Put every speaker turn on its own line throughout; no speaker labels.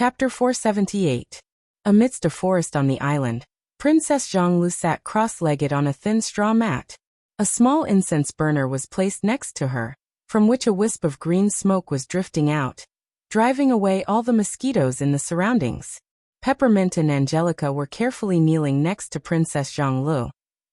Chapter 478. Amidst a forest on the island, Princess Zhonglu sat cross-legged on a thin straw mat. A small incense burner was placed next to her, from which a wisp of green smoke was drifting out, driving away all the mosquitoes in the surroundings. Peppermint and Angelica were carefully kneeling next to Princess Zhonglu,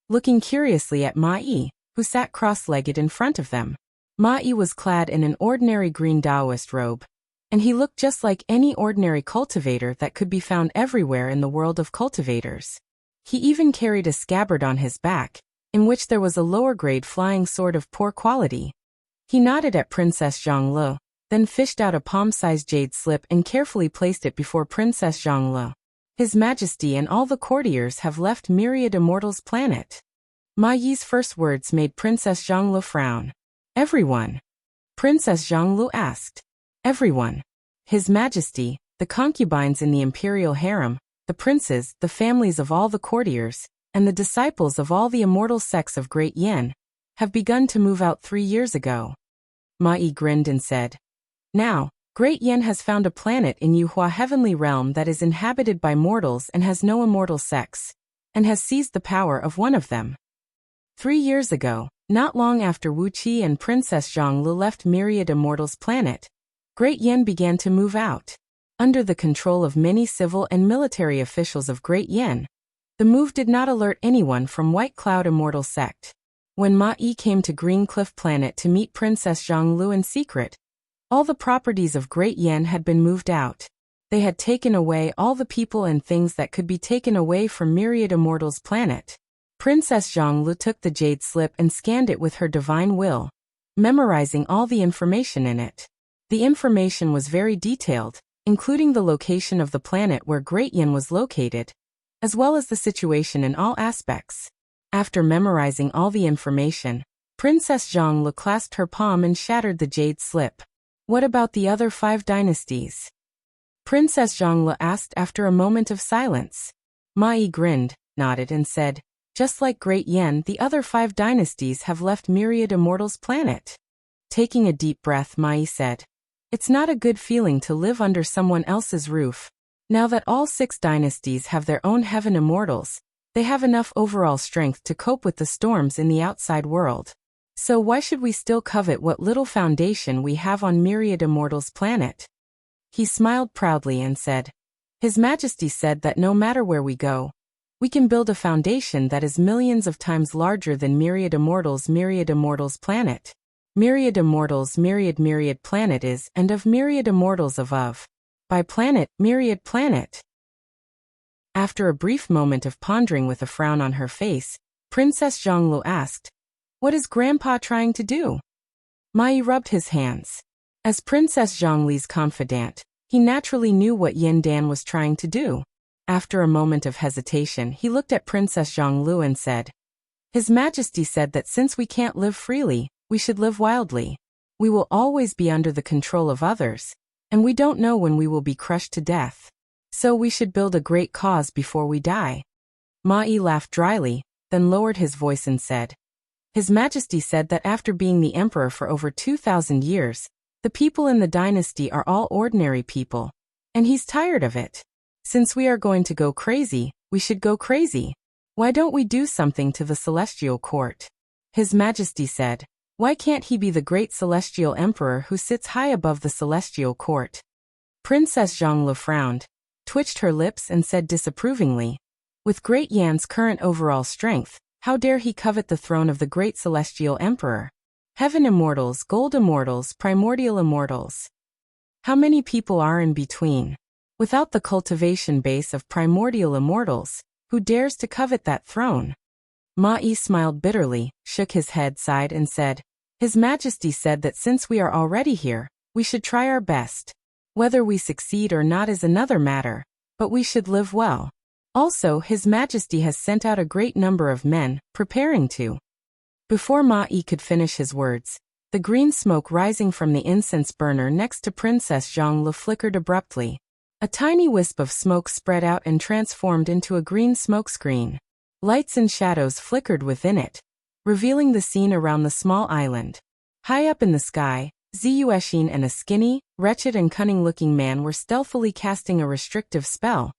looking curiously at Ma Yi, who sat cross-legged in front of them. Ma Yi was clad in an ordinary green Taoist robe, and he looked just like any ordinary cultivator that could be found everywhere in the world of cultivators. He even carried a scabbard on his back, in which there was a lower-grade flying sword of poor quality. He nodded at Princess Zhonglu, then fished out a palm-sized jade slip and carefully placed it before Princess Zhonglu. His Majesty and all the courtiers have left Myriad Immortals' planet. Ma Yi's first words made Princess Zhonglu frown. Everyone? Princess Zhonglu asked. Everyone. His Majesty, the concubines in the imperial harem, the princes, the families of all the courtiers, and the disciples of all the immortal sects of Great Yin, have begun to move out 3 years ago. Ma Yi grinned and said, Now, Great Yin has found a planet in Yuhua heavenly realm that is inhabited by mortals and has no immortal sects, and has seized the power of one of them. 3 years ago, not long after Wuxia and Princess Zhonglu left Myriad Immortals' planet, Great Yin began to move out. Under the control of many civil and military officials of Great Yin, the move did not alert anyone from White Cloud Immortal Sect. When Ma Yi came to Green Cliff Planet to meet Princess Zhonglu in secret, all the properties of Great Yin had been moved out. They had taken away all the people and things that could be taken away from Myriad Immortals' planet. Princess Zhonglu took the jade slip and scanned it with her divine will, memorizing all the information in it. The information was very detailed, including the location of the planet where Great Yin was located, as well as the situation in all aspects. After memorizing all the information, Princess Zhonglu clasped her palm and shattered the jade slip. What about the other 5 dynasties? Princess Zhonglu asked after a moment of silence. Ma Yi grinned, nodded and said, Just like Great Yin, the other 5 dynasties have left Myriad Immortals' planet. Taking a deep breath, Ma Yi said, It's not a good feeling to live under someone else's roof. Now that all 6 dynasties have their own heaven immortals, they have enough overall strength to cope with the storms in the outside world. So why should we still covet what little foundation we have on Myriad Immortals' planet? He smiled proudly and said, His Majesty said that no matter where we go, we can build a foundation that is millions of times larger than Myriad Immortals' planet. Myriad Immortals' myriad planet is, and of Myriad Immortals of. By planet, Myriad planet. After a brief moment of pondering with a frown on her face, Princess Zhonglu asked, What is Grandpa trying to do? Ma Yi rubbed his hands. As Princess Zhonglu's confidant, he naturally knew what Yin Dan was trying to do. After a moment of hesitation, he looked at Princess Zhonglu and said, His Majesty said that since we can't live freely, we should live wildly. We will always be under the control of others, and we don't know when we will be crushed to death. So we should build a great cause before we die. Ma Yi laughed dryly, then lowered his voice and said, His Majesty said that after being the emperor for over 2,000 years, the people in the dynasty are all ordinary people, and he's tired of it. Since we are going to go crazy, we should go crazy. Why don't we do something to the celestial court? His Majesty said, Why can't he be the great celestial emperor who sits high above the celestial court? Princess Zhonglu frowned, twitched her lips and said disapprovingly, With Great Yan's current overall strength, how dare he covet the throne of the great celestial emperor? Heaven Immortals, Gold Immortals, Primordial Immortals. How many people are in between? Without the cultivation base of Primordial Immortals, who dares to covet that throne? Ma Yi smiled bitterly, shook his head, sighed and said, His Majesty said that since we are already here, we should try our best. Whether we succeed or not is another matter, but we should live well. Also, His Majesty has sent out a great number of men, preparing to. Before Ma Yi could finish his words, the green smoke rising from the incense burner next to Princess Zhonglu flickered abruptly. A tiny wisp of smoke spread out and transformed into a green smokescreen. Lights and shadows flickered within it, revealing the scene around the small island. High up in the sky, Ziyuexin and a skinny, wretched and cunning-looking man were stealthily casting a restrictive spell,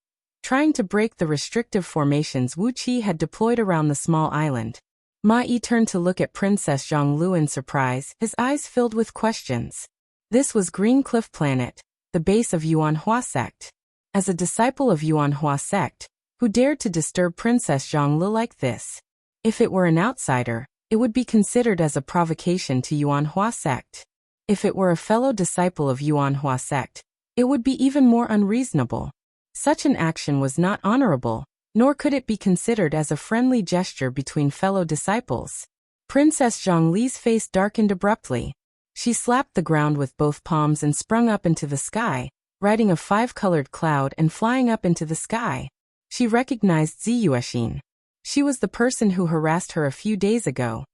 trying to break the restrictive formations Wuxia had deployed around the small island. Ma Yi turned to look at Princess Zhonglu in surprise, his eyes filled with questions. This was Green Cliff Planet, the base of Yuanhua sect. As a disciple of Yuanhua sect, who dared to disturb Princess Zhonglu like this? If it were an outsider, it would be considered as a provocation to Yuanhua sect. If it were a fellow disciple of Yuanhua sect, it would be even more unreasonable. Such an action was not honorable, nor could it be considered as a friendly gesture between fellow disciples. Princess Zhongli's face darkened abruptly. She slapped the ground with both palms and sprung up into the sky, riding a 5-colored cloud and flying up into the sky. She recognized Ziyuexin. She was the person who harassed her a few days ago,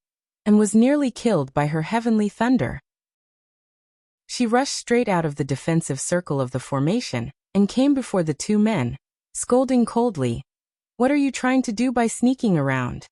and was nearly killed by her heavenly thunder. She rushed straight out of the defensive circle of the formation, and came before the two men, scolding coldly. "What are you trying to do by sneaking around?"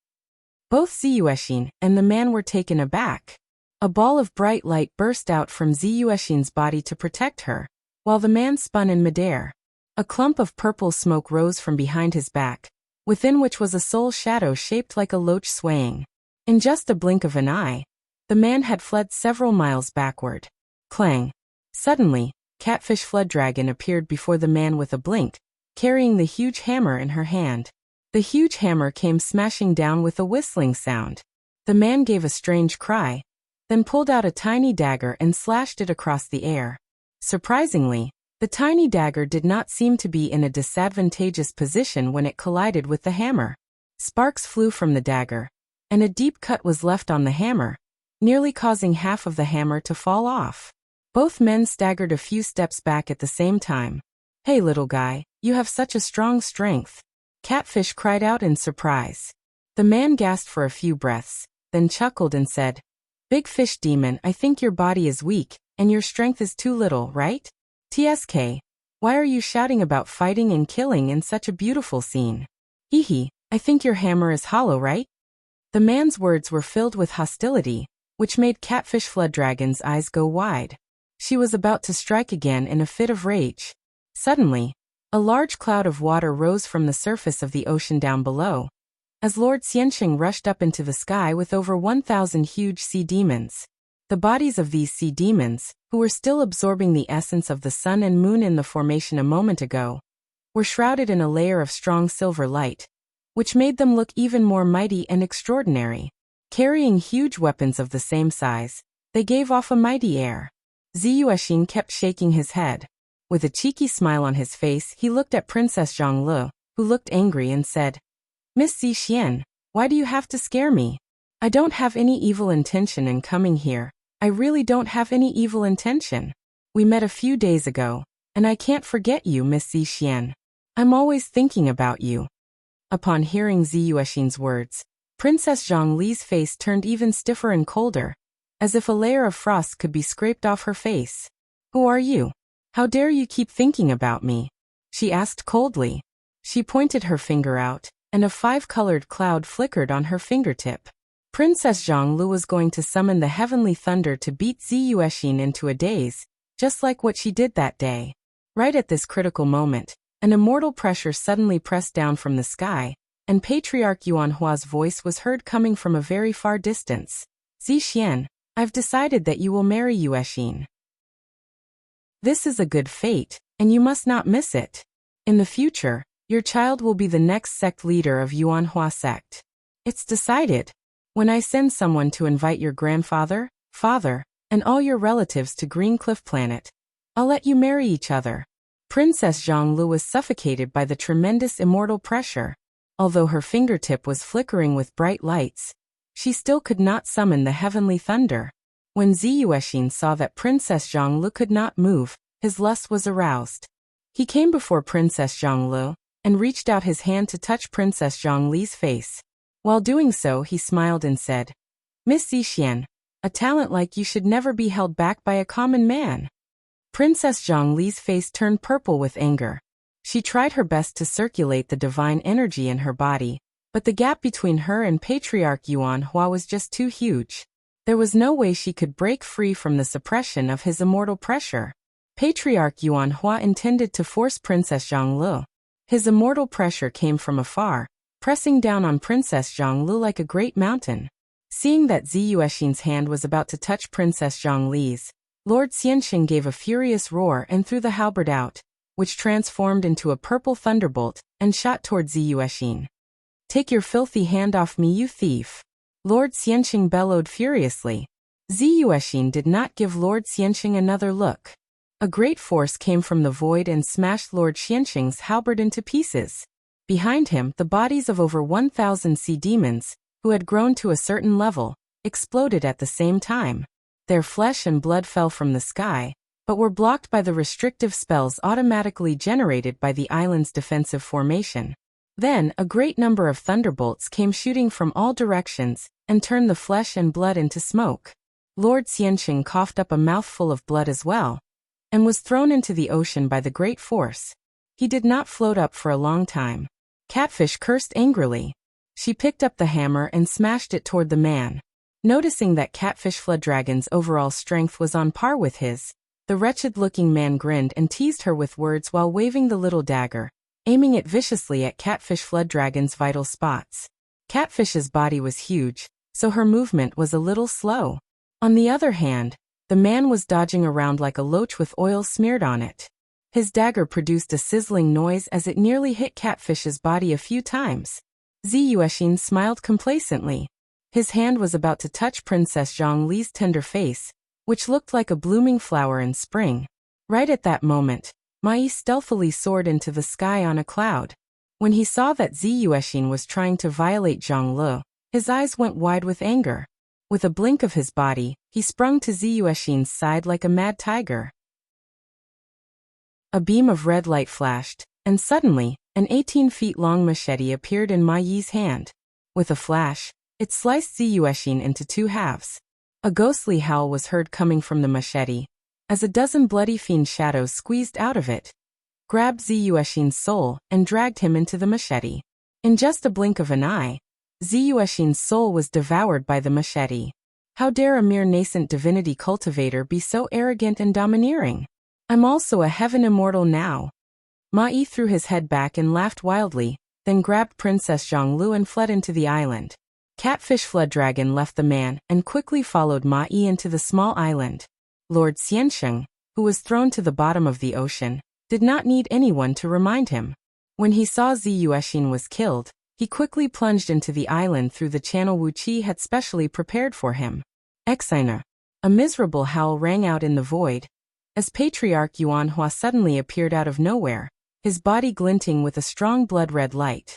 Both Ziyuexin and the man were taken aback. A ball of bright light burst out from Ziyuexin's body to protect her, while the man spun in midair. A clump of purple smoke rose from behind his back, within which was a soul shadow shaped like a loach swaying. In just a blink of an eye, the man had fled several miles backward. Clang! Suddenly, Catfish Flood Dragon appeared before the man with a blink, carrying the huge hammer in her hand. The huge hammer came smashing down with a whistling sound. The man gave a strange cry, then pulled out a tiny dagger and slashed it across the air. Surprisingly, the tiny dagger did not seem to be in a disadvantageous position when it collided with the hammer. Sparks flew from the dagger, and a deep cut was left on the hammer, nearly causing half of the hammer to fall off. Both men staggered a few steps back at the same time. "Hey little guy, you have such a strong strength," Catfish cried out in surprise. The man gasped for a few breaths, then chuckled and said, "Big Fish Demon, I think your body is weak, and your strength is too little, right? TSK, why are you shouting about fighting and killing in such a beautiful scene? Hehe, I think your hammer is hollow, right?" The man's words were filled with hostility, which made Catfish Flood Dragon's eyes go wide. She was about to strike again in a fit of rage. Suddenly, a large cloud of water rose from the surface of the ocean down below, as Lord Xianxing rushed up into the sky with over 1,000 huge sea demons. The bodies of these sea demons, who were still absorbing the essence of the sun and moon in the formation a moment ago, were shrouded in a layer of strong silver light, which made them look even more mighty and extraordinary. Carrying huge weapons of the same size, they gave off a mighty air. Ziyuexin kept shaking his head. With a cheeky smile on his face, he looked at Princess Zhonglu, who looked angry and said, "Miss Zixian, why do you have to scare me? I don't have any evil intention in coming here. I really don't have any evil intention. We met a few days ago, and I can't forget you, Miss Zixian. I'm always thinking about you." Upon hearing Ziyuexin's words, Princess Zhongli's face turned even stiffer and colder, as if a layer of frost could be scraped off her face. "Who are you? How dare you keep thinking about me?" she asked coldly. She pointed her finger out, and a 5-colored cloud flickered on her fingertip. Princess Zhonglu was going to summon the heavenly thunder to beat Ziyuexin into a daze, just like what she did that day. Right at this critical moment, an immortal pressure suddenly pressed down from the sky, and Patriarch Yuanhua's voice was heard coming from a very far distance. "Zixian, I've decided that you will marry Yuexin. This is a good fate, and you must not miss it. In the future, your child will be the next sect leader of Yuanhua sect. It's decided. When I send someone to invite your grandfather, father, and all your relatives to Green Cliff Planet, I'll let you marry each other." Princess Zhonglu was suffocated by the tremendous immortal pressure. Although her fingertip was flickering with bright lights, she still could not summon the heavenly thunder. When Ziyuexin saw that Princess Zhonglu could not move, his lust was aroused. He came before Princess Zhonglu, and reached out his hand to touch Princess Zhongli's face. While doing so, he smiled and said, "Miss Zixian, a talent like you should never be held back by a common man." Princess Zhongli's face turned purple with anger. She tried her best to circulate the divine energy in her body, but the gap between her and Patriarch Yuanhua was just too huge. There was no way she could break free from the suppression of his immortal pressure. Patriarch Yuan Hua intended to force Princess Zhonglu. His immortal pressure came from afar, pressing down on Princess Zhonglu like a great mountain. Seeing that Ziyuexin's hand was about to touch Princess Zhongli's, Lord Xianxing gave a furious roar and threw the halberd out, which transformed into a purple thunderbolt, and shot toward Ziyuexin. "Take your filthy hand off me, you thief!" Lord Xianxing bellowed furiously. Ziyuexin did not give Lord Xianxing another look. A great force came from the void and smashed Lord Xianxing's halberd into pieces. Behind him, the bodies of over 1,000 sea demons, who had grown to a certain level, exploded at the same time. Their flesh and blood fell from the sky, but were blocked by the restrictive spells automatically generated by the island's defensive formation. Then, a great number of thunderbolts came shooting from all directions, and turned the flesh and blood into smoke. Lord Xianxing coughed up a mouthful of blood as well, and was thrown into the ocean by the great force. He did not float up for a long time. Catfish cursed angrily. She picked up the hammer and smashed it toward the man. Noticing that Catfish Flooddragon's overall strength was on par with his, the wretched-looking man grinned and teased her with words while waving the little dagger, aiming it viciously at Catfish Flooddragon's vital spots. Catfish's body was huge, so her movement was a little slow. On the other hand, the man was dodging around like a loach with oil smeared on it. His dagger produced a sizzling noise as it nearly hit Catfish's body a few times. Ziyuexin smiled complacently. His hand was about to touch Princess Zhongli's tender face, which looked like a blooming flower in spring. Right at that moment, Mai stealthily soared into the sky on a cloud. When he saw that Ziyuexin was trying to violate Zhonglu, his eyes went wide with anger. With a blink of his body, he sprung to Ziyuexin's side like a mad tiger. A beam of red light flashed, and suddenly, an 18-feet-long machete appeared in Mai's hand. With a flash, it sliced Ziyuexin into two halves. A ghostly howl was heard coming from the machete, as a dozen bloody fiend shadows squeezed out of it, grabbed Ziyuexin's soul, and dragged him into the machete. In just a blink of an eye, Ziyuexin's soul was devoured by the machete. How dare a mere nascent divinity cultivator be so arrogant and domineering? I'm also a heaven immortal now. Mai threw his head back and laughed wildly, then grabbed Princess Zhonglu and fled into the island. Catfish Flooddragon left the man and quickly followed Mai into the small island. Lord Xianxing, who was thrown to the bottom of the ocean, did not need anyone to remind him. When he saw Ziyuexin was killed, he quickly plunged into the island through the channel Wuxia had specially prepared for him. Exina. A miserable howl rang out in the void, as Patriarch Yuan Hua suddenly appeared out of nowhere, his body glinting with a strong blood-red light.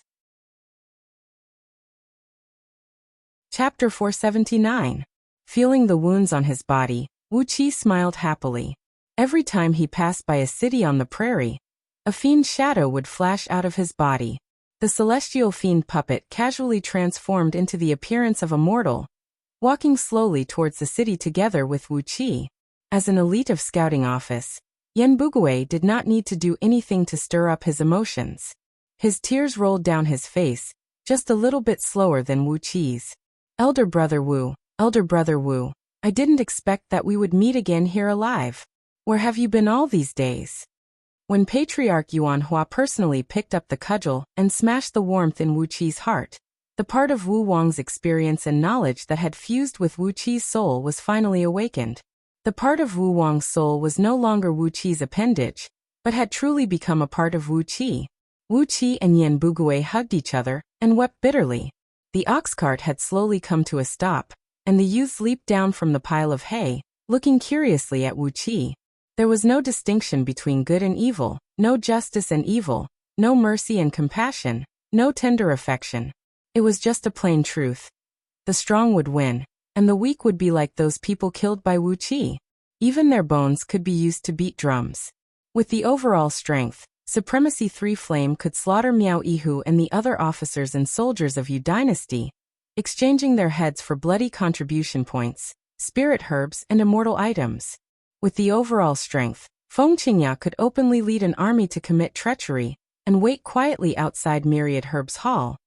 Chapter 479. Feeling the wounds on his body, Wuxia smiled happily. Every time he passed by a city on the prairie, a fiend shadow would flash out of his body. The celestial fiend puppet casually transformed into the appearance of a mortal, walking slowly towards the city together with Wuxia. As an elite of scouting office, Yan Bugui did not need to do anything to stir up his emotions. His tears rolled down his face, just a little bit slower than Wuqia's. Elder Brother Wu, I didn't expect that we would meet again here alive. Where have you been all these days? When Patriarch Yuan Hua personally picked up the cudgel and smashed the warmth in Wuqia's heart, the part of Wu Wang's experience and knowledge that had fused with Wuqia's soul was finally awakened. The part of Wu Wang's soul was no longer Wuqia's appendage, but had truly become a part of Wuqia. Wuqia and Yan Bugui hugged each other and wept bitterly. The ox cart had slowly come to a stop, and the youths leaped down from the pile of hay, looking curiously at Wuqia. There was no distinction between good and evil, no justice and evil, no mercy and compassion, no tender affection. It was just a plain truth. The strong would win, and the weak would be like those people killed by Wuqia. Even their bones could be used to beat drums. With the overall strength, Supremacy 3 Flame could slaughter Miao Ihu and the other officers and soldiers of Yu Dynasty, exchanging their heads for bloody contribution points, spirit herbs, and immortal items. With the overall strength, Feng Qingya could openly lead an army to commit treachery and wait quietly outside Myriad Herbs Hall,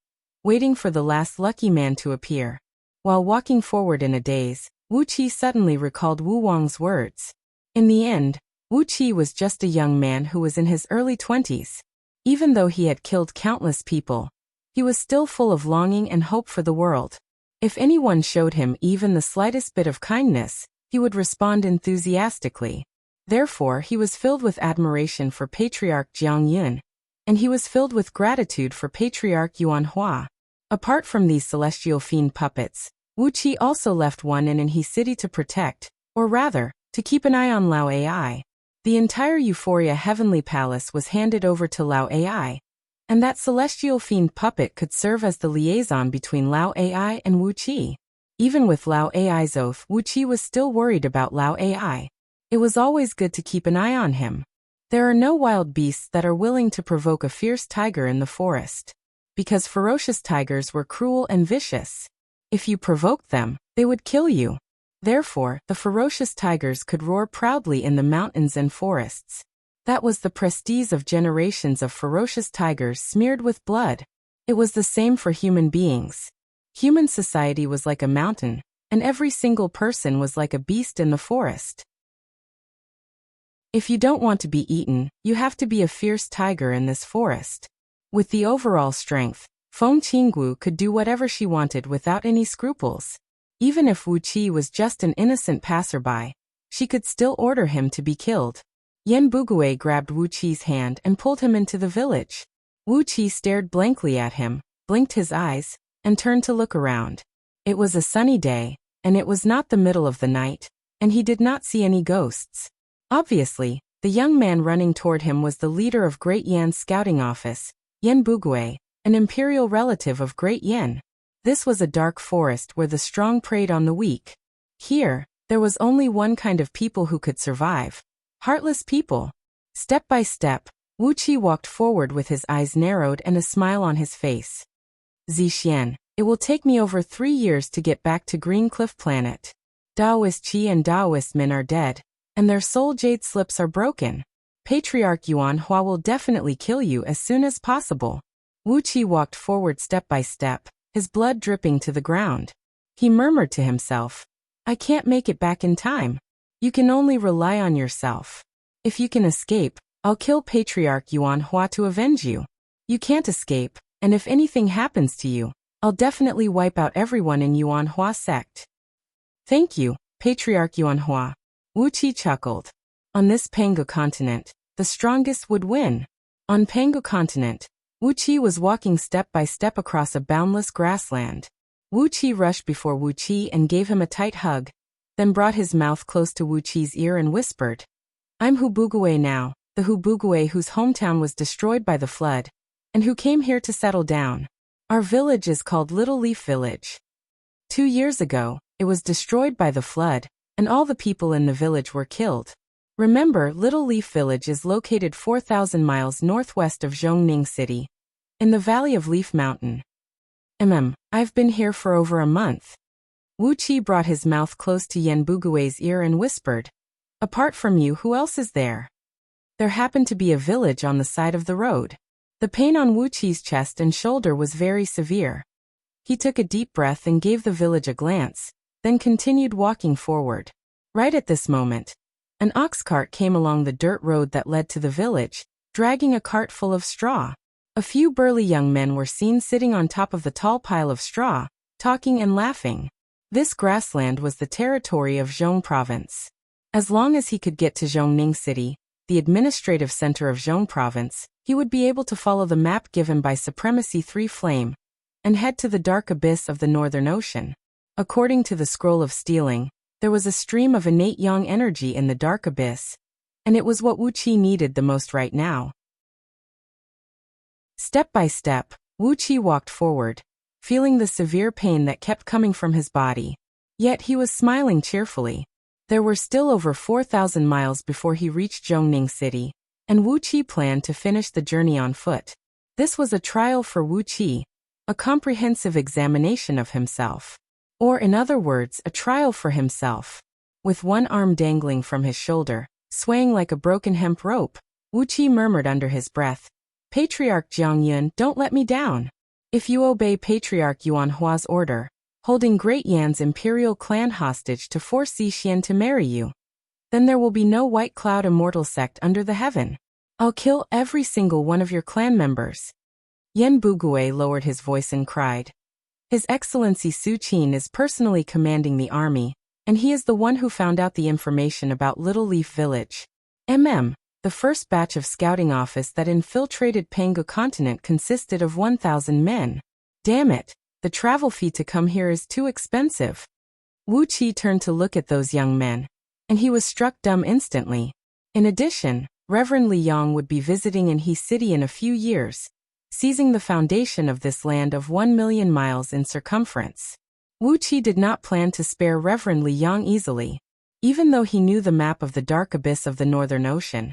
waiting for the last lucky man to appear. While walking forward in a daze, Wu Qi suddenly recalled Wu Wang's words. In the end, Wu Qi was just a young man who was in his early 20s. Even though he had killed countless people, he was still full of longing and hope for the world. If anyone showed him even the slightest bit of kindness, he would respond enthusiastically. Therefore, he was filled with admiration for Patriarch Jiang Yun, and he was filled with gratitude for Patriarch Yuan Hua. Apart from these celestial fiend puppets, Wu Qi also left one in He City to protect, or rather, to keep an eye on Lao Ai. The entire Euphoria Heavenly Palace was handed over to Lao Ai, and that celestial fiend puppet could serve as the liaison between Lao Ai and Wu Qi. Even with Lao Ai's oath, Wu Qi was still worried about Lao Ai. It was always good to keep an eye on him. There are no wild beasts that are willing to provoke a fierce tiger in the forest, because ferocious tigers were cruel and vicious. If you provoked them, they would kill you. Therefore, the ferocious tigers could roar proudly in the mountains and forests. That was the prestige of generations of ferocious tigers smeared with blood. It was the same for human beings. Human society was like a mountain, and every single person was like a beast in the forest. If you don't want to be eaten, you have to be a fierce tiger in this forest. With the overall strength, Feng Qinggu could do whatever she wanted without any scruples. Even if Wu Qi was just an innocent passerby, she could still order him to be killed. Yan Bugui grabbed Wu Qi's hand and pulled him into the village. Wu Qi stared blankly at him, blinked his eyes, and turned to look around. It was a sunny day, and it was not the middle of the night, and he did not see any ghosts. Obviously, the young man running toward him was the leader of Great Yan's scouting office, Yan Bugui, an imperial relative of Great Yan. This was a dark forest where the strong preyed on the weak. Here, there was only one kind of people who could survive: heartless people. Step by step, Wu Qi walked forward with his eyes narrowed and a smile on his face. Zixian, it will take me over 3 years to get back to Green Cliff Planet. Daoist Qi and Daoist Min are dead, and their soul jade slips are broken. Patriarch Yuan Hua will definitely kill you as soon as possible. Wu Qi walked forward step by step, his blood dripping to the ground. He murmured to himself, I can't make it back in time. You can only rely on yourself. If you can escape, I'll kill Patriarch Yuan Hua to avenge you. You can't escape, and if anything happens to you, I'll definitely wipe out everyone in Yuan Hua sect. Thank you, Patriarch Yuan Hua. Wu Qi chuckled. On this Pangu continent, the strongest would win. On Pangu continent, Wu Qi was walking step by step across a boundless grassland. Wu Qi rushed before Wu Qi and gave him a tight hug, then brought his mouth close to Wu Qi's ear and whispered, I'm Hu Bugui now, the Hu Bugui whose hometown was destroyed by the flood, and who came here to settle down. Our village is called Little Leaf Village. 2 years ago, it was destroyed by the flood, and all the people in the village were killed. Remember, Little Leaf Village is located 4,000 miles northwest of Zhongning City, in the valley of Leaf Mountain. I've been here for over a month. Wu Qi brought his mouth close to Yan Bugui's ear and whispered, Apart from you, who else is there? There happened to be a village on the side of the road. The pain on Wu Qi's chest and shoulder was very severe. He took a deep breath and gave the village a glance, then continued walking forward. Right at this moment, an ox cart came along the dirt road that led to the village, dragging a cart full of straw. A few burly young men were seen sitting on top of the tall pile of straw, talking and laughing. This grassland was the territory of Zhong Province. As long as he could get to Zhongning City, the administrative center of Zhong Province, he would be able to follow the map given by Supremacy 3 Flame and head to the dark abyss of the Northern Ocean. According to the Scroll of Stealing, there was a stream of innate yang energy in the dark abyss, and it was what Wu Qi needed the most right now. Step by step, Wu Qi walked forward, feeling the severe pain that kept coming from his body. Yet he was smiling cheerfully. There were still over 4,000 miles before he reached Zhongning City, and Wu Qi planned to finish the journey on foot. This was a trial for Wu Qi, a comprehensive examination of himself. Or in other words, a trial for himself. With one arm dangling from his shoulder, swaying like a broken hemp rope, Wu Qi murmured under his breath, Patriarch Jiang Yun, don't let me down. If you obey Patriarch Yuan Hua's order, holding Great Yan's imperial clan hostage to force Zixian to marry you. Then there will be no White Cloud immortal sect under the heaven. I'll kill every single one of your clan members." Yan Bugui lowered his voice and cried. "His Excellency Su Qin is personally commanding the army, and he is the one who found out the information about Little Leaf Village. The first batch of scouting office that infiltrated Pangu continent consisted of 1,000 men. Damn it, the travel fee to come here is too expensive." Wu Qi turned to look at those young men, and he was struck dumb instantly. In addition, Reverend Li Yang would be visiting in He City in a few years, seizing the foundation of this land of 1 million miles in circumference. Wu Qi did not plan to spare Reverend Li Yang easily. Even though he knew the map of the dark abyss of the Northern Ocean,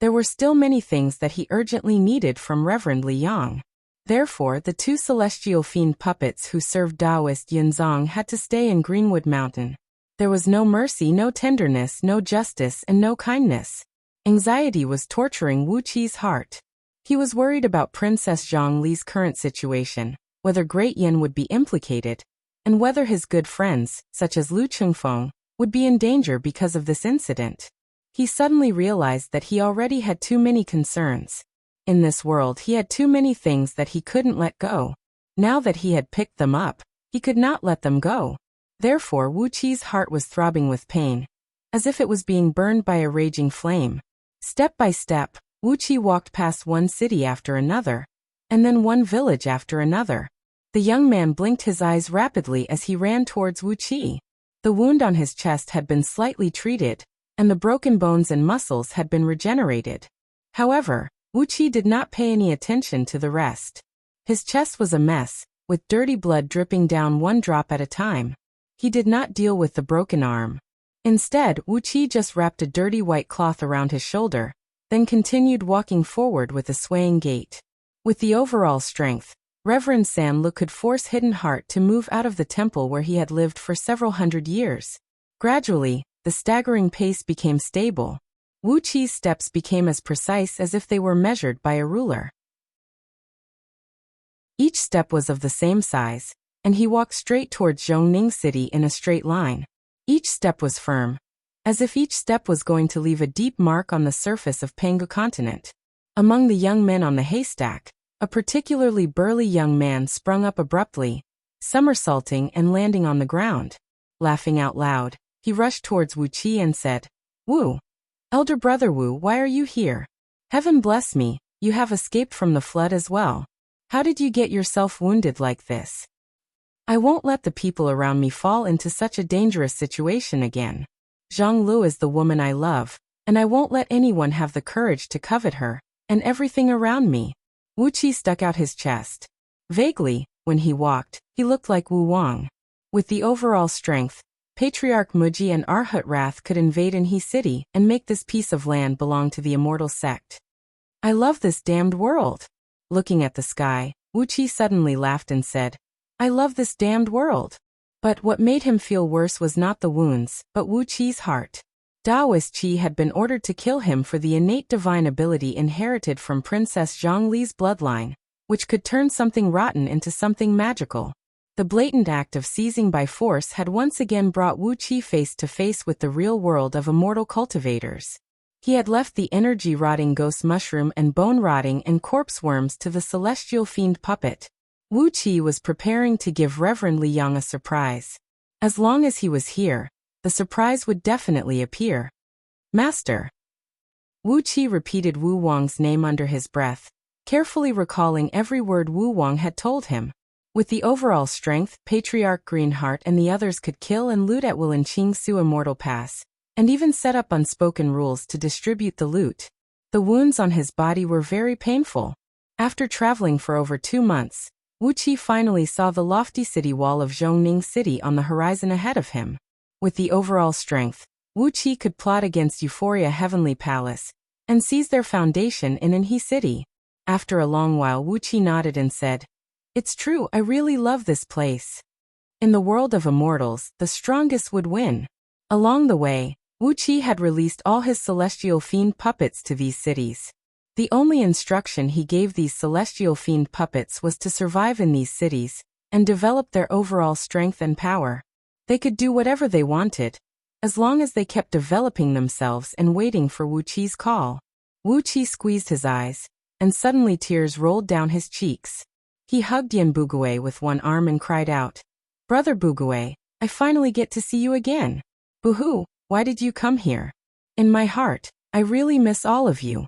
there were still many things that he urgently needed from Reverend Li Yang. Therefore, the two celestial fiend puppets who served Taoist Yunzong had to stay in Greenwood Mountain. There was no mercy, no tenderness, no justice, and no kindness. Anxiety was torturing Wu Qi's heart. He was worried about Princess Zhongli's current situation, whether Great Yan would be implicated, and whether his good friends, such as Lu Chengfeng, would be in danger because of this incident. He suddenly realized that he already had too many concerns. In this world he had too many things that he couldn't let go. Now that he had picked them up, he could not let them go. Therefore Wu Qi's heart was throbbing with pain, as if it was being burned by a raging flame. Step by step, Wu Qi walked past one city after another, and then one village after another. The young man blinked his eyes rapidly as he ran towards Wu Qi. The wound on his chest had been slightly treated, and the broken bones and muscles had been regenerated. However, Wu Qi did not pay any attention to the rest. His chest was a mess, with dirty blood dripping down one drop at a time. He did not deal with the broken arm. Instead, Wu Qi just wrapped a dirty white cloth around his shoulder, then continued walking forward with a swaying gait. With the overall strength, Reverend San Lu could force Hidden Heart to move out of the temple where he had lived for several hundred years. Gradually, the staggering pace became stable. Wu Qi's steps became as precise as if they were measured by a ruler. Each step was of the same size, and he walked straight towards Zhongning City in a straight line. Each step was firm, as if each step was going to leave a deep mark on the surface of Pangu continent. Among the young men on the haystack, a particularly burly young man sprung up abruptly, somersaulting and landing on the ground. Laughing out loud, he rushed towards Wu Qi and said, "Wu, elder brother Wu, why are you here? Heaven bless me, you have escaped from the flood as well. How did you get yourself wounded like this? I won't let the people around me fall into such a dangerous situation again. Zhang Lu is the woman I love, and I won't let anyone have the courage to covet her, and everything around me." Wu Qi stuck out his chest. Vaguely, when he walked, he looked like Wu Wang. With the overall strength, Patriarch Muji and Arhut Wrath could invade in He City and make this piece of land belong to the immortal sect. "I love this damned world." Looking at the sky, Wu Qi suddenly laughed and said, "I love this damned world." But what made him feel worse was not the wounds, but Wu Qi's heart. Taoist Qi had been ordered to kill him for the innate divine ability inherited from Princess Zhongli's bloodline, which could turn something rotten into something magical. The blatant act of seizing by force had once again brought Wu Qi face to face with the real world of immortal cultivators. He had left the energy-rotting ghost mushroom and bone-rotting and corpse worms to the celestial fiend puppet. Wu Qi was preparing to give Reverend Li Yang a surprise. As long as he was here, the surprise would definitely appear. "Master." Wu Qi repeated Wu Wang's name under his breath, carefully recalling every word Wu Wang had told him. With the overall strength, Patriarch Greenheart and the others could kill and loot at will in Qingsu Immortal Pass, and even set up unspoken rules to distribute the loot. The wounds on his body were very painful. After traveling for over 2 months, Wu Qi finally saw the lofty city wall of Zhongning City on the horizon ahead of him. With the overall strength, Wu Qi could plot against Euphoria Heavenly Palace, and seize their foundation in He City. After a long while Wu Qi nodded and said, "It's true, I really love this place. In the world of immortals, the strongest would win." Along the way, Wu Qi had released all his celestial fiend puppets to these cities. The only instruction he gave these celestial fiend puppets was to survive in these cities, and develop their overall strength and power. They could do whatever they wanted, as long as they kept developing themselves and waiting for Wu Qi's call. Wu Qi squeezed his eyes, and suddenly tears rolled down his cheeks. He hugged Yan Bugui with one arm and cried out, "Brother Bugui, I finally get to see you again. Boo-hoo, why did you come here? In my heart, I really miss all of you."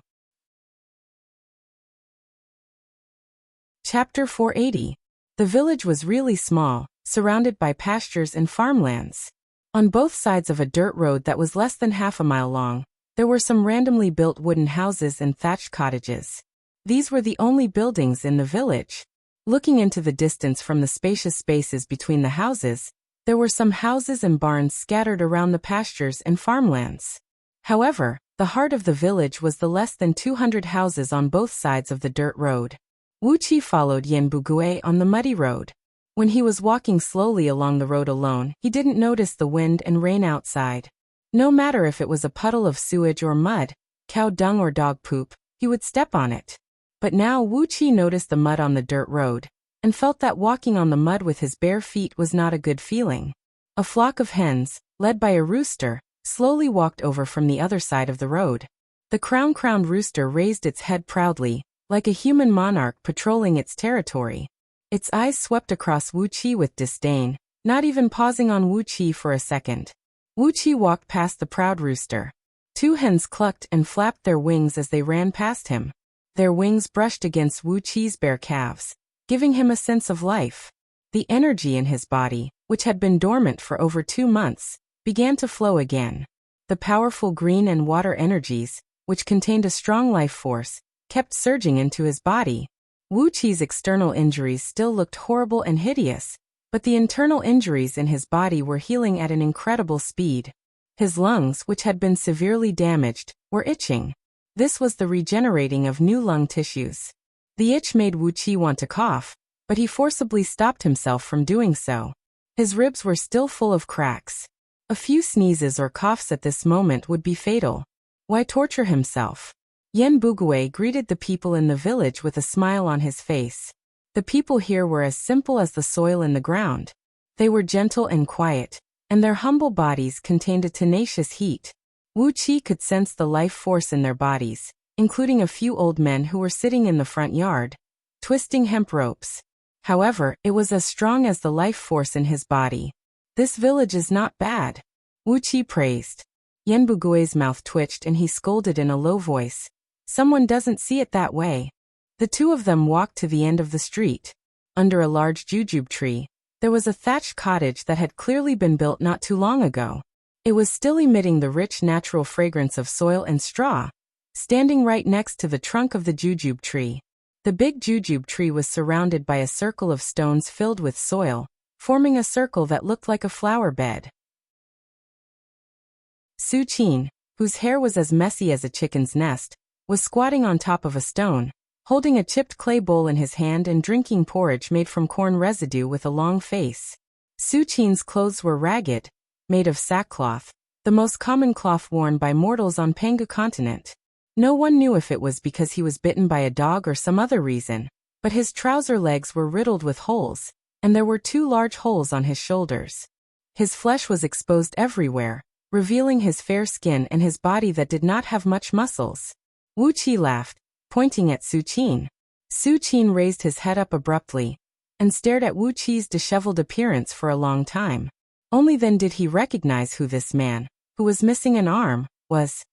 Chapter 480. The village was really small, surrounded by pastures and farmlands. On both sides of a dirt road that was less than half a mile long, there were some randomly built wooden houses and thatched cottages. These were the only buildings in the village. Looking into the distance from the spacious spaces between the houses, there were some houses and barns scattered around the pastures and farmlands. However, the heart of the village was the less than 200 houses on both sides of the dirt road. Wu Qi followed Yan Bugui on the muddy road. When he was walking slowly along the road alone, he didn't notice the wind and rain outside. No matter if it was a puddle of sewage or mud, cow dung or dog poop, he would step on it. But now Wu Qi noticed the mud on the dirt road, and felt that walking on the mud with his bare feet was not a good feeling. A flock of hens, led by a rooster, slowly walked over from the other side of the road. The crown-crowned rooster raised its head proudly, like a human monarch patrolling its territory. Its eyes swept across Wu Qi with disdain, not even pausing on Wu Qi for a second. Wu Qi walked past the proud rooster. Two hens clucked and flapped their wings as they ran past him. Their wings brushed against Wu Qi's bare calves, giving him a sense of life. The energy in his body, which had been dormant for over 2 months, began to flow again. The powerful green and water energies, which contained a strong life force, kept surging into his body. Wu Qi's external injuries still looked horrible and hideous, but the internal injuries in his body were healing at an incredible speed. His lungs, which had been severely damaged, were itching. This was the regenerating of new lung tissues. The itch made Wu Qi want to cough, but he forcibly stopped himself from doing so. His ribs were still full of cracks. A few sneezes or coughs at this moment would be fatal. Why torture himself? Yan Bugui greeted the people in the village with a smile on his face. The people here were as simple as the soil in the ground. They were gentle and quiet, and their humble bodies contained a tenacious heat. Wu Qi could sense the life force in their bodies, including a few old men who were sitting in the front yard, twisting hemp ropes. However, it was as strong as the life force in his body. This village is not bad, Wu Qi praised. Yan Bugui's mouth twitched and he scolded in a low voice. Someone doesn't see it that way. The two of them walked to the end of the street. Under a large jujube tree, there was a thatched cottage that had clearly been built not too long ago. It was still emitting the rich natural fragrance of soil and straw, standing right next to the trunk of the jujube tree. The big jujube tree was surrounded by a circle of stones filled with soil, forming a circle that looked like a flower bed. Su Qin, whose hair was as messy as a chicken's nest, was squatting on top of a stone, holding a chipped clay bowl in his hand and drinking porridge made from corn residue with a long face. Su Qin's clothes were ragged, made of sackcloth, the most common cloth worn by mortals on Pangu continent. No one knew if it was because he was bitten by a dog or some other reason, but his trouser legs were riddled with holes, and there were 2 large holes on his shoulders. His flesh was exposed everywhere, revealing his fair skin and his body that did not have much muscles. Wu Qi laughed, pointing at Su Qin. Su Qin raised his head up abruptly, and stared at Wu Qi's disheveled appearance for a long time. Only then did he recognize who this man, who was missing an arm, was.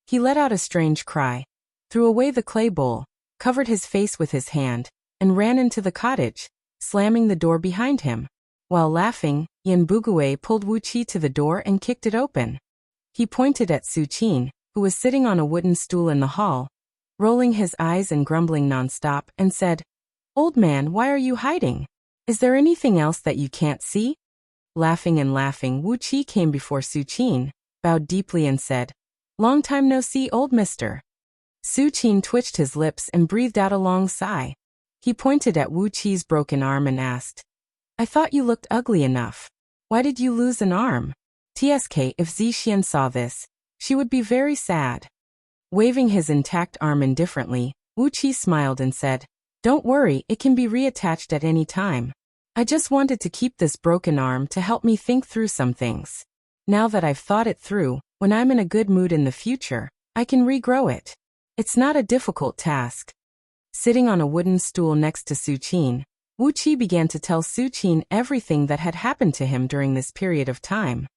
He let out a strange cry, threw away the clay bowl, covered his face with his hand, and ran into the cottage, slamming the door behind him. While laughing, Yan Bugui pulled Wu Qi to the door and kicked it open. He pointed at Su Qin, who was sitting on a wooden stool in the hall, rolling his eyes and grumbling nonstop, and said, "Old man, why are you hiding? Is there anything else that you can't see?" Laughing and laughing, Wu Qi came before Su Qin, bowed deeply and said, "Long time no see, old mister." Su Qin twitched his lips and breathed out a long sigh. He pointed at Wu Qi's broken arm and asked, "I thought you looked ugly enough. Why did you lose an arm?" Tsk, if Zixian saw this, she would be very sad. Waving his intact arm indifferently, Wu Qi smiled and said, "Don't worry, it can be reattached at any time." I just wanted to keep this broken arm to help me think through some things. Now that I've thought it through, when I'm in a good mood in the future, I can regrow it. It's not a difficult task. Sitting on a wooden stool next to Su Qin, Wuxia began to tell Su Qin everything that had happened to him during this period of time.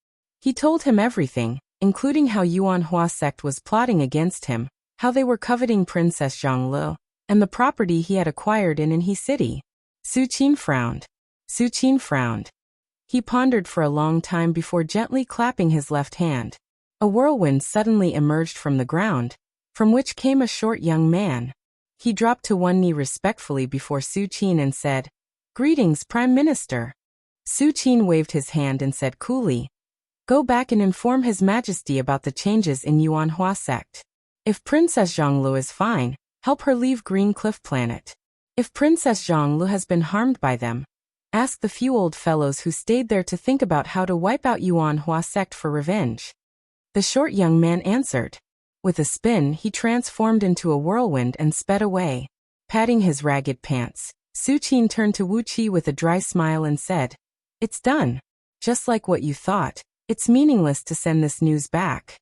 He told him everything, including how Yuan Hua sect was plotting against him, how they were coveting Princess Zhonglu, and the property he had acquired in He City. Su Qin frowned. Su Qin frowned. He pondered for a long time before gently clapping his left hand. A whirlwind suddenly emerged from the ground, from which came a short young man. He dropped to one knee respectfully before Su Qin and said, "Greetings, Prime Minister." Su Qin waved his hand and said coolly, "Go back and inform His Majesty about the changes in Yuan Hua sect. If Princess Zhonglu is fine, help her leave Green Cliff Planet. If Princess Zhonglu has been harmed by them, ask the few old fellows who stayed there to think about how to wipe out Yuan Hua sect for revenge." The short young man answered. With a spin, he transformed into a whirlwind and sped away. Patting his ragged pants, Su Qin turned to Wuxia with a dry smile and said, "It's done. Just like what you thought, it's meaningless to send this news back.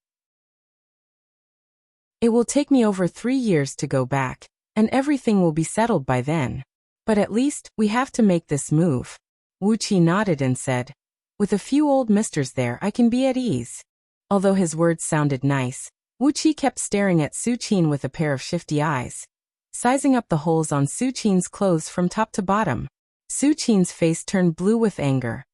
It will take me over 3 years to go back, and everything will be settled by then. But at least, we have to make this move." Wuxia nodded and said, "With a few old misters there, I can be at ease." Although his words sounded nice, Wuxia kept staring at Su Qin with a pair of shifty eyes, sizing up the holes on Su Qin's clothes from top to bottom. Su Qin's face turned blue with anger.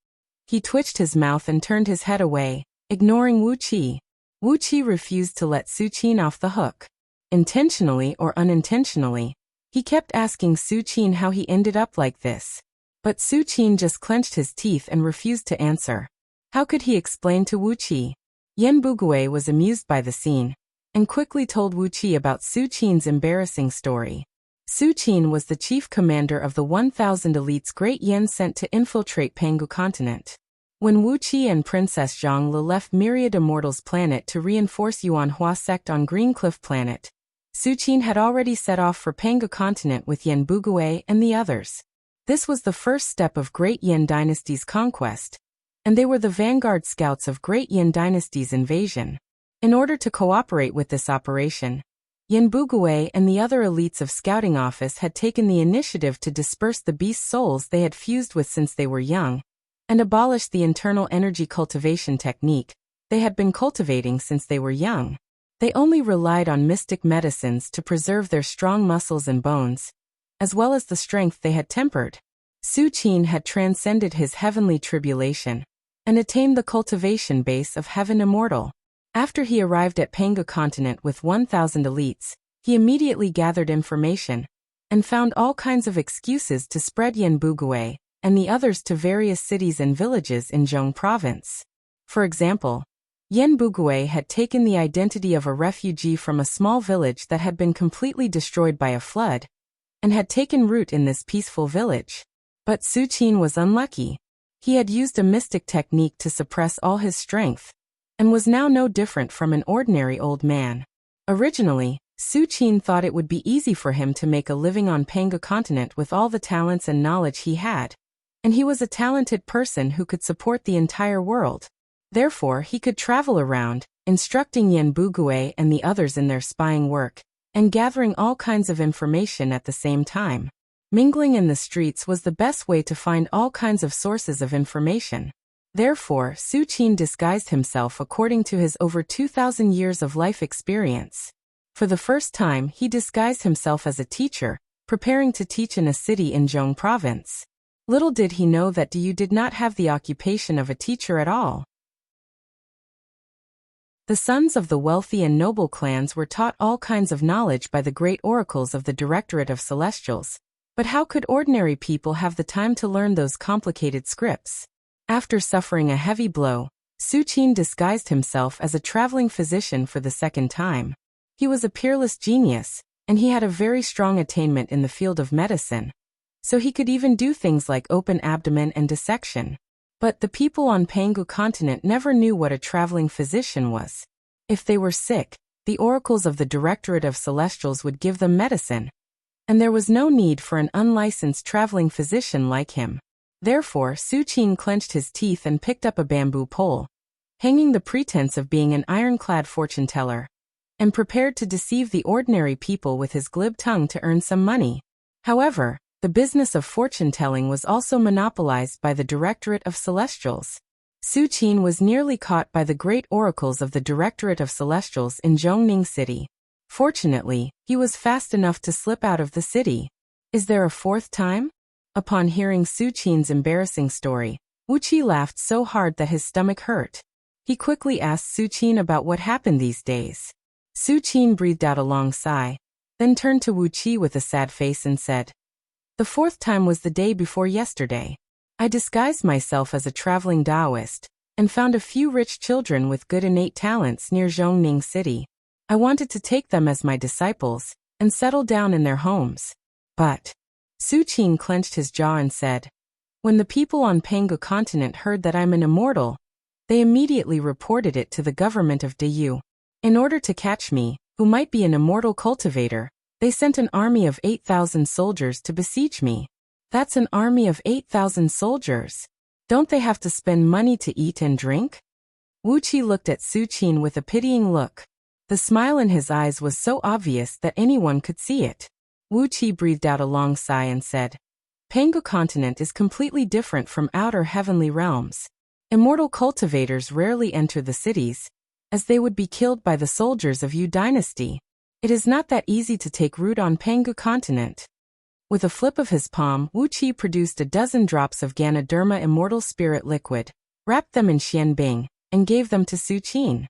He twitched his mouth and turned his head away, ignoring Wuxia. Wuxia refused to let Su Qin off the hook. Intentionally or unintentionally, he kept asking Su Qin how he ended up like this. But Su Qin just clenched his teeth and refused to answer. How could he explain to Wuxia? Yan Bugui was amused by the scene, and quickly told Wuxia about Su Qin's embarrassing story. Su Qin was the chief commander of the 1,000 elites Great Yan sent to infiltrate Pangu continent. When Wuxia and Princess Zhonglu left Myriad Immortals planet to reinforce Yuan Hua sect on Green Cliff planet, Su Qin had already set off for Pangu continent with Yan Bugui and the others. This was the first step of Great Yan dynasty's conquest, and they were the vanguard scouts of Great Yan dynasty's invasion. In order to cooperate with this operation, Yan Bugui and the other elites of Scouting Office had taken the initiative to disperse the beast souls they had fused with since they were young, and abolish the internal energy cultivation technique they had been cultivating since they were young. They only relied on mystic medicines to preserve their strong muscles and bones, as well as the strength they had tempered. Su Qin had transcended his heavenly tribulation and attained the cultivation base of Heaven Immortal. After he arrived at Pangu continent with 1,000 elites, he immediately gathered information and found all kinds of excuses to spread Yan Bugui and the others to various cities and villages in Zhong province. For example, Yan Bugui had taken the identity of a refugee from a small village that had been completely destroyed by a flood, and had taken root in this peaceful village. But Su Qin was unlucky. He had used a mystic technique to suppress all his strength, and was now no different from an ordinary old man. Originally, Su Qin thought it would be easy for him to make a living on Pangu continent with all the talents and knowledge he had, and he was a talented person who could support the entire world. Therefore, he could travel around, instructing Yan Bugui and the others in their spying work, and gathering all kinds of information at the same time. Mingling in the streets was the best way to find all kinds of sources of information. Therefore, Su Qin disguised himself according to his over 2,000 years of life experience. For the first time, he disguised himself as a teacher, preparing to teach in a city in Zhong province. Little did he know that Du did not have the occupation of a teacher at all. The sons of the wealthy and noble clans were taught all kinds of knowledge by the great oracles of the Directorate of Celestials. But how could ordinary people have the time to learn those complicated scripts? After suffering a heavy blow, Su Qin disguised himself as a traveling physician for the second time. He was a peerless genius, and he had a very strong attainment in the field of medicine. So he could even do things like open abdomen and dissection. But the people on Pangu continent never knew what a traveling physician was. If they were sick, the oracles of the Directorate of Celestials would give them medicine, and there was no need for an unlicensed traveling physician like him. Therefore, Su Qin clenched his teeth and picked up a bamboo pole, hanging the pretense of being an ironclad fortune-teller, and prepared to deceive the ordinary people with his glib tongue to earn some money. However, the business of fortune-telling was also monopolized by the Directorate of Celestials. Su Qin was nearly caught by the great oracles of the Directorate of Celestials in Zhongning City. Fortunately, he was fast enough to slip out of the city. Is there a fourth time? Upon hearing Su Qin's embarrassing story, Wuxia laughed so hard that his stomach hurt. He quickly asked Su Qin about what happened these days. Su Qin breathed out a long sigh, then turned to Wuxia with a sad face and said, "The fourth time was the day before yesterday. I disguised myself as a traveling Taoist, and found a few rich children with good innate talents near Zhongning City. I wanted to take them as my disciples, and settle down in their homes. But..." Su Qin clenched his jaw and said, "When the people on Pangu continent heard that I'm an immortal, they immediately reported it to the government of Dayu. In order to catch me, who might be an immortal cultivator, they sent an army of 8,000 soldiers to besiege me." That's an army of 8,000 soldiers. Don't they have to spend money to eat and drink? Wuxia looked at Su Qin with a pitying look. The smile in his eyes was so obvious that anyone could see it. Wuxia breathed out a long sigh and said, "Pangu continent is completely different from outer heavenly realms. Immortal cultivators rarely enter the cities, as they would be killed by the soldiers of Yu dynasty. It is not that easy to take root on Pangu continent." With a flip of his palm, Wuxia produced a dozen drops of Ganoderma immortal spirit liquid, wrapped them in xianbing, and gave them to Su Qin.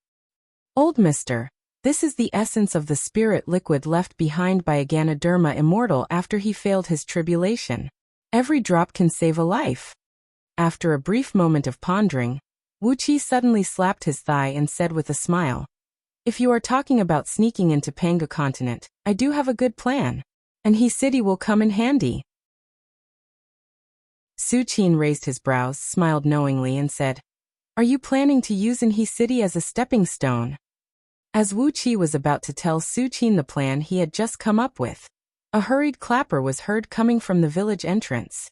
"Old mister, this is the essence of the spirit liquid left behind by a Ganoderma immortal after he failed his tribulation. Every drop can save a life." After a brief moment of pondering, Wuxia suddenly slapped his thigh and said with a smile, "If you are talking about sneaking into Pangu continent, I do have a good plan. And He City will come in handy." Su Qin raised his brows, smiled knowingly, and said, "Are you planning to use He City as a stepping stone?" As Wuxia was about to tell Su Qin the plan he had just come up with, a hurried clapper was heard coming from the village entrance.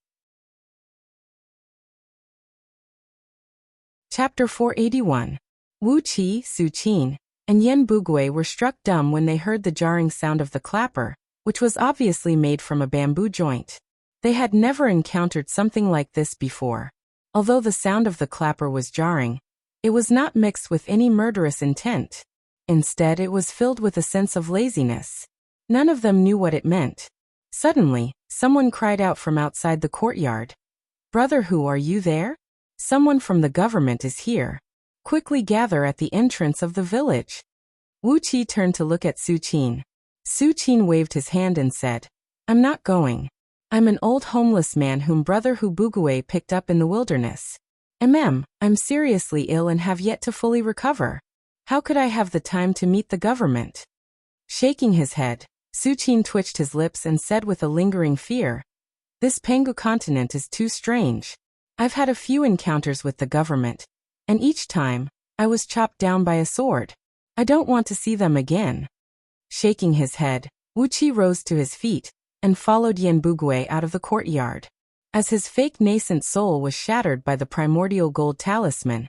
Chapter 481. Wuxia, Su Qin, and Yan Bugui were struck dumb when they heard the jarring sound of the clapper, which was obviously made from a bamboo joint. They had never encountered something like this before. Although the sound of the clapper was jarring, it was not mixed with any murderous intent. Instead, it was filled with a sense of laziness. None of them knew what it meant. Suddenly, someone cried out from outside the courtyard, "Brother, who are you there? Someone from the government is here. Quickly gather at the entrance of the village." Wuxia turned to look at Su Qin. Su Qin waved his hand and said, "I'm not going. I'm an old homeless man whom Brother Hu Bugui picked up in the wilderness. I'm seriously ill and have yet to fully recover. How could I have the time to meet the government?" Shaking his head, Su Qin twitched his lips and said with a lingering fear, "This Pangu continent is too strange. I've had a few encounters with the government, and each time, I was chopped down by a sword. I don't want to see them again." Shaking his head, Wuxia rose to his feet and followed Yan Bugui out of the courtyard. As his fake nascent soul was shattered by the primordial gold talisman,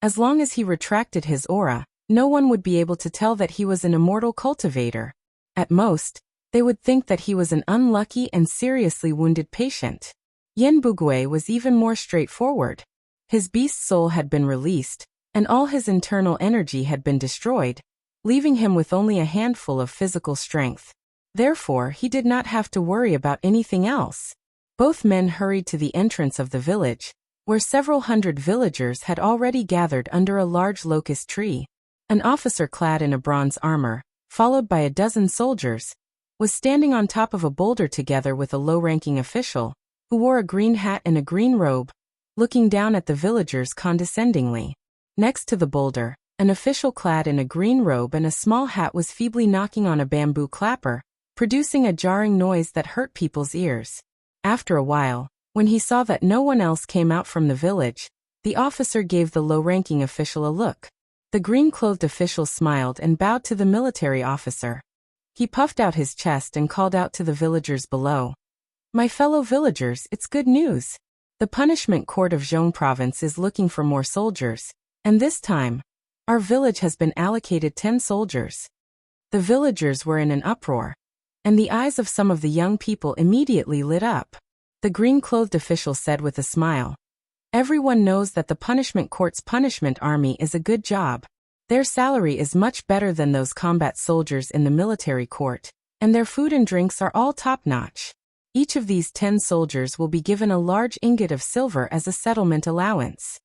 as long as he retracted his aura, no one would be able to tell that he was an immortal cultivator. At most, they would think that he was an unlucky and seriously wounded patient. Yan Bugui was even more straightforward. His beast soul had been released, and all his internal energy had been destroyed, leaving him with only a handful of physical strength. Therefore, he did not have to worry about anything else. Both men hurried to the entrance of the village, where several hundred villagers had already gathered under a large locust tree. An officer clad in a bronze armor, followed by a dozen soldiers, was standing on top of a boulder together with a low-ranking official, who wore a green hat and a green robe, looking down at the villagers condescendingly. Next to the boulder, an official clad in a green robe and a small hat was feebly knocking on a bamboo clapper, producing a jarring noise that hurt people's ears. After a while, when he saw that no one else came out from the village, the officer gave the low-ranking official a look. The green-clothed official smiled and bowed to the military officer. He puffed out his chest and called out to the villagers below, "My fellow villagers, it's good news. The punishment court of Zhong province is looking for more soldiers, and this time, our village has been allocated 10 soldiers. The villagers were in an uproar, and the eyes of some of the young people immediately lit up. The green-clothed official said with a smile, "Everyone knows that the punishment court's punishment army is a good job. Their salary is much better than those combat soldiers in the military court, and their food and drinks are all top-notch. Each of these 10 soldiers will be given a large ingot of silver as a settlement allowance."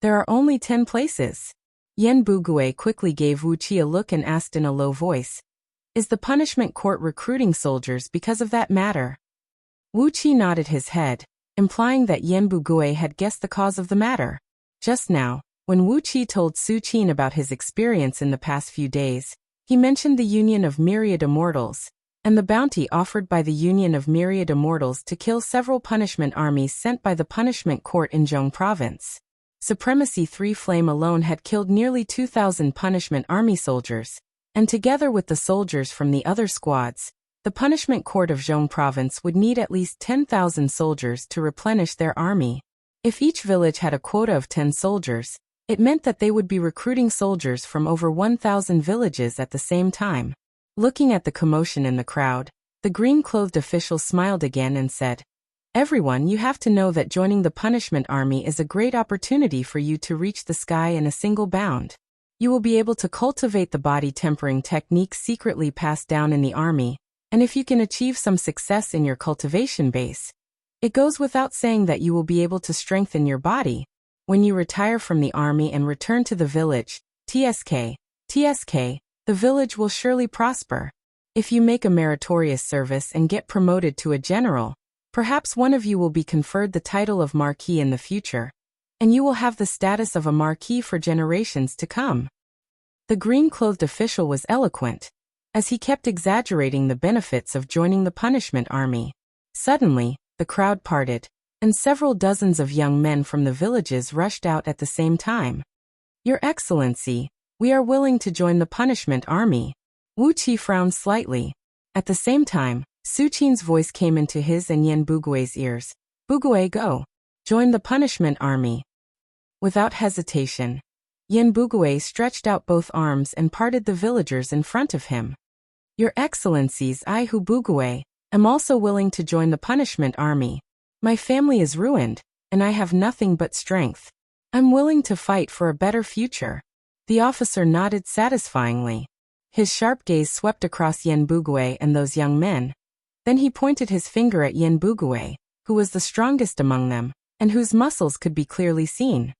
There are only 10 places. Yen Bugui quickly gave Wuxia a look and asked in a low voice, "Is the punishment court recruiting soldiers because of that matter?" Wuxia nodded his head, implying that Yen Bugui had guessed the cause of the matter. Just now, when Wuxia told Su Qin about his experience in the past few days, he mentioned the Union of Myriad Immortals, and the bounty offered by the Union of Myriad Immortals to kill several punishment armies sent by the punishment court in Zhong province. Supremacy 3 Flame alone had killed nearly 2,000 punishment army soldiers, and together with the soldiers from the other squads, the punishment court of Zhong province would need at least 10,000 soldiers to replenish their army. If each village had a quota of 10 soldiers, it meant that they would be recruiting soldiers from over 1,000 villages at the same time. Looking at the commotion in the crowd, the green-clothed official smiled again and said, "Everyone, you have to know that joining the punishment army is a great opportunity for you to reach the sky in a single bound. You will be able to cultivate the body tempering techniques secretly passed down in the army, and if you can achieve some success in your cultivation base, it goes without saying that you will be able to strengthen your body. When you retire from the army and return to the village, TSK, the village will surely prosper. If you make a meritorious service and get promoted to a general, perhaps one of you will be conferred the title of Marquis in the future, and you will have the status of a Marquis for generations to come." The green-clothed official was eloquent, as he kept exaggerating the benefits of joining the punishment army. Suddenly, the crowd parted, and several dozens of young men from the villages rushed out at the same time. "Your Excellency, we are willing to join the punishment army." Wuqi frowned slightly. At the same time, Su Qin's voice came into his and Yen Bugui's ears. "Bugui, go. Join the punishment army." Without hesitation, Yen Bugui stretched out both arms and parted the villagers in front of him. "Your Excellencies, I Hu Bugui, am also willing to join the punishment army. My family is ruined, and I have nothing but strength. I'm willing to fight for a better future." The officer nodded satisfyingly. His sharp gaze swept across Yen Bugui and those young men. Then he pointed his finger at Yen Bugui, who was the strongest among them, and whose muscles could be clearly seen.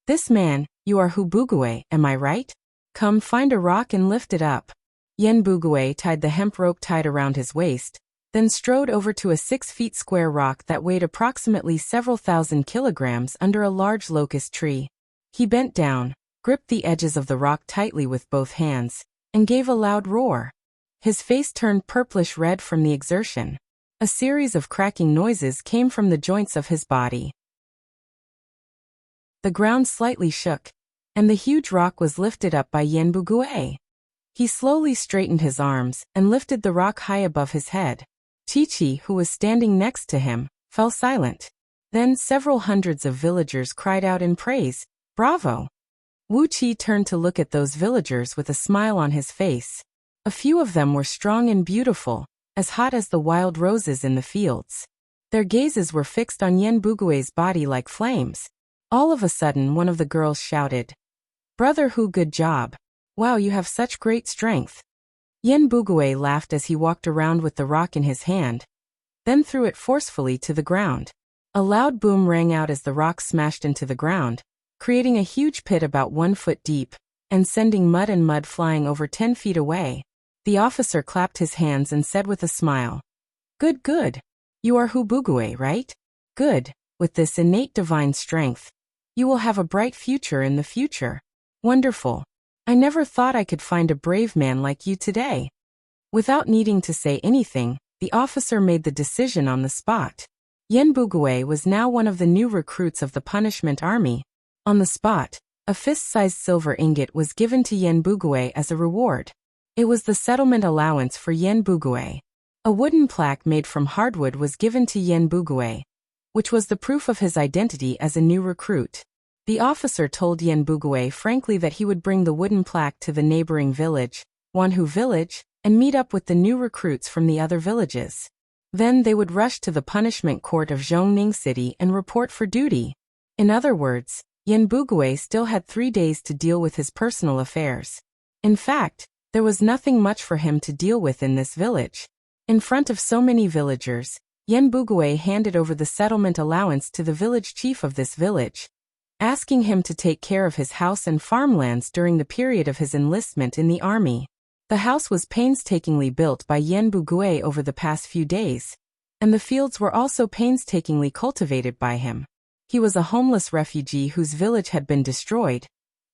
"This man, you are Hu Bugui, am I right? Come, find a rock and lift it up." Yen Bugui tied the hemp rope tied around his waist, then strode over to a 6-foot square rock that weighed approximately several thousand kilograms under a large locust tree. He bent down, gripped the edges of the rock tightly with both hands, and gave a loud roar. His face turned purplish-red from the exertion. A series of cracking noises came from the joints of his body. The ground slightly shook, and the huge rock was lifted up by Yen Bugui. He slowly straightened his arms and lifted the rock high above his head. Chi-Chi, who was standing next to him, fell silent. Then several hundreds of villagers cried out in praise, "Bravo!" Wuqi turned to look at those villagers with a smile on his face. A few of them were strong and beautiful, as hot as the wild roses in the fields. Their gazes were fixed on Yen Bugui's body like flames. All of a sudden one of the girls shouted, "Brother Hu, good job. Wow, you have such great strength." Yen Bugui laughed as he walked around with the rock in his hand, then threw it forcefully to the ground. A loud boom rang out as the rock smashed into the ground, creating a huge pit about 1 foot deep, and sending mud flying over 10 feet away. The officer clapped his hands and said with a smile, "Good, good. You are Hu Bugui, right? Good. With this innate divine strength, you will have a bright future in the future. Wonderful. I never thought I could find a brave man like you today." Without needing to say anything, the officer made the decision on the spot. Yen Bugui was now one of the new recruits of the punishment army. On the spot, a fist-sized silver ingot was given to Yen Bugui as a reward. It was the settlement allowance for Yen Bugui. A wooden plaque made from hardwood was given to Yen Bugui, which was the proof of his identity as a new recruit. The officer told Yen Bugui frankly that he would bring the wooden plaque to the neighboring village, Wanhu village, and meet up with the new recruits from the other villages. Then they would rush to the punishment court of Zhongning City and report for duty. In other words, Yen Bugui still had 3 days to deal with his personal affairs. In fact, there was nothing much for him to deal with in this village. In front of so many villagers, Yen Bugui handed over the settlement allowance to the village chief of this village, asking him to take care of his house and farmlands during the period of his enlistment in the army. The house was painstakingly built by Yen Bugui over the past few days, and the fields were also painstakingly cultivated by him. He was a homeless refugee whose village had been destroyed,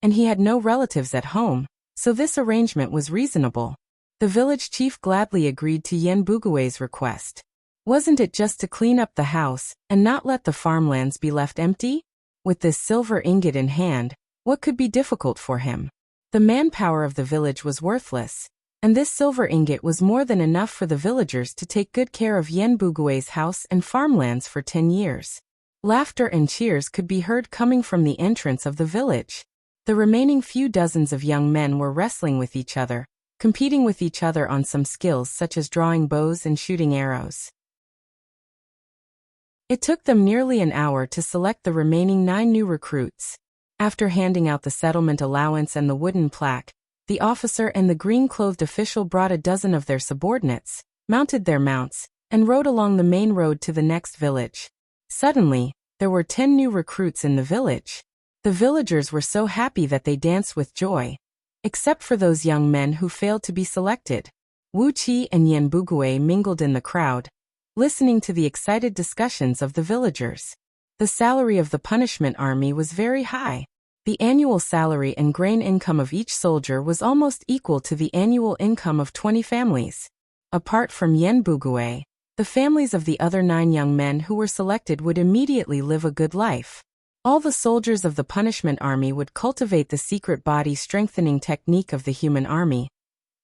and he had no relatives at home, so this arrangement was reasonable. The village chief gladly agreed to Yen Bugui's request. Wasn't it just to clean up the house and not let the farmlands be left empty? With this silver ingot in hand, what could be difficult for him? The manpower of the village was worthless, and this silver ingot was more than enough for the villagers to take good care of Yen Bugui's house and farmlands for 10 years. Laughter and cheers could be heard coming from the entrance of the village. The remaining few dozens of young men were wrestling with each other, competing with each other on some skills such as drawing bows and shooting arrows. It took them nearly an hour to select the remaining 9 new recruits. After handing out the settlement allowance and the wooden plaque, the officer and the green-clothed official brought a dozen of their subordinates, mounted their mounts, and rode along the main road to the next village. Suddenly, there were 10 new recruits in the village. The villagers were so happy that they danced with joy, except for those young men who failed to be selected. Wuxia and Yen Bugui mingled in the crowd, listening to the excited discussions of the villagers. The salary of the punishment army was very high. The annual salary and grain income of each soldier was almost equal to the annual income of 20 families. Apart from Yen Bugui, the families of the other 9 young men who were selected would immediately live a good life. All the soldiers of the punishment army would cultivate the secret body strengthening technique of the human army,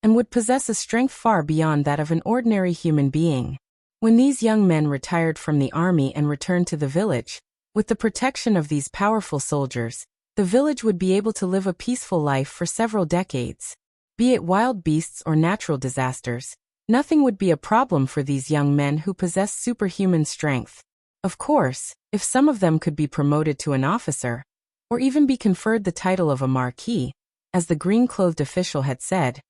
and would possess a strength far beyond that of an ordinary human being. When these young men retired from the army and returned to the village, with the protection of these powerful soldiers, the village would be able to live a peaceful life for several decades. Be it wild beasts or natural disasters, nothing would be a problem for these young men who possess superhuman strength. Of course, if some of them could be promoted to an officer, or even be conferred the title of a marquis, as the green-clothed official had said,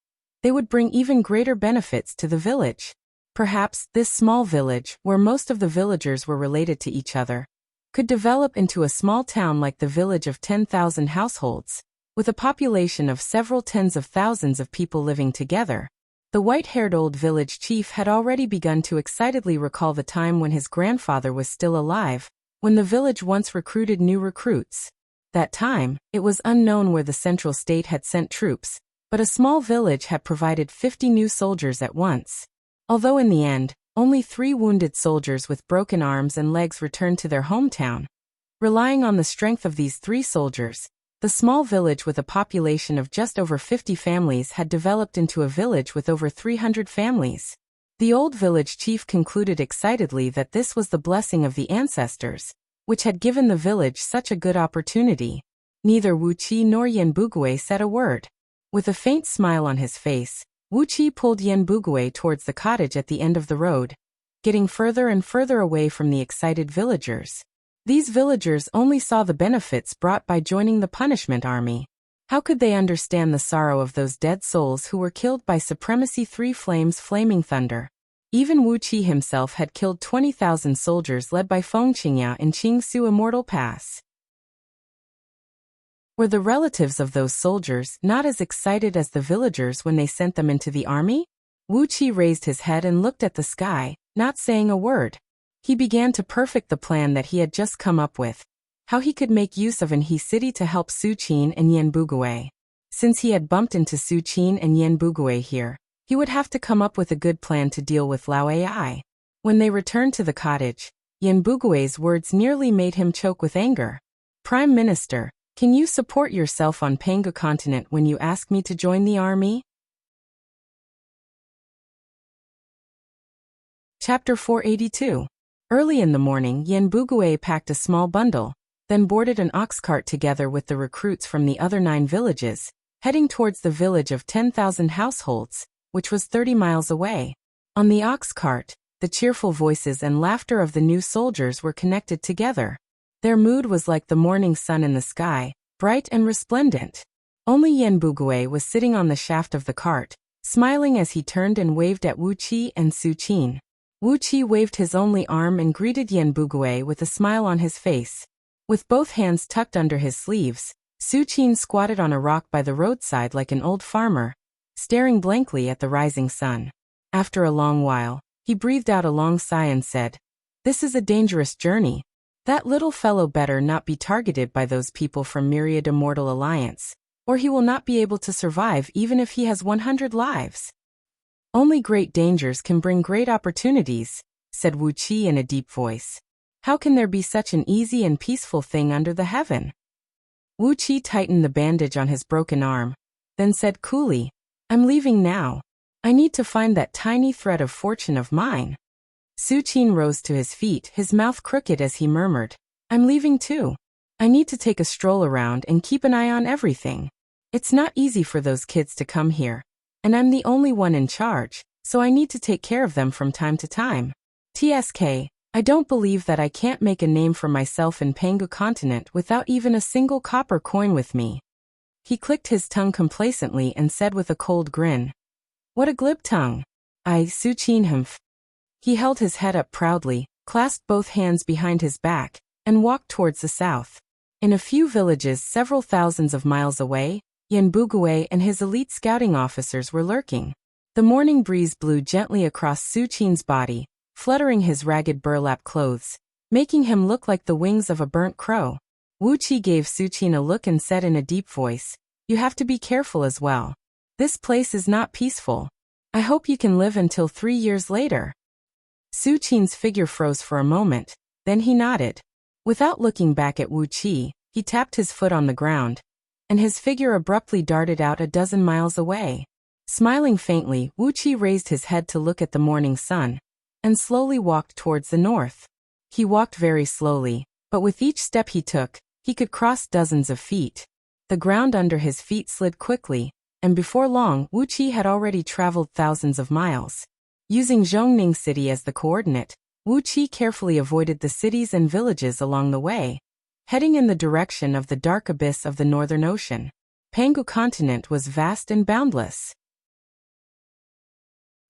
they would bring even greater benefits to the village. Perhaps this small village, where most of the villagers were related to each other, could develop into a small town like the village of 10,000 households, with a population of several tens of thousands of people living together. The white-haired old village chief had already begun to excitedly recall the time when his grandfather was still alive, when the village once recruited new recruits. That time, it was unknown where the central state had sent troops, but a small village had provided 50 new soldiers at once. Although in the end, only 3 wounded soldiers with broken arms and legs returned to their hometown. Relying on the strength of these 3 soldiers, the small village with a population of just over 50 families had developed into a village with over 300 families. The old village chief concluded excitedly that this was the blessing of the ancestors, which had given the village such a good opportunity. Neither Wuxia nor Yen Bugui said a word. With a faint smile on his face, Wuxia pulled Yen Bugui towards the cottage at the end of the road, getting further and further away from the excited villagers. These villagers only saw the benefits brought by joining the punishment army. How could they understand the sorrow of those dead souls who were killed by Supremacy 3 Flames Flaming Thunder? Even Wu Qi himself had killed 20,000 soldiers led by Feng Qingya in Qingsu Immortal Pass. Were the relatives of those soldiers not as excited as the villagers when they sent them into the army? Wu Qi raised his head and looked at the sky, not saying a word. He began to perfect the plan that he had just come up with, how he could make use of an He city to help Su Qin and Yen Bugui. Since he had bumped into Su Qin and Yen Bugui here, he would have to come up with a good plan to deal with Lao Ai. When they returned to the cottage, Yen Bugui's words nearly made him choke with anger. "Prime Minister, can you support yourself on Panga continent when you ask me to join the army?" Chapter 482. Early in the morning, Yen Bugue packed a small bundle, then boarded an ox cart together with the recruits from the other 9 villages, heading towards the village of 10,000 households, which was 30 miles away. On the ox cart, the cheerful voices and laughter of the new soldiers were connected together. Their mood was like the morning sun in the sky, bright and resplendent. Only Yen Bugue was sitting on the shaft of the cart, smiling as he turned and waved at Wuqi and Su Qin. Wuqi waved his only arm and greeted Yen Bugue with a smile on his face. With both hands tucked under his sleeves, Su Qin squatted on a rock by the roadside like an old farmer, staring blankly at the rising sun. After a long while, he breathed out a long sigh and said, "This is a dangerous journey. That little fellow better not be targeted by those people from Myriad Immortal Alliance, or he will not be able to survive even if he has 100 lives." "Only great dangers can bring great opportunities," said Wuqi in a deep voice. "How can there be such an easy and peaceful thing under the heaven?" Wuqi tightened the bandage on his broken arm, then said coolly, "I'm leaving now. I need to find that tiny thread of fortune of mine." Su Qin rose to his feet, his mouth crooked as he murmured, "I'm leaving too. I need to take a stroll around and keep an eye on everything. It's not easy for those kids to come here, and I'm the only one in charge, so I need to take care of them from time to time. TSK, I don't believe that I can't make a name for myself in Pangu continent without even a single copper coin with me." He clicked his tongue complacently and said with a cold grin, "What a glib tongue. Su Qin humph." He held his head up proudly, clasped both hands behind his back, and walked towards the south. In a few villages several thousands of miles away, Yen Bugue and his elite scouting officers were lurking. The morning breeze blew gently across Su Qin's body, fluttering his ragged burlap clothes, making him look like the wings of a burnt crow. Wuqi gave Su Qin a look and said in a deep voice, "You have to be careful as well. This place is not peaceful. I hope you can live until 3 years later." Su Qin's figure froze for a moment, then he nodded. Without looking back at Wuqi, he tapped his foot on the ground, and his figure abruptly darted out a dozen miles away. Smiling faintly, Wuqi raised his head to look at the morning sun, and slowly walked towards the north. He walked very slowly, but with each step he took, he could cross dozens of feet. The ground under his feet slid quickly, and before long Wuqi had already traveled thousands of miles. Using Zhongning City as the coordinate, Wuqi carefully avoided the cities and villages along the way, heading in the direction of the dark abyss of the Northern Ocean. Pangu continent was vast and boundless.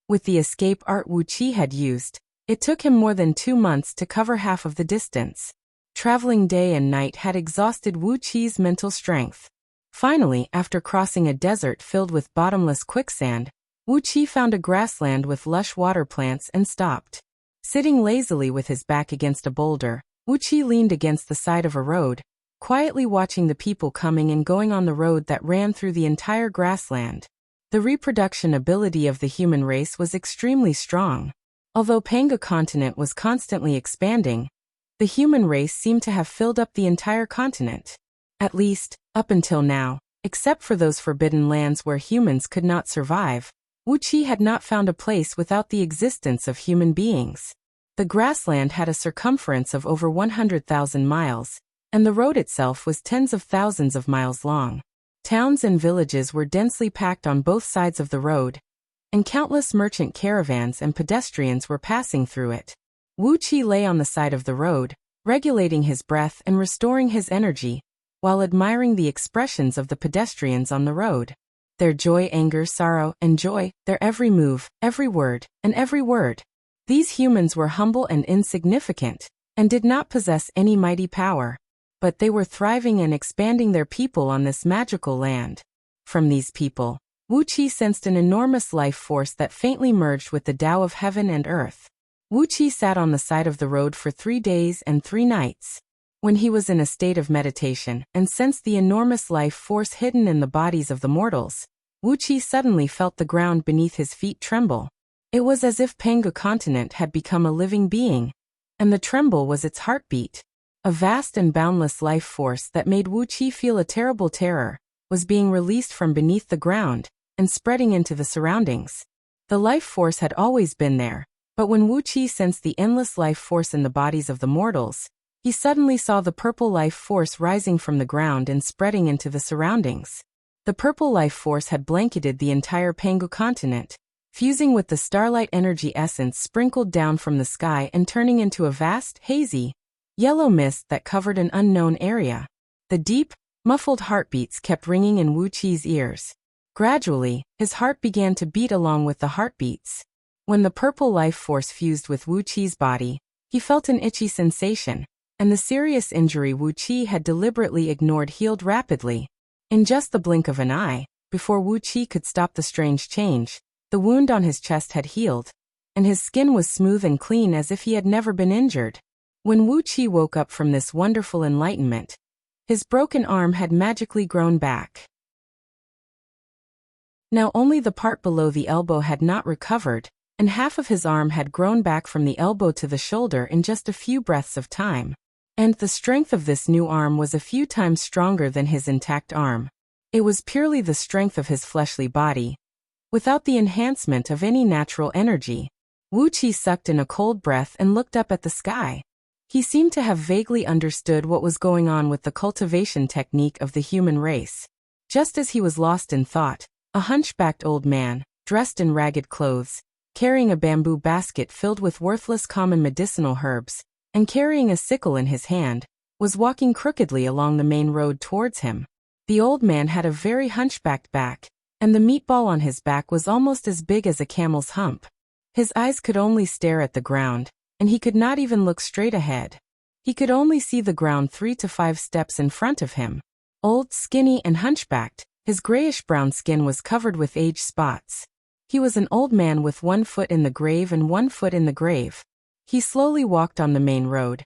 With the escape art Wuqi had used, it took him more than 2 months to cover half of the distance. Traveling day and night had exhausted Wuqi's mental strength. Finally, after crossing a desert filled with bottomless quicksand, Wuqi found a grassland with lush water plants and stopped. Sitting lazily with his back against a boulder, Wuqi leaned against the side of a road, quietly watching the people coming and going on the road that ran through the entire grassland. The reproduction ability of the human race was extremely strong. Although Pangu continent was constantly expanding, the human race seemed to have filled up the entire continent. At least, up until now, except for those forbidden lands where humans could not survive, Wuqi had not found a place without the existence of human beings. The grassland had a circumference of over 100,000 miles, and the road itself was tens of thousands of miles long. Towns and villages were densely packed on both sides of the road, and countless merchant caravans and pedestrians were passing through it. Wuqi lay on the side of the road, regulating his breath and restoring his energy, while admiring the expressions of the pedestrians on the road. Their joy, anger, sorrow, and joy, their every move, every word, and every word. These humans were humble and insignificant, and did not possess any mighty power. But they were thriving and expanding their people on this magical land. From these people, Wuqi sensed an enormous life force that faintly merged with the Tao of heaven and earth. Wuqi sat on the side of the road for 3 days and 3 nights. When he was in a state of meditation and sensed the enormous life force hidden in the bodies of the mortals, Wuqi suddenly felt the ground beneath his feet tremble. It was as if Pangu continent had become a living being, and the tremble was its heartbeat. A vast and boundless life force that made Wuqi feel a terrible terror was being released from beneath the ground and spreading into the surroundings. The life force had always been there, But when Wuxia sensed the endless life force in the bodies of the mortals, he suddenly saw the purple life force rising from the ground and spreading into the surroundings. The purple life force had blanketed the entire Pangu continent, fusing with the starlight energy essence sprinkled down from the sky and turning into a vast, hazy, yellow mist that covered an unknown area. The deep, muffled heartbeats kept ringing in Wuqi's ears. Gradually, his heart began to beat along with the heartbeats. When the purple life force fused with Wuqi's body, he felt an itchy sensation, and the serious injury Wuqi had deliberately ignored healed rapidly. In just the blink of an eye, before Wuqi could stop the strange change, the wound on his chest had healed, and his skin was smooth and clean as if he had never been injured. When Wuqi woke up from this wonderful enlightenment, his broken arm had magically grown back. Now only the part below the elbow had not recovered, and half of his arm had grown back from the elbow to the shoulder in just a few breaths of time. And the strength of this new arm was a few times stronger than his intact arm. It was purely the strength of his fleshly body, without the enhancement of any natural energy. Wuqi sucked in a cold breath and looked up at the sky. He seemed to have vaguely understood what was going on with the cultivation technique of the human race. Just as he was lost in thought, a hunchbacked old man, dressed in ragged clothes, carrying a bamboo basket filled with worthless common medicinal herbs, and carrying a sickle in his hand, was walking crookedly along the main road towards him. The old man had a very hunchbacked back, and the meatball on his back was almost as big as a camel's hump. His eyes could only stare at the ground, and he could not even look straight ahead. He could only see the ground 3 to 5 steps in front of him. Old, skinny, and hunchbacked, his grayish-brown skin was covered with age spots. He was an old man with 1 foot in the grave and 1 foot in the grave. He slowly walked on the main road,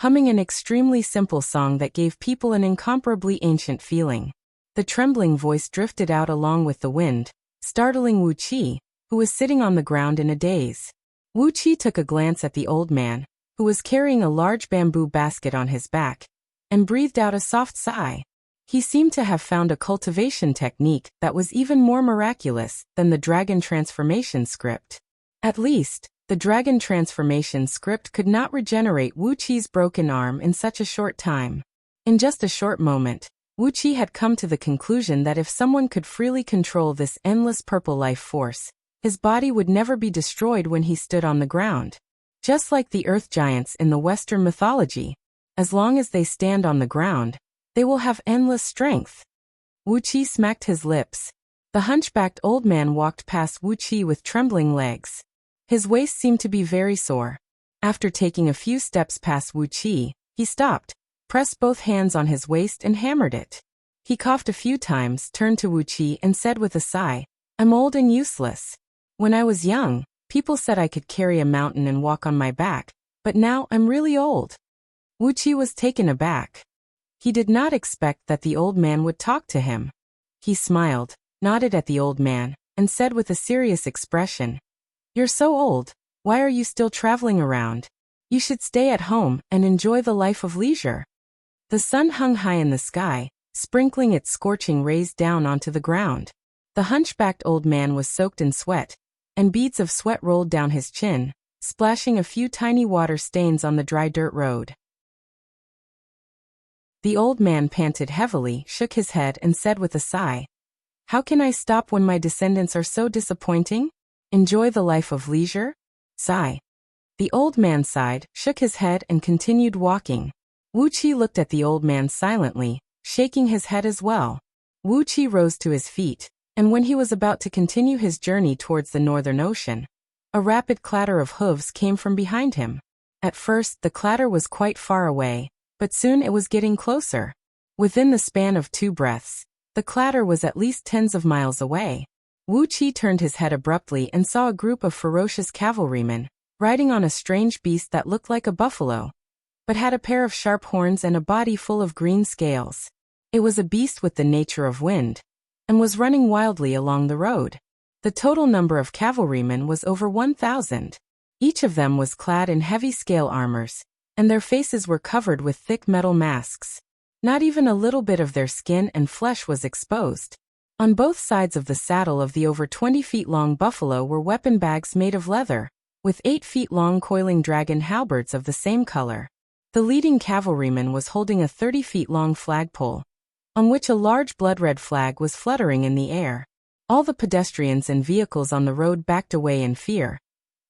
humming an extremely simple song that gave people an incomparably ancient feeling. The trembling voice drifted out along with the wind, startling Wuqi, who was sitting on the ground in a daze. Wuqi took a glance at the old man, who was carrying a large bamboo basket on his back, and breathed out a soft sigh. He seemed to have found a cultivation technique that was even more miraculous than the dragon transformation script. At least, the dragon transformation script could not regenerate Wuqi's broken arm in such a short time. In just a short moment, Wuqi had come to the conclusion that if someone could freely control this endless purple life force, his body would never be destroyed when he stood on the ground. Just like the earth giants in the Western mythology, as long as they stand on the ground, they will have endless strength. Wuqi smacked his lips. The hunchbacked old man walked past Wuqi with trembling legs. His waist seemed to be very sore. After taking a few steps past Wuqi, he stopped, pressed both hands on his waist and hammered it. He coughed a few times, turned to Wuqi and said with a sigh, "I'm old and useless. When I was young, people said I could carry a mountain and walk on my back, but now I'm really old." Wuqi was taken aback. He did not expect that the old man would talk to him. He smiled, nodded at the old man, and said with a serious expression, "You're so old, why are you still traveling around? You should stay at home and enjoy the life of leisure." The sun hung high in the sky, sprinkling its scorching rays down onto the ground. The hunchbacked old man was soaked in sweat, and beads of sweat rolled down his chin, splashing a few tiny water stains on the dry dirt road. The old man panted heavily, shook his head and said with a sigh, "How can I stop when my descendants are so disappointing? Enjoy the life of leisure? Sigh." The old man sighed, shook his head and continued walking. Wuqi looked at the old man silently, shaking his head as well. Wuqi rose to his feet, and when he was about to continue his journey towards the northern ocean, a rapid clatter of hooves came from behind him. At first the clatter was quite far away, but soon it was getting closer. Within the span of 2 breaths, the clatter was at least tens of miles away. Wuqi turned his head abruptly and saw a group of ferocious cavalrymen, riding on a strange beast that looked like a buffalo, but had a pair of sharp horns and a body full of green scales. It was a beast with the nature of wind, and was running wildly along the road. The total number of cavalrymen was over 1,000. Each of them was clad in heavy scale armors, and their faces were covered with thick metal masks. Not even a little bit of their skin and flesh was exposed. On both sides of the saddle of the over 20 feet long buffalo were weapon bags made of leather, with 8-feet-long coiling dragon halberds of the same color. The leading cavalryman was holding a 30-feet-long flagpole, on which a large blood-red flag was fluttering in the air. All the pedestrians and vehicles on the road backed away in fear,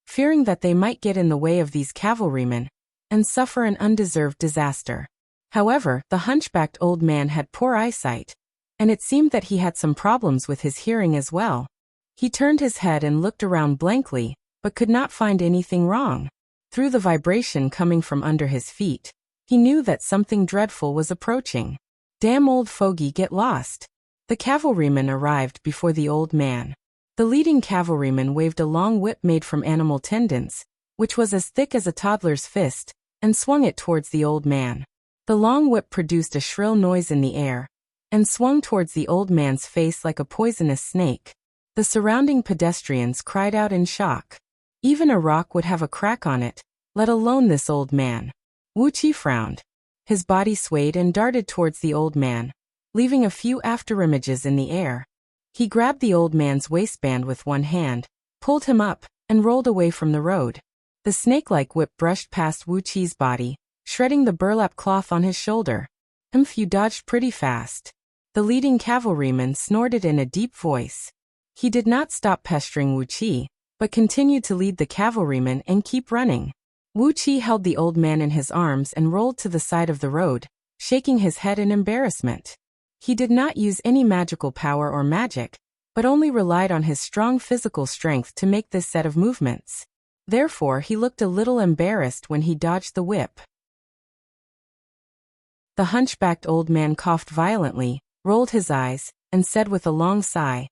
fearing that they might get in the way of these cavalrymen and suffer an undeserved disaster. However, the hunchbacked old man had poor eyesight, and it seemed that he had some problems with his hearing as well. He turned his head and looked around blankly, but could not find anything wrong. Through the vibration coming from under his feet, he knew that something dreadful was approaching. Damn old fogey, get lost. The cavalryman arrived before the old man. The leading cavalryman waved a long whip made from animal tendons, which was as thick as a toddler's fist, and swung it towards the old man. The long whip produced a shrill noise in the air, and swung towards the old man's face like a poisonous snake. The surrounding pedestrians cried out in shock. Even a rock would have a crack on it, let alone this old man. Wuxia frowned. His body swayed and darted towards the old man, leaving a few afterimages in the air. He grabbed the old man's waistband with one hand, pulled him up, and rolled away from the road. The snake-like whip brushed past Wuxia's body, shredding the burlap cloth on his shoulder. You dodged pretty fast. The leading cavalryman snorted in a deep voice. He did not stop pestering Wuxia, but continued to lead the cavalryman and keep running. Wuxia held the old man in his arms and rolled to the side of the road, shaking his head in embarrassment. He did not use any magical power or magic, but only relied on his strong physical strength to make this set of movements. Therefore, he looked a little embarrassed when he dodged the whip. The hunchbacked old man coughed violently, rolled his eyes, and said with a long sigh,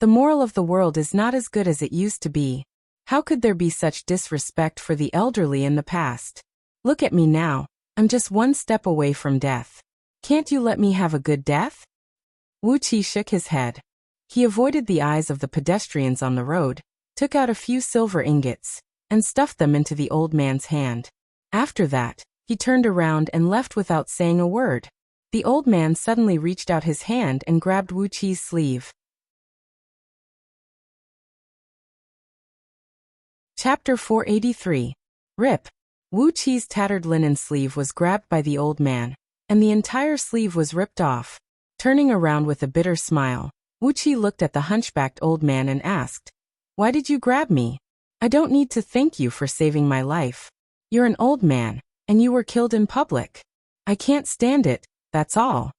"The moral of the world is not as good as it used to be. How could there be such disrespect for the elderly in the past? Look at me now, I'm just one step away from death. Can't you let me have a good death?" Wuxia shook his head. He avoided the eyes of the pedestrians on the road, took out a few silver ingots, and stuffed them into the old man's hand. After that, he turned around and left without saying a word. The old man suddenly reached out his hand and grabbed Wuxia's sleeve. Chapter 483. Rip. Wuxia's tattered linen sleeve was grabbed by the old man, and the entire sleeve was ripped off. Turning around with a bitter smile, Wuxia looked at the hunchbacked old man and asked, "Why did you grab me? I don't need to thank you for saving my life. You're an old man, and you were killed in public. I can't stand it, that's all."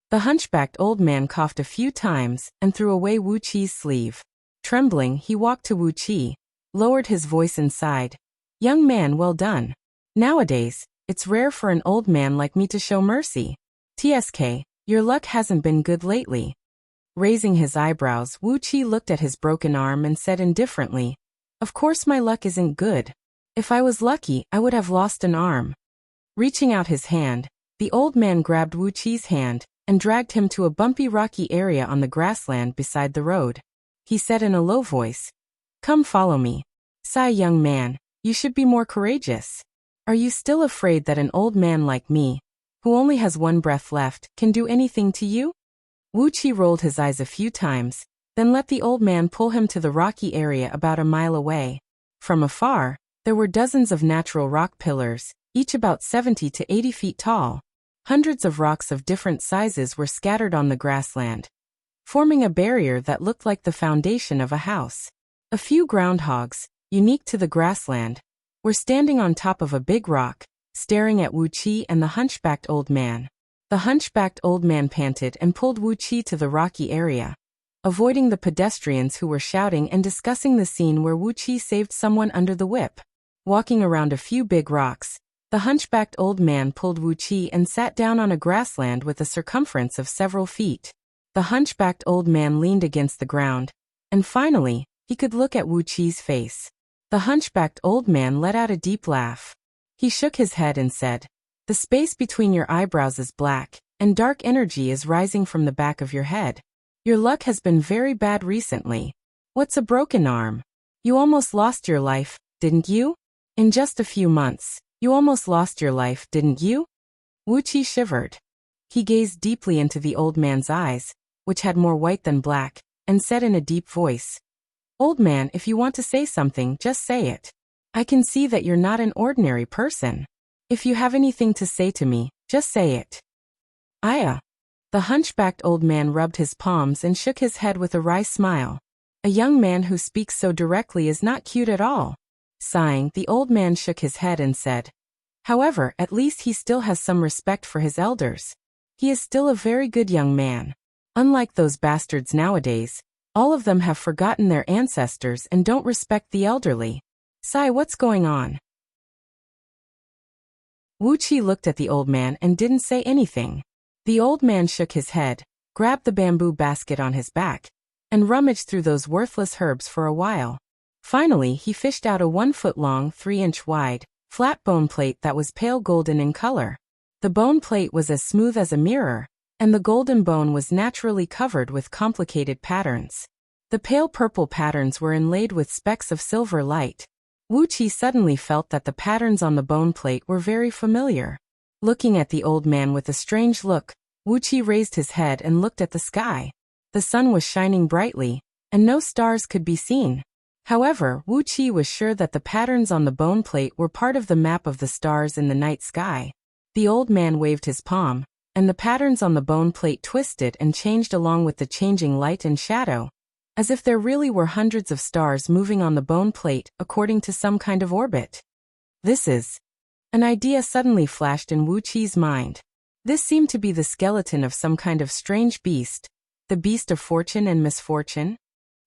The hunchbacked old man coughed a few times and threw away Wuxia's sleeve. Trembling, he walked to Wuxia, lowered his voice and sighed, "Young man, well done. Nowadays, it's rare for an old man like me to show mercy. TSK, your luck hasn't been good lately." Raising his eyebrows, Wuxia looked at his broken arm and said indifferently, "Of course my luck isn't good. If I was lucky, I would have lost an arm." Reaching out his hand, the old man grabbed Wuxia's hand and dragged him to a bumpy rocky area on the grassland beside the road. He said in a low voice, "Come follow me. Sigh, young man, you should be more courageous. Are you still afraid that an old man like me, who only has one breath left, can do anything to you?" Wuxia rolled his eyes a few times, then let the old man pull him to the rocky area about a mile away. From afar, there were dozens of natural rock pillars, each about 70 to 80 feet tall. Hundreds of rocks of different sizes were scattered on the grassland, forming a barrier that looked like the foundation of a house. A few groundhogs, unique to the grassland, were standing on top of a big rock, staring at Wuxia and the hunchbacked old man. The hunchbacked old man panted and pulled Wuxia to the rocky area, avoiding the pedestrians who were shouting and discussing the scene where Wuxia saved someone under the whip. Walking around a few big rocks, the hunchbacked old man pulled Wuxia and sat down on a grassland with a circumference of several feet. The hunchbacked old man leaned against the ground, and finally, he could look at Wuxia's face. The hunchbacked old man let out a deep laugh. He shook his head and said, "The space between your eyebrows is black, and dark energy is rising from the back of your head. Your luck has been very bad recently. What's a broken arm? You almost lost your life, didn't you? In just a few months, you almost lost your life, didn't you?" Wuxia shivered. He gazed deeply into the old man's eyes, which had more white than black, and said in a deep voice, "Old man, if you want to say something, just say it. I can see that you're not an ordinary person. If you have anything to say to me, just say it. Aya. The hunchbacked old man rubbed his palms and shook his head with a wry smile. A young man who speaks so directly is not cute at all. Sighing, the old man shook his head and said, however, at least he still has some respect for his elders. He is still a very good young man. Unlike those bastards nowadays, all of them have forgotten their ancestors and don't respect the elderly. Sigh, what's going on? Wuxia looked at the old man and didn't say anything. The old man shook his head, grabbed the bamboo basket on his back, and rummaged through those worthless herbs for a while. Finally, he fished out a 1-foot-long, 3-inch-wide, flat bone plate that was pale golden in color. The bone plate was as smooth as a mirror, and the golden bone was naturally covered with complicated patterns. The pale purple patterns were inlaid with specks of silver light. Wuxia suddenly felt that the patterns on the bone plate were very familiar. Looking at the old man with a strange look, Wuxia raised his head and looked at the sky. The sun was shining brightly, and no stars could be seen. However, Wuxia was sure that the patterns on the bone plate were part of the map of the stars in the night sky. The old man waved his palm, and the patterns on the bone plate twisted and changed along with the changing light and shadow, as if there really were hundreds of stars moving on the bone plate according to some kind of orbit. This is... An idea suddenly flashed in Wuqi's mind. This seemed to be the skeleton of some kind of strange beast, the beast of fortune and misfortune.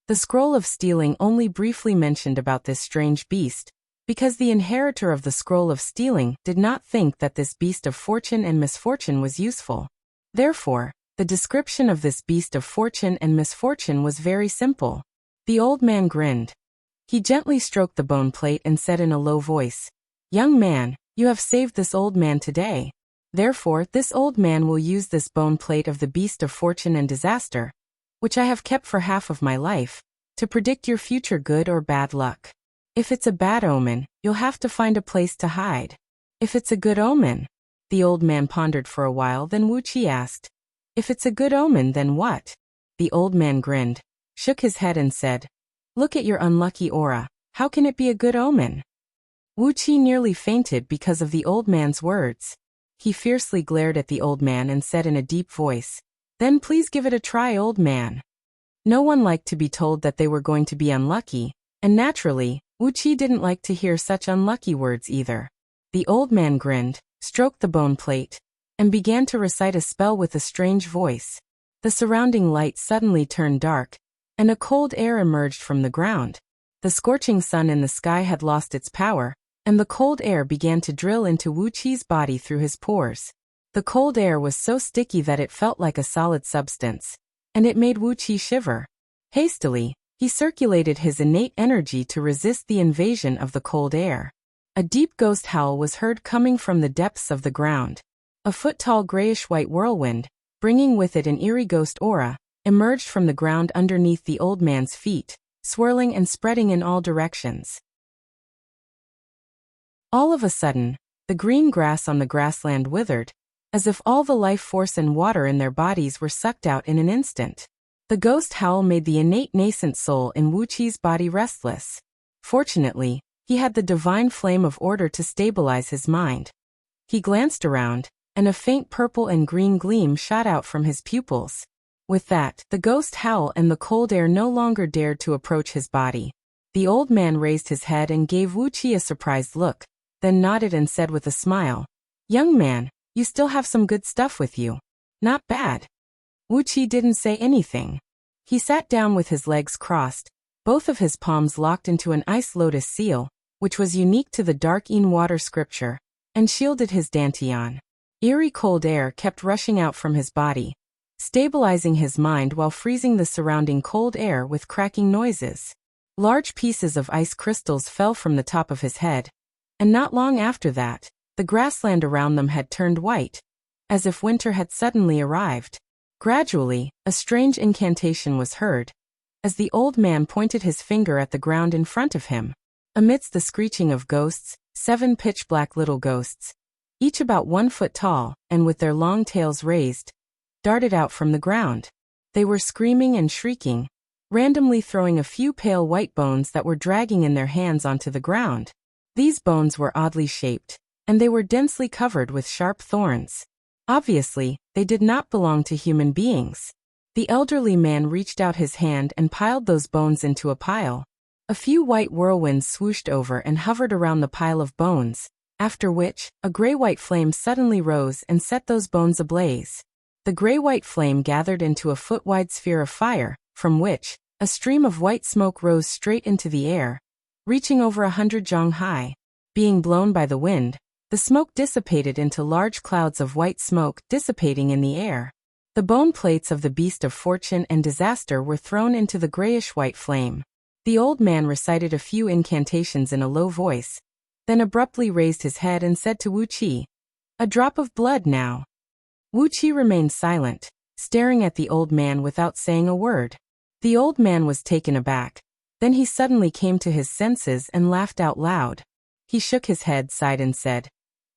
The scroll of stealing only briefly mentioned about this strange beast, because the inheritor of the scroll of stealing did not think that this beast of fortune and misfortune was useful. Therefore, the description of this beast of fortune and misfortune was very simple. The old man grinned. He gently stroked the bone plate and said in a low voice, "Young man, you have saved this old man today. Therefore, this old man will use this bone plate of the beast of fortune and disaster, which I have kept for half of my life, to predict your future good or bad luck. If it's a bad omen, you'll have to find a place to hide. If it's a good omen..." The old man pondered for a while, then Wuxia asked, "If it's a good omen, then what?" The old man grinned, shook his head and said, "Look at your unlucky aura. How can it be a good omen?" Wuxia nearly fainted because of the old man's words. He fiercely glared at the old man and said in a deep voice, "Then please give it a try, old man." No one liked to be told that they were going to be unlucky, and naturally, Wuxia didn't like to hear such unlucky words either. The old man grinned, stroked the bone plate, and began to recite a spell with a strange voice. The surrounding light suddenly turned dark, and a cold air emerged from the ground. The scorching sun in the sky had lost its power, and the cold air began to drill into Wuqi's body through his pores. The cold air was so sticky that it felt like a solid substance, and it made Wuxia shiver. Hastily, he circulated his innate energy to resist the invasion of the cold air. A deep ghost howl was heard coming from the depths of the ground. A foot-tall grayish-white whirlwind, bringing with it an eerie ghost aura, emerged from the ground underneath the old man's feet, swirling and spreading in all directions. All of a sudden, the green grass on the grassland withered, as if all the life force and water in their bodies were sucked out in an instant. The ghost howl made the innate nascent soul in Wuqi's body restless. Fortunately, he had the divine flame of order to stabilize his mind. He glanced around, and a faint purple and green gleam shot out from his pupils. With that, the ghost howl and the cold air no longer dared to approach his body. The old man raised his head and gave Wuxia a surprised look, then nodded and said with a smile, "Young man, you still have some good stuff with you. Not bad." Wuxia didn't say anything. He sat down with his legs crossed, both of his palms locked into an ice lotus seal, which was unique to the dark water scripture, and shielded his dantian. Eerie cold air kept rushing out from his body, stabilizing his mind while freezing the surrounding cold air with cracking noises. Large pieces of ice crystals fell from the top of his head, and not long after that, the grassland around them had turned white, as if winter had suddenly arrived. Gradually, a strange incantation was heard, as the old man pointed his finger at the ground in front of him. Amidst the screeching of ghosts, 7 pitch-black little ghosts, each about 1 foot tall, and with their long tails raised, darted out from the ground. They were screaming and shrieking, randomly throwing a few pale white bones that were dragging in their hands onto the ground. These bones were oddly shaped, and they were densely covered with sharp thorns. Obviously, they did not belong to human beings. The elderly man reached out his hand and piled those bones into a pile. A few white whirlwinds swooshed over and hovered around the pile of bones, after which, a gray-white flame suddenly rose and set those bones ablaze. The gray-white flame gathered into a foot-wide sphere of fire, from which, a stream of white smoke rose straight into the air, reaching over 100 jong high. Being blown by the wind, the smoke dissipated into large clouds of white smoke dissipating in the air. The bone plates of the beast of fortune and disaster were thrown into the grayish-white flame. The old man recited a few incantations in a low voice, then abruptly raised his head and said to Wuxia, "A drop of blood now." Wuxia remained silent, staring at the old man without saying a word. The old man was taken aback. Then he suddenly came to his senses and laughed out loud. He shook his head, sighed and said,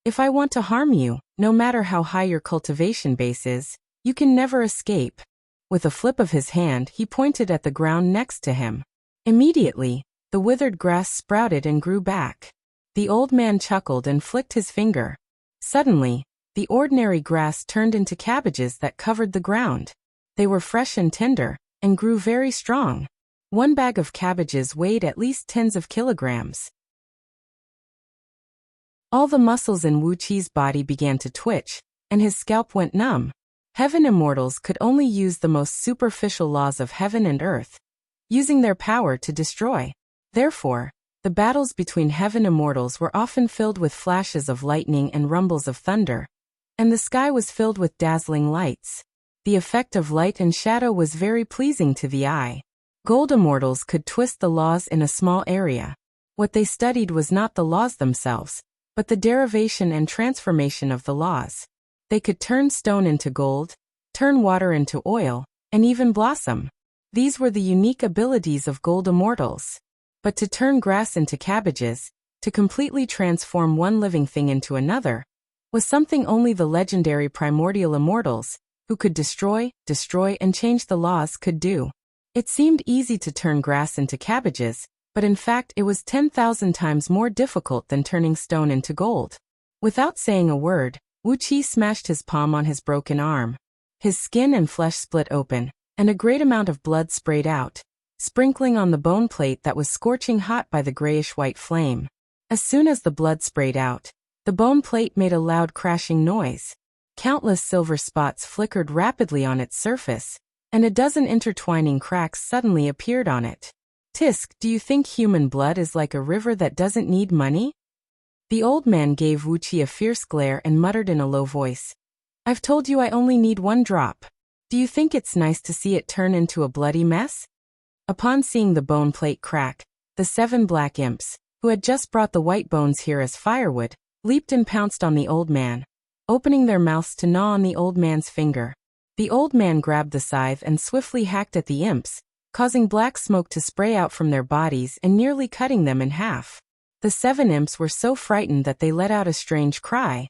"If I want to harm you, no matter how high your cultivation base is, you can never escape." With a flip of his hand, he pointed at the ground next to him. Immediately, the withered grass sprouted and grew back. The old man chuckled and flicked his finger. Suddenly, the ordinary grass turned into cabbages that covered the ground. They were fresh and tender, and grew very strong. One bag of cabbages weighed at least tens of kilograms. All the muscles in Wuqi's body began to twitch, and his scalp went numb. Heaven immortals could only use the most superficial laws of heaven and earth, using their power to destroy. Therefore, the battles between heaven immortals were often filled with flashes of lightning and rumbles of thunder, and the sky was filled with dazzling lights. The effect of light and shadow was very pleasing to the eye. Gold immortals could twist the laws in a small area. What they studied was not the laws themselves, but the derivation and transformation of the laws. They could turn stone into gold, turn water into oil, and even blossom. These were the unique abilities of gold immortals. But to turn grass into cabbages, to completely transform one living thing into another, was something only the legendary primordial immortals, who could destroy, and change the laws could do. It seemed easy to turn grass into cabbages, but in fact it was 10,000 times more difficult than turning stone into gold. Without saying a word, Wuqi smashed his palm on his broken arm. His skin and flesh split open, and a great amount of blood sprayed out, sprinkling on the bone plate that was scorching hot by the grayish-white flame. As soon as the blood sprayed out, the bone plate made a loud crashing noise. Countless silver spots flickered rapidly on its surface, and a dozen intertwining cracks suddenly appeared on it. "Tisk, do you think human blood is like a river that doesn't need money?" The old man gave Wuqi a fierce glare and muttered in a low voice, "I've told you I only need one drop. Do you think it's nice to see it turn into a bloody mess?" Upon seeing the bone plate crack, the 7 black imps, who had just brought the white bones here as firewood, leaped and pounced on the old man, opening their mouths to gnaw on the old man's finger. The old man grabbed the scythe and swiftly hacked at the imps, causing black smoke to spray out from their bodies and nearly cutting them in half. The 7 imps were so frightened that they let out a strange cry,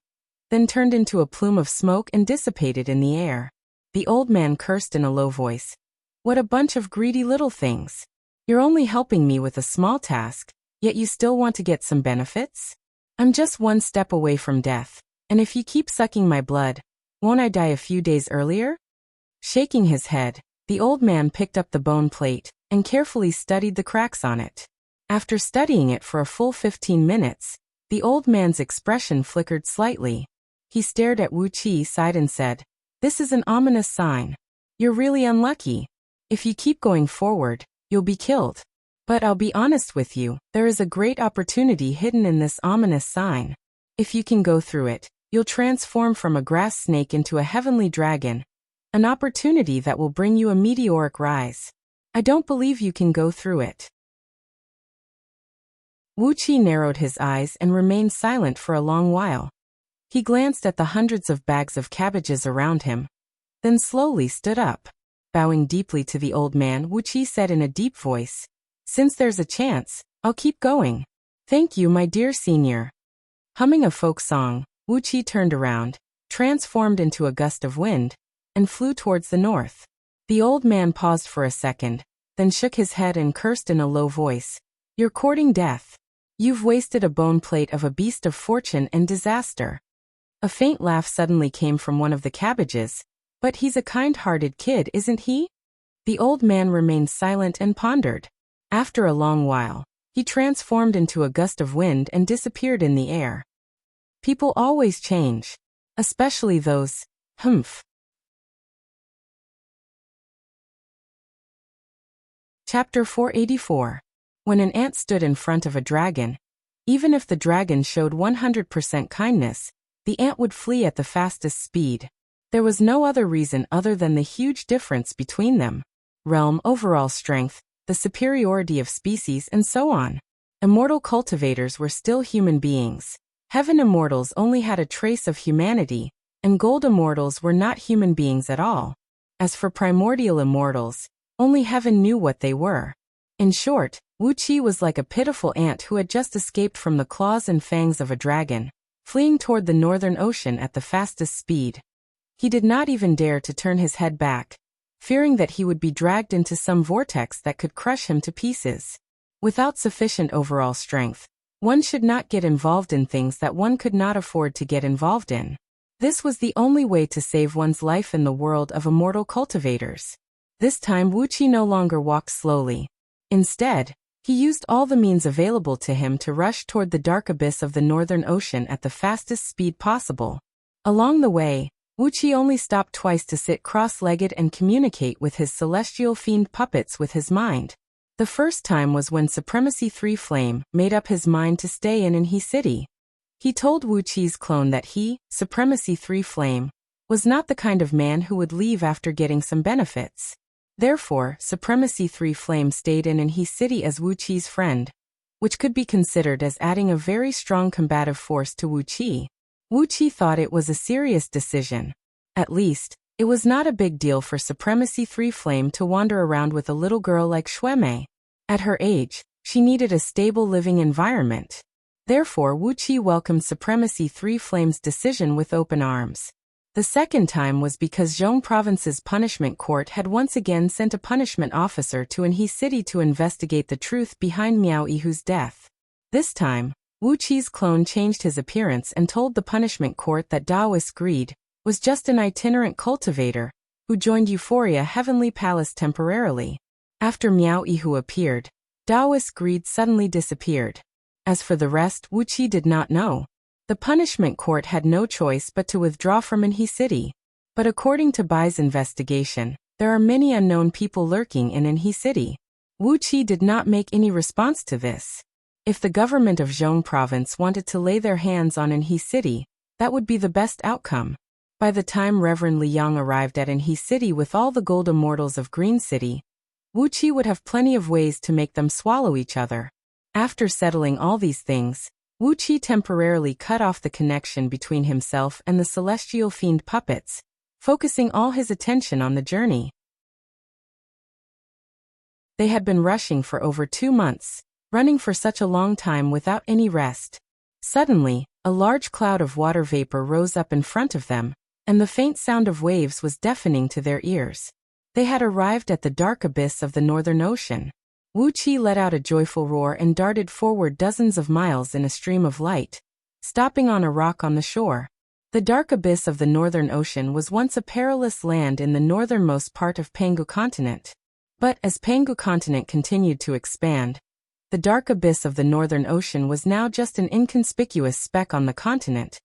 then turned into a plume of smoke and dissipated in the air. The old man cursed in a low voice, "What a bunch of greedy little things. You're only helping me with a small task, yet you still want to get some benefits? I'm just one step away from death, and if you keep sucking my blood, won't I die a few days earlier?" Shaking his head, the old man picked up the bone plate and carefully studied the cracks on it. After studying it for a full 15 minutes, the old man's expression flickered slightly. He stared at Wuqi, sighed and said, "This is an ominous sign. You're really unlucky. If you keep going forward, you'll be killed. But I'll be honest with you, there is a great opportunity hidden in this ominous sign. If you can go through it, you'll transform from a grass snake into a heavenly dragon, an opportunity that will bring you a meteoric rise. I don't believe you can go through it." Wuqi narrowed his eyes and remained silent for a long while. He glanced at the hundreds of bags of cabbages around him, then slowly stood up. Bowing deeply to the old man, Wuqi said in a deep voice, "Since there's a chance, I'll keep going. Thank you, my dear senior." Humming a folk song, Wuqi turned around, transformed into a gust of wind, and flew towards the north. The old man paused for a second, then shook his head and cursed in a low voice, "You're courting death. You've wasted a bone plate of a beast of fortune and disaster. A faint laugh suddenly came from one of the cabbages. But he's a kind-hearted kid, isn't he? The old man remained silent and pondered. After a long while, he transformed into a gust of wind and disappeared in the air. People always change. Especially those, humph. Chapter 484. When an ant stood in front of a dragon, even if the dragon showed 100% kindness, the ant would flee at the fastest speed. There was no other reason other than the huge difference between them. Realm, overall strength, the superiority of species, and so on. Immortal cultivators were still human beings. Heaven immortals only had a trace of humanity, and gold immortals were not human beings at all. As for primordial immortals, only heaven knew what they were. In short, Wuxia was like a pitiful ant who had just escaped from the claws and fangs of a dragon, fleeing toward the northern ocean at the fastest speed. He did not even dare to turn his head back, fearing that he would be dragged into some vortex that could crush him to pieces. Without sufficient overall strength, one should not get involved in things that one could not afford to get involved in. This was the only way to save one's life in the world of immortal cultivators. This time Wuxia no longer walked slowly. Instead, he used all the means available to him to rush toward the dark abyss of the northern ocean at the fastest speed possible. Along the way, Wuxia only stopped twice to sit cross-legged and communicate with his celestial fiend puppets with his mind. The first time was when Supremacy 3 Flame made up his mind to stay in He City. He told Wuxia's clone that he, Supremacy 3 Flame, was not the kind of man who would leave after getting some benefits. Therefore, Supremacy 3 Flame stayed in He City as Wuxia's friend, which could be considered as adding a very strong combative force to Wuxia. Wuxia thought it was a serious decision. At least, it was not a big deal for Supremacy 3 Flame to wander around with a little girl like Shuemei. At her age, she needed a stable living environment. Therefore, Wuxia welcomed Supremacy 3 Flame's decision with open arms. The second time was because Zhong Province's punishment court had once again sent a punishment officer to He City to investigate the truth behind Miao Yihu's death. This time, Wuxia's clone changed his appearance and told the punishment court that Daoist Greed was just an itinerant cultivator who joined Euphoria Heavenly Palace temporarily. After Miao Yihu appeared, Daoist Greed suddenly disappeared. As for the rest, Wuxia did not know. The punishment court had no choice but to withdraw from He City. But according to Bai's investigation, there are many unknown people lurking in He City. Wuxia did not make any response to this. If the government of Zhong Province wanted to lay their hands on He City, that would be the best outcome. By the time Reverend Liang arrived at He City with all the gold immortals of Green City, Wuxia would have plenty of ways to make them swallow each other. After settling all these things, Wuxia temporarily cut off the connection between himself and the celestial fiend puppets, focusing all his attention on the journey. They had been rushing for over 2 months, running for such a long time without any rest. Suddenly, a large cloud of water vapor rose up in front of them, and the faint sound of waves was deafening to their ears. They had arrived at the dark abyss of the northern ocean. Wuxia let out a joyful roar and darted forward dozens of miles in a stream of light, stopping on a rock on the shore. The dark abyss of the northern ocean was once a perilous land in the northernmost part of Pangu continent. But as Pangu continent continued to expand, the dark abyss of the northern ocean was now just an inconspicuous speck on the continent,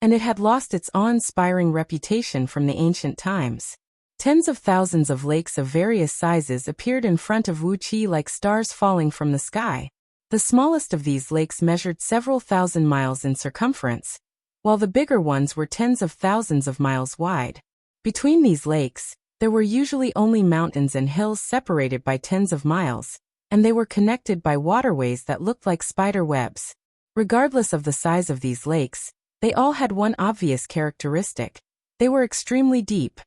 and it had lost its awe-inspiring reputation from the ancient times. Tens of thousands of lakes of various sizes appeared in front of Wuxia like stars falling from the sky. The smallest of these lakes measured several thousand miles in circumference, while the bigger ones were tens of thousands of miles wide. Between these lakes, there were usually only mountains and hills separated by tens of miles, and they were connected by waterways that looked like spider webs. Regardless of the size of these lakes, they all had one obvious characteristic: they were extremely deep.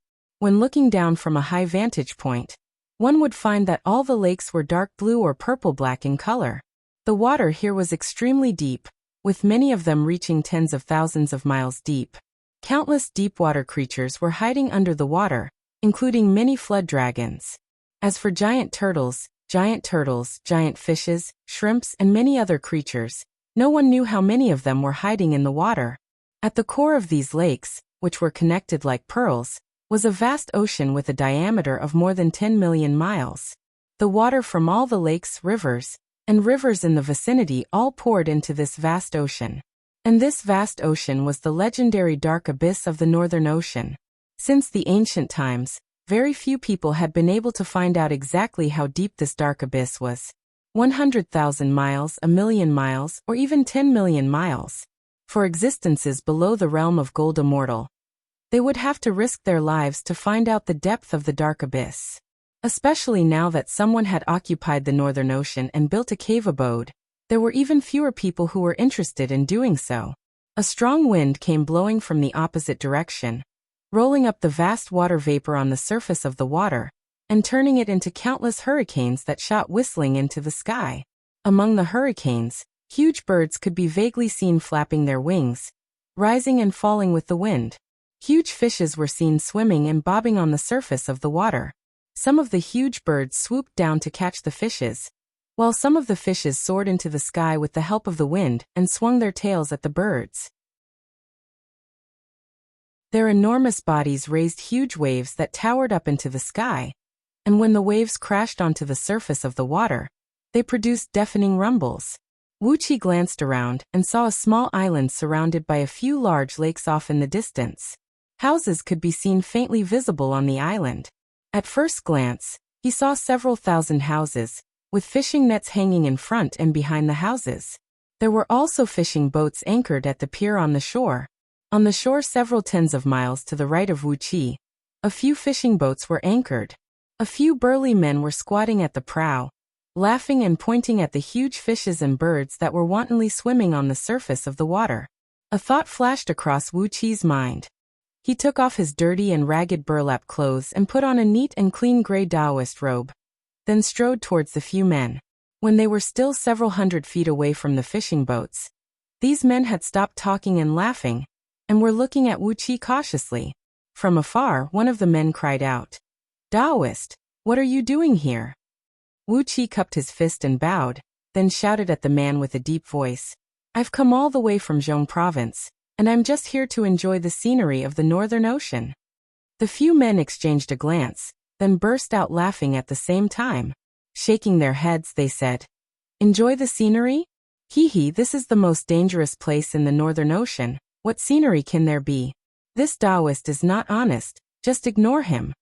When looking down from a high vantage point, one would find that all the lakes were dark blue or purple-black in color. The water here was extremely deep, with many of them reaching tens of thousands of miles deep. Countless deep-water creatures were hiding under the water, including many flood dragons. As for giant turtles, giant fishes, shrimps, and many other creatures, No one knew how many of them were hiding in the water. At the core of these lakes, which were connected like pearls, was a vast ocean with a diameter of more than 10 million miles. The water from all the lakes, rivers in the vicinity all poured into this vast ocean. And this vast ocean was the legendary dark abyss of the Northern Ocean. Since the ancient times, very few people had been able to find out exactly how deep this dark abyss was. 100,000 miles, a million miles, or even 10 million miles. For existences below the realm of gold immortal, they would have to risk their lives to find out the depth of the dark abyss. Especially now that someone had occupied the Northern Ocean and built a cave abode, there were even fewer people who were interested in doing so. A strong wind came blowing from the opposite direction, rolling up the vast water vapor on the surface of the water, and turning it into countless hurricanes that shot whistling into the sky. Among the hurricanes, huge birds could be vaguely seen flapping their wings, rising and falling with the wind. Huge fishes were seen swimming and bobbing on the surface of the water. Some of the huge birds swooped down to catch the fishes, while some of the fishes soared into the sky with the help of the wind and swung their tails at the birds. Their enormous bodies raised huge waves that towered up into the sky, and when the waves crashed onto the surface of the water, they produced deafening rumbles. Wuxia glanced around and saw a small island surrounded by a few large lakes off in the distance. Houses could be seen faintly visible on the island. At first glance, he saw several thousand houses, with fishing nets hanging in front and behind the houses. There were also fishing boats anchored at the pier on the shore. On the shore several tens of miles to the right of Wuxia, a few fishing boats were anchored. A few burly men were squatting at the prow, laughing and pointing at the huge fishes and birds that were wantonly swimming on the surface of the water. A thought flashed across Wuqi's mind. He took off his dirty and ragged burlap clothes and put on a neat and clean gray Taoist robe, then strode towards the few men. When they were still several hundred feet away from the fishing boats, these men had stopped talking and laughing, and were looking at Wuxia cautiously. From afar, one of the men cried out, "Taoist, what are you doing here?" Wuxia cupped his fist and bowed, then shouted at the man with a deep voice, "I've come all the way from Zhong province, and I'm just here to enjoy the scenery of the Northern Ocean." The few men exchanged a glance, then burst out laughing at the same time. Shaking their heads, they said, "Enjoy the scenery? Hee, this is the most dangerous place in the Northern Ocean. What scenery can there be? This Taoist is not honest, just ignore him."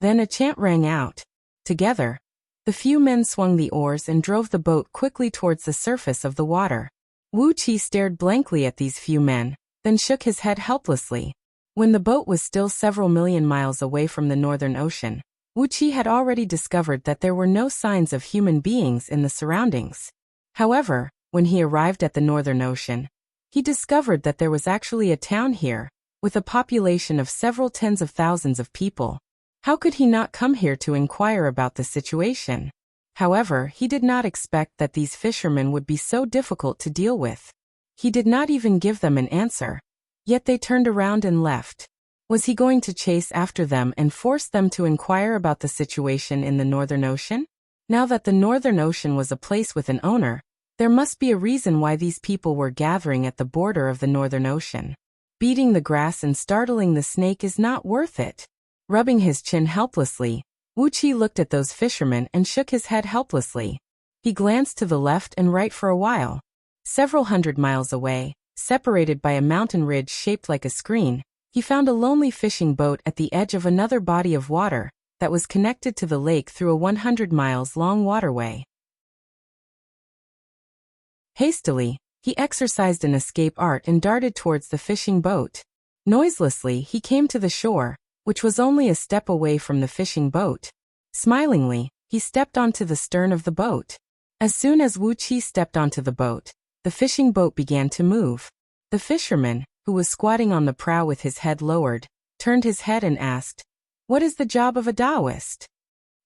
Then a chant rang out. Together, the few men swung the oars and drove the boat quickly towards the surface of the water. Wuxia stared blankly at these few men, then shook his head helplessly. When the boat was still several million miles away from the Northern Ocean, Wuxia had already discovered that there were no signs of human beings in the surroundings. However, when he arrived at the Northern Ocean, he discovered that there was actually a town here, with a population of several tens of thousands of people. How could he not come here to inquire about the situation? However, he did not expect that these fishermen would be so difficult to deal with. He did not even give them an answer, yet they turned around and left. Was he going to chase after them and force them to inquire about the situation in the Northern Ocean? Now that the Northern Ocean was a place with an owner, there must be a reason why these people were gathering at the border of the Northern Ocean. Beating the grass and startling the snake is not worth it. Rubbing his chin helplessly, Wuxia looked at those fishermen and shook his head helplessly. He glanced to the left and right for a while. Several hundred miles away, separated by a mountain ridge shaped like a screen, he found a lonely fishing boat at the edge of another body of water that was connected to the lake through a 100 miles long waterway. Hastily, he exercised an escape art and darted towards the fishing boat. Noiselessly, he came to the shore, which was only a step away from the fishing boat. Smilingly, he stepped onto the stern of the boat. As soon as Wuxia stepped onto the boat, the fishing boat began to move. The fisherman, who was squatting on the prow with his head lowered, turned his head and asked, "What is the job of a Taoist?"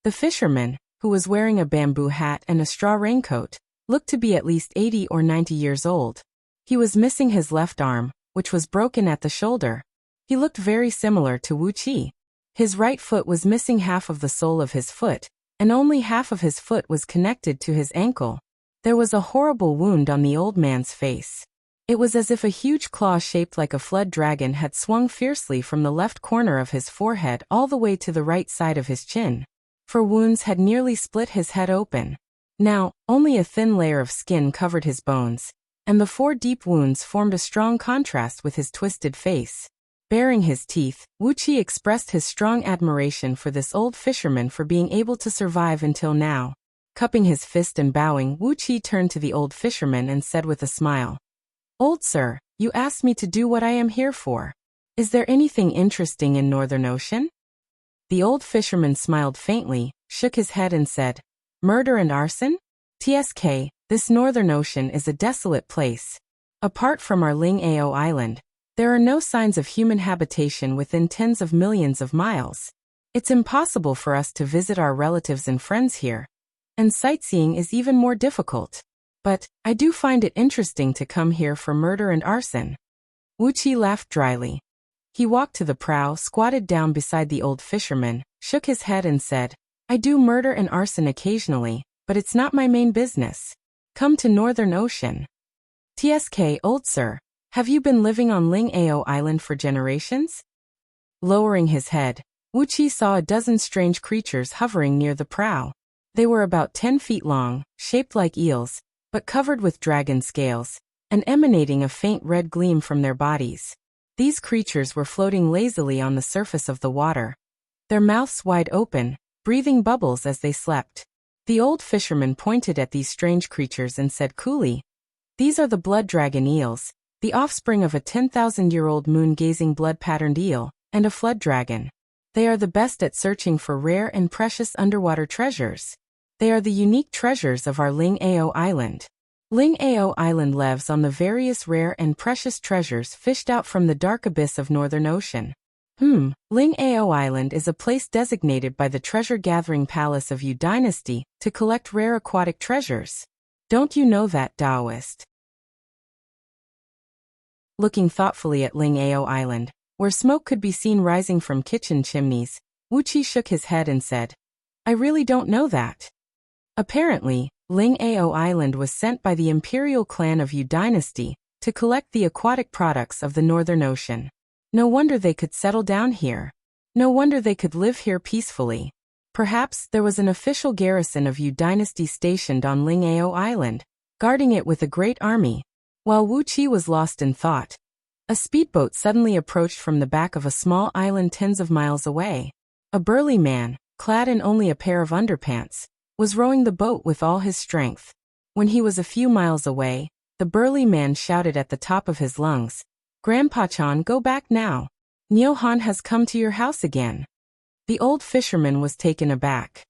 The fisherman, who was wearing a bamboo hat and a straw raincoat, looked to be at least 80 or 90 years old. He was missing his left arm, which was broken at the shoulder. He looked very similar to Wuxia. His right foot was missing half of the sole of his foot, and only half of his foot was connected to his ankle. There was a horrible wound on the old man's face. It was as if a huge claw shaped like a flood dragon had swung fiercely from the left corner of his forehead all the way to the right side of his chin. For wounds had nearly split his head open. Now, only a thin layer of skin covered his bones, and the 4 deep wounds formed a strong contrast with his twisted face. Baring his teeth, Wuxia expressed his strong admiration for this old fisherman for being able to survive until now. Cupping his fist and bowing, Wuxia turned to the old fisherman and said with a smile, "Old sir, you asked me to do what I am here for. Is there anything interesting in Northern Ocean?" The old fisherman smiled faintly, shook his head and said, "Murder and arson? TSK, this Northern Ocean is a desolate place. Apart from our Ling Ao Island, there are no signs of human habitation within tens of millions of miles. It's impossible for us to visit our relatives and friends here, and sightseeing is even more difficult. But I do find it interesting to come here for murder and arson." Wuxia laughed dryly. He walked to the prow, squatted down beside the old fisherman, shook his head and said, "I do murder and arson occasionally, but it's not my main business. Come to Northern Ocean." "TSK, old sir, have you been living on Ling Ao Island for generations?" Lowering his head, Wuxia saw a dozen strange creatures hovering near the prow. They were about 10 feet long, shaped like eels, but covered with dragon scales, and emanating a faint red gleam from their bodies. These creatures were floating lazily on the surface of the water, their mouths wide open, breathing bubbles as they slept. The old fisherman pointed at these strange creatures and said coolly, "These are the blood dragon eels, the offspring of a 10,000-year-old moon-gazing blood-patterned eel, and a flood dragon. They are the best at searching for rare and precious underwater treasures. They are the unique treasures of our Ling Ao Island. Ling Ao Island lives on the various rare and precious treasures fished out from the dark abyss of Northern Ocean." Ling Ao Island is a place designated by the treasure-gathering palace of Yu Dynasty to collect rare aquatic treasures. Don't you know that, Taoist? Looking thoughtfully at Ling Ao Island, where smoke could be seen rising from kitchen chimneys, Wuxia shook his head and said, "I really don't know that." Apparently, Ling Ao Island was sent by the imperial clan of Yu Dynasty to collect the aquatic products of the Northern Ocean. No wonder they could settle down here. No wonder they could live here peacefully. Perhaps there was an official garrison of Yu Dynasty stationed on Ling Ao Island, guarding it with a great army. While Wuxia was lost in thought, a speedboat suddenly approached from the back of a small island tens of miles away. A burly man, clad in only a pair of underpants, was rowing the boat with all his strength. When he was a few miles away, the burly man shouted at the top of his lungs, "Grandpa-chan, go back now. Nyohan has come to your house again." The old fisherman was taken aback.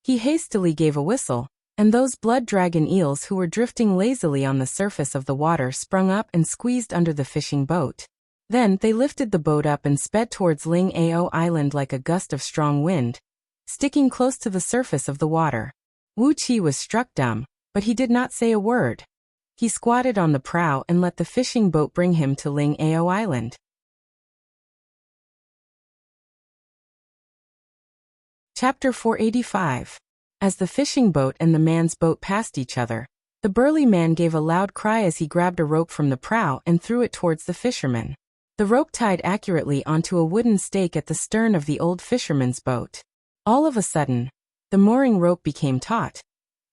He hastily gave a whistle, and those blood dragon eels who were drifting lazily on the surface of the water sprung up and squeezed under the fishing boat. Then they lifted the boat up and sped towards Ling Ao Island like a gust of strong wind, sticking close to the surface of the water. Wuxia was struck dumb, but he did not say a word. He squatted on the prow and let the fishing boat bring him to Ling Ao Island. Chapter 485. As the fishing boat and the man's boat passed each other, the burly man gave a loud cry as he grabbed a rope from the prow and threw it towards the fisherman. The rope tied accurately onto a wooden stake at the stern of the old fisherman's boat. All of a sudden, the mooring rope became taut,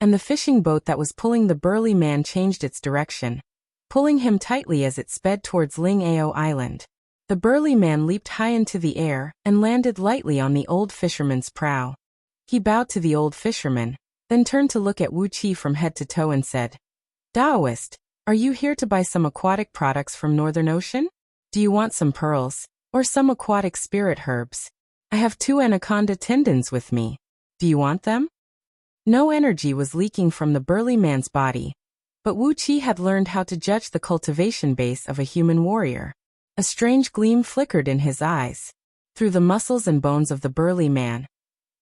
and the fishing boat that was pulling the burly man changed its direction, pulling him tightly as it sped towards Ling Ao Island. The burly man leaped high into the air and landed lightly on the old fisherman's prow. He bowed to the old fisherman, then turned to look at Wuxia from head to toe and said, "Taoist, are you here to buy some aquatic products from Northern Ocean? Do you want some pearls, or some aquatic spirit herbs? I have 2 anaconda tendons with me. Do you want them?" No energy was leaking from the burly man's body, but Wuxia had learned how to judge the cultivation base of a human warrior. A strange gleam flickered in his eyes. Through the muscles and bones of the burly man,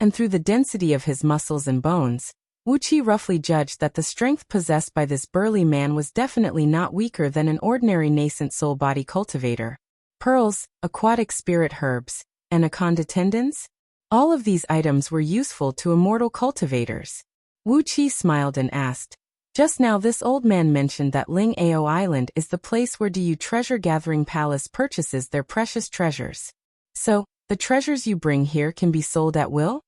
and through the density of his muscles and bones, Wuxia roughly judged that the strength possessed by this burly man was definitely not weaker than an ordinary nascent soul-body cultivator. Pearls, aquatic spirit herbs, anaconda tendons? All of these items were useful to immortal cultivators. Wuxia smiled and asked, Just now this old man mentioned that Ling Ao Island is the place where the treasure-gathering palace purchases their precious treasures. So, the treasures you bring here can be sold at will?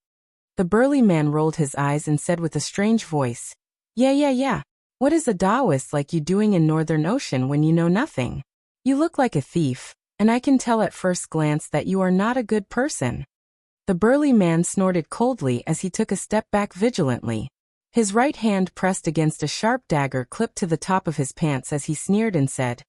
The burly man rolled his eyes and said with a strange voice, Yeah. What is a Taoist like you doing in Northern Ocean when you know nothing? You look like a thief, and I can tell at first glance that you are not a good person. The burly man snorted coldly as he took a step back vigilantly. His right hand pressed against a sharp dagger clipped to the top of his pants as he sneered and said,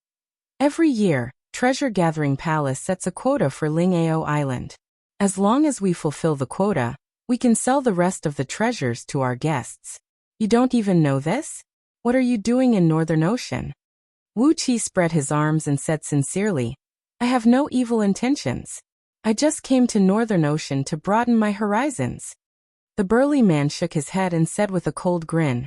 Every year, Treasure Gathering Palace sets a quota for Ling Ao Island. As long as we fulfill the quota, we can sell the rest of the treasures to our guests. You don't even know this? What are you doing in Northern Ocean? Wuxia spread his arms and said sincerely, I have no evil intentions. I just came to Northern Ocean to broaden my horizons. The burly man shook his head and said with a cold grin,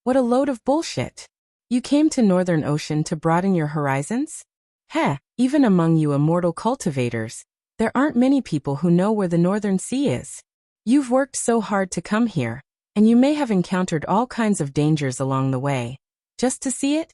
What a load of bullshit. You came to Northern Ocean to broaden your horizons? Heh, even among you immortal cultivators, there aren't many people who know where the Northern Sea is. You've worked so hard to come here, and you may have encountered all kinds of dangers along the way. Just to see it?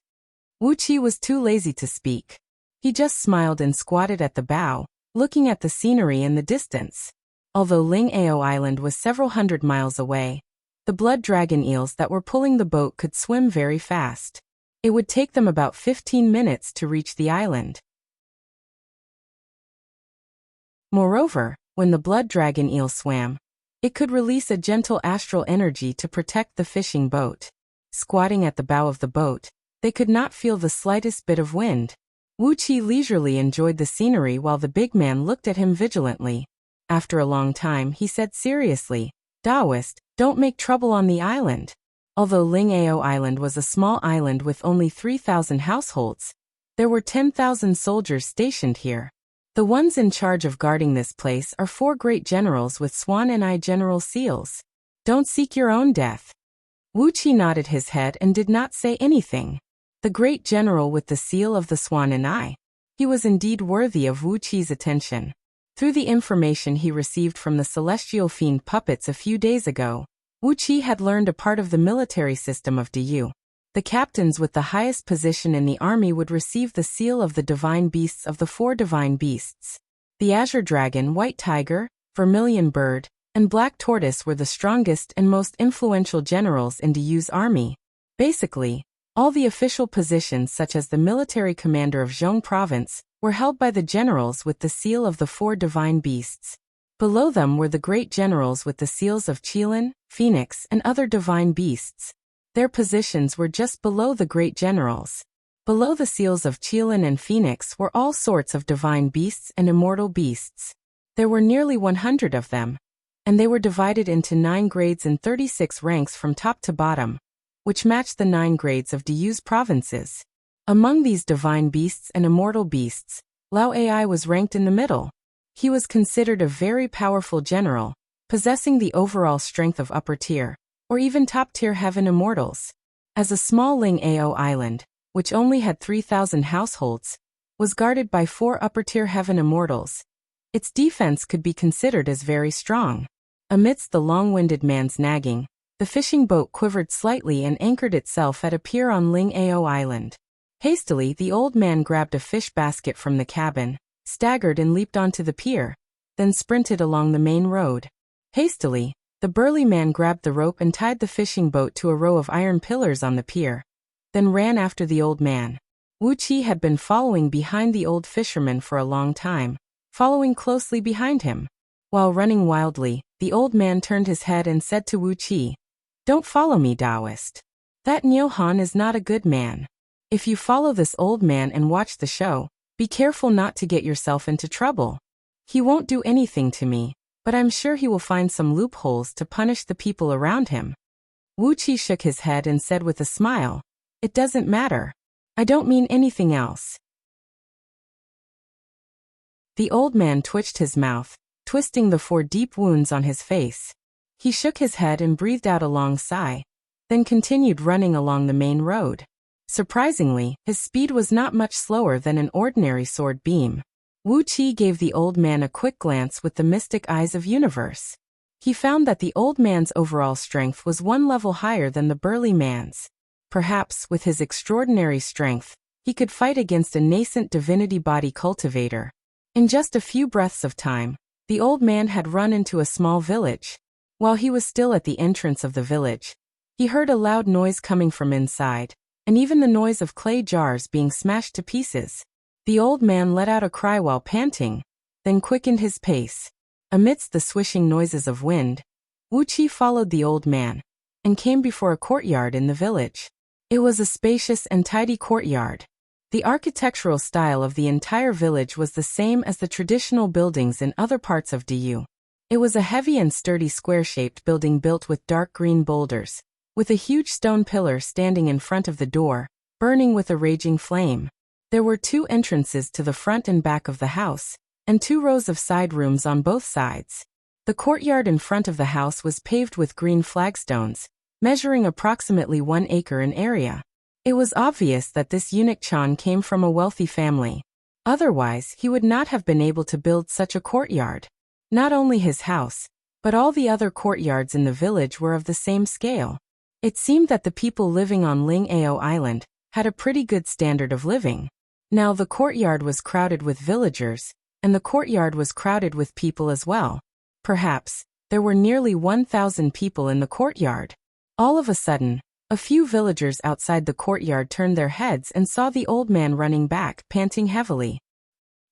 Wuxia was too lazy to speak. He just smiled and squatted at the bow, looking at the scenery in the distance. Although Ling Ao Island was several hundred miles away, the blood dragon eels that were pulling the boat could swim very fast. It would take them about 15 minutes to reach the island. Moreover, when the blood dragon eel swam, it could release a gentle astral energy to protect the fishing boat. Squatting at the bow of the boat, they could not feel the slightest bit of wind. Wuxia leisurely enjoyed the scenery while the big man looked at him vigilantly. After a long time he said seriously, Taoist, don't make trouble on the island. Although Ling Ao Island was a small island with only 3,000 households, there were 10,000 soldiers stationed here. The ones in charge of guarding this place are 4 great generals with swan and eye general seals. Don't seek your own death. Wuxia nodded his head and did not say anything. The great general with the seal of the swan and eye. He was indeed worthy of Wuxia's attention. Through the information he received from the celestial fiend puppets a few days ago, Wuxia had learned a part of the military system of Du. The captains with the highest position in the army would receive the seal of the divine beasts of the 4 divine beasts. The azure dragon, white tiger, vermilion bird, and black tortoise were the strongest and most influential generals in Du's army. Basically, all the official positions such as the military commander of Zhong province were held by the generals with the seal of the 4 divine beasts. Below them were the great generals with the seals of Qilin, Phoenix, and other divine beasts. Their positions were just below the great generals. Below the seals of Qilin and Phoenix were all sorts of divine beasts and immortal beasts. There were nearly 100 of them, and they were divided into 9 grades and 36 ranks from top to bottom, which matched the 9 grades of Du's provinces. Among these divine beasts and immortal beasts, Lao Ai was ranked in the middle. He was considered a very powerful general, possessing the overall strength of upper tier, or even top-tier heaven immortals. As a small Ling Ao island, which only had 3,000 households, was guarded by 4 upper-tier heaven immortals, its defense could be considered as very strong. Amidst the long-winded man's nagging, the fishing boat quivered slightly and anchored itself at a pier on Ling Ao Island. Hastily, the old man grabbed a fish basket from the cabin, staggered and leaped onto the pier, then sprinted along the main road. Hastily, the burly man grabbed the rope and tied the fishing boat to a row of iron pillars on the pier, then ran after the old man. Wuxia had been following behind the old fisherman for a long time, following closely behind him. While running wildly, the old man turned his head and said to Wuxia, Don't follow me, Taoist. That Niu Han is not a good man. If you follow this old man and watch the show, be careful not to get yourself into trouble. He won't do anything to me, but I'm sure he will find some loopholes to punish the people around him. Wuxia shook his head and said with a smile, It doesn't matter. I don't mean anything else. The old man twitched his mouth, twisting the 4 deep wounds on his face. He shook his head and breathed out a long sigh, then continued running along the main road. Surprisingly, his speed was not much slower than an ordinary sword beam. Wuxia gave the old man a quick glance with the mystic eyes of universe. He found that the old man's overall strength was 1 level higher than the burly man's. Perhaps, with his extraordinary strength, he could fight against a nascent divinity body cultivator. In just a few breaths of time, the old man had run into a small village. While he was still at the entrance of the village, he heard a loud noise coming from inside, and even the noise of clay jars being smashed to pieces. The old man let out a cry while panting, then quickened his pace. Amidst the swishing noises of wind, Wuxia followed the old man, and came before a courtyard in the village. It was a spacious and tidy courtyard. The architectural style of the entire village was the same as the traditional buildings in other parts of Du. It was a heavy and sturdy square-shaped building built with dark green boulders, with a huge stone pillar standing in front of the door, burning with a raging flame. There were 2 entrances to the front and back of the house, and 2 rows of side rooms on both sides. The courtyard in front of the house was paved with green flagstones, measuring approximately 1 acre in area. It was obvious that this eunuch Chan came from a wealthy family. Otherwise, he would not have been able to build such a courtyard. Not only his house, but all the other courtyards in the village were of the same scale. It seemed that the people living on Ling-Ao Island had a pretty good standard of living. Now the courtyard was crowded with villagers, and the courtyard was crowded with people as well. Perhaps, there were nearly 1,000 people in the courtyard. All of a sudden, a few villagers outside the courtyard turned their heads and saw the old man running back, panting heavily.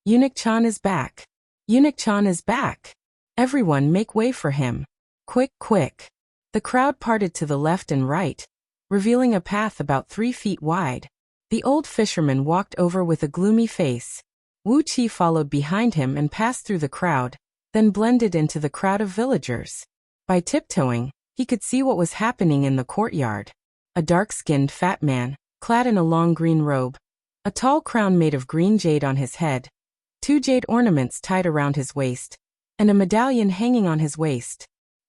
Eunuch Chan is back. Eunuch Chan is back. Everyone make way for him. Quick, quick. The crowd parted to the left and right, revealing a path about 3 feet wide. The old fisherman walked over with a gloomy face. Wuxia followed behind him and passed through the crowd, then blended into the crowd of villagers. By tiptoeing, he could see what was happening in the courtyard. A dark-skinned fat man, clad in a long green robe, a tall crown made of green jade on his head, 2 jade ornaments tied around his waist, and a medallion hanging on his waist.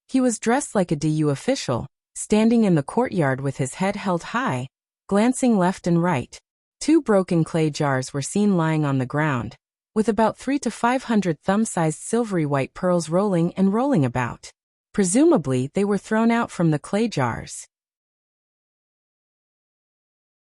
He was dressed like a Du official, standing in the courtyard with his head held high, glancing left and right. 2 broken clay jars were seen lying on the ground, with about 300 to 500 thumb-sized silvery white pearls rolling and rolling about. Presumably, they were thrown out from the clay jars.